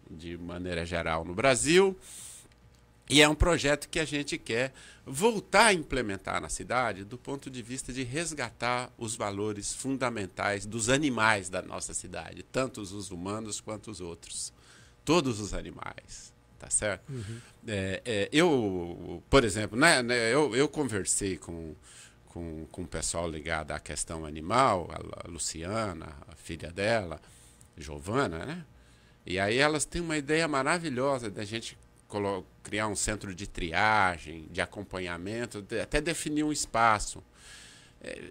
[SPEAKER 11] de maneira geral, no Brasil. E é um projeto que a gente quer voltar a implementar na cidade do ponto de vista de resgatar os valores fundamentais dos animais da nossa cidade, tanto os humanos quanto os outros. Todos os animais. tá certo? Eu, por exemplo, né, eu conversei com o pessoal ligado à questão animal, a Luciana, a filha dela, Giovana, né? E aí elas têm uma ideia maravilhosa da gente criar um centro de triagem, de acompanhamento, até definir um espaço.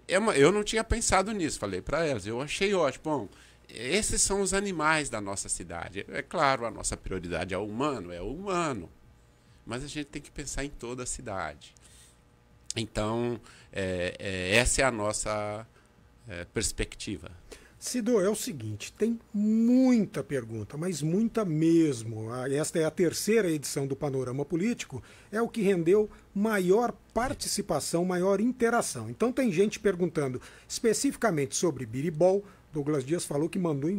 [SPEAKER 11] Eu não tinha pensado nisso, falei para elas, eu achei ótimo. Bom, esses são os animais da nossa cidade. É claro, a nossa prioridade é o humano, mas a gente tem que pensar em toda a cidade. Então, essa é a nossa perspectiva.
[SPEAKER 10] Cido, é o seguinte, tem muita pergunta, mas muita mesmo. Esta é a terceira edição do Panorama Político, é o que rendeu maior participação, maior interação. Então tem gente perguntando especificamente sobre biribol. Douglas Dias falou que mandou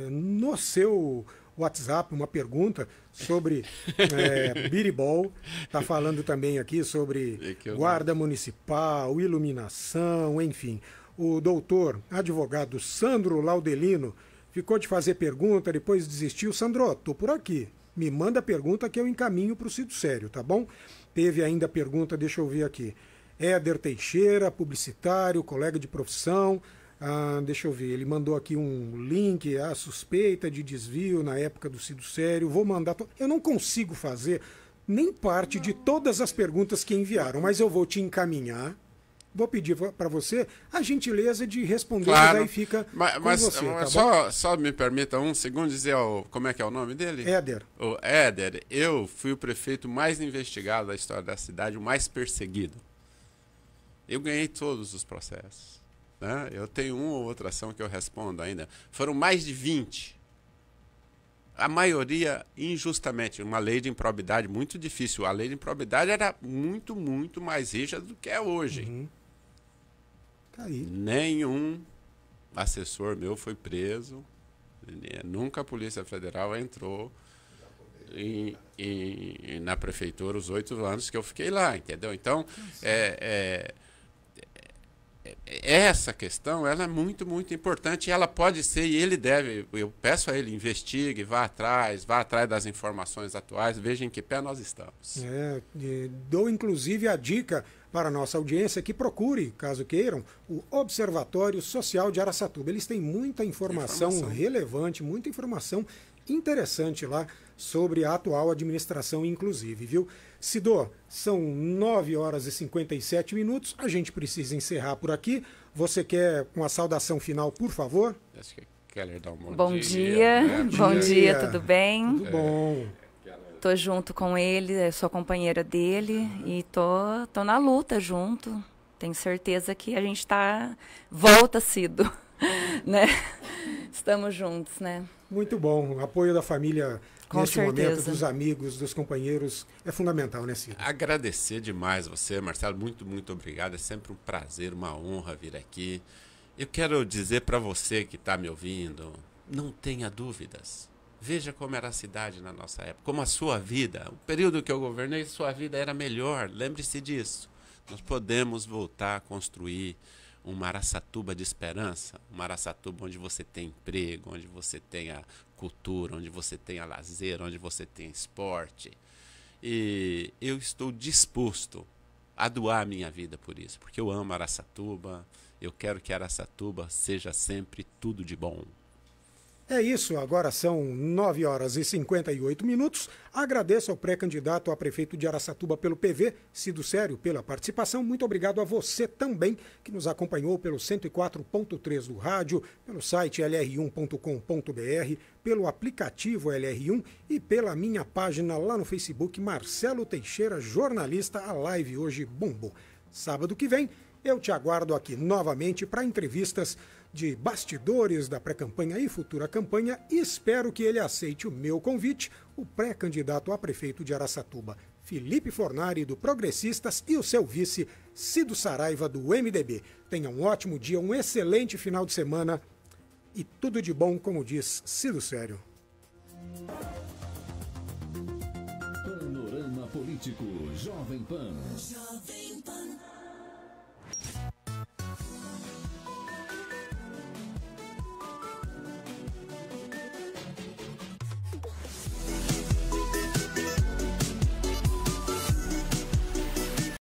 [SPEAKER 10] no seu WhatsApp uma pergunta sobre biribol. Está falando também aqui sobre guarda municipal, iluminação, enfim. O doutor advogado Sandro Laudelino ficou de fazer pergunta, depois desistiu. Sandro, estou por aqui. Me manda a pergunta que eu encaminho para o Cido Sério, tá bom? Teve ainda pergunta, deixa eu ver aqui. Éder Teixeira, publicitário, colega de profissão. Deixa eu ver, ele mandou aqui um link, a suspeita de desvio na época do Cido Sério. Vou mandar. Eu não consigo fazer nem parte de todas as perguntas que enviaram, mas eu vou te encaminhar. Vou pedir para você a gentileza de responder,
[SPEAKER 11] claro,
[SPEAKER 10] aí fica com você.
[SPEAKER 11] Mas
[SPEAKER 10] tá
[SPEAKER 11] só me permita um segundo dizer como é que é o nome dele?
[SPEAKER 10] Éder.
[SPEAKER 11] O Éder, eu fui o prefeito mais investigado da história da cidade, o mais perseguido. Eu ganhei todos os processos. Né? Eu tenho uma ou outra ação que eu respondo ainda. Foram mais de 20. A maioria injustamente. Uma lei de improbidade muito difícil. A lei de improbidade era muito, muito mais rígida do que é hoje.
[SPEAKER 10] Uhum. Tá aí.
[SPEAKER 11] Nenhum assessor meu foi preso. Nunca a Polícia Federal entrou na prefeitura os 8 anos que eu fiquei lá, entendeu? Então, essa questão ela é muito, muito importante e ela pode ser, e ele deve, eu peço a ele, investigue, vá atrás das informações atuais, veja em que pé nós estamos.
[SPEAKER 10] Dou inclusive a dica para a nossa audiência que procure, caso queiram, o Observatório Social de Araçatuba. Eles têm muita informação relevante, muita informação interessante lá sobre a atual administração, inclusive, viu? Cido, são 9h57, a gente precisa encerrar por aqui. Você quer uma saudação final, por favor?
[SPEAKER 11] Acho que Keller dá um
[SPEAKER 18] bom dia. Bom dia, tudo bem?
[SPEAKER 10] Tudo bom.
[SPEAKER 18] Tô junto com ele, sou companheira dele e tô na luta junto. Tenho certeza que a gente volta, Cido, né? Estamos juntos, né?
[SPEAKER 10] Muito bom. O apoio da família neste
[SPEAKER 18] certeza.
[SPEAKER 10] Momento, dos amigos, dos companheiros, é fundamental, né, Cido?
[SPEAKER 11] Agradecer demais você, Marcelo. Muito, muito obrigado. É sempre um prazer, uma honra vir aqui. Eu quero dizer para você que está me ouvindo, não tenha dúvidas. Veja como era a cidade na nossa época, como a sua vida. O período que eu governei, sua vida era melhor. Lembre-se disso. Nós podemos voltar a construir uma Araçatuba de esperança, uma Araçatuba onde você tem emprego, onde você tenha cultura, onde você tenha lazer, onde você tenha esporte. E eu estou disposto a doar a minha vida por isso, porque eu amo Araçatuba, eu quero que Araçatuba seja sempre tudo de bom.
[SPEAKER 10] É isso, agora são 9h58. Agradeço ao pré-candidato a prefeito de Araçatuba pelo PV, Cido Sério, pela participação. Muito obrigado a você também que nos acompanhou pelo 104.3 do rádio, pelo site lr1.com.br, pelo aplicativo LR1 e pela minha página lá no Facebook, Marcelo Teixeira, jornalista. A live hoje bombou. Sábado que vem eu te aguardo aqui novamente para entrevistas de bastidores da pré-campanha e futura campanha, e espero que ele aceite o meu convite, o pré-candidato a prefeito de Araçatuba, Felipe Fornari, do Progressistas, e o seu vice, Cido Saraiva, do MDB. Tenha um ótimo dia, um excelente final de semana e tudo de bom, como diz Cido Sério.
[SPEAKER 9] Panorama Político Jovem Pan.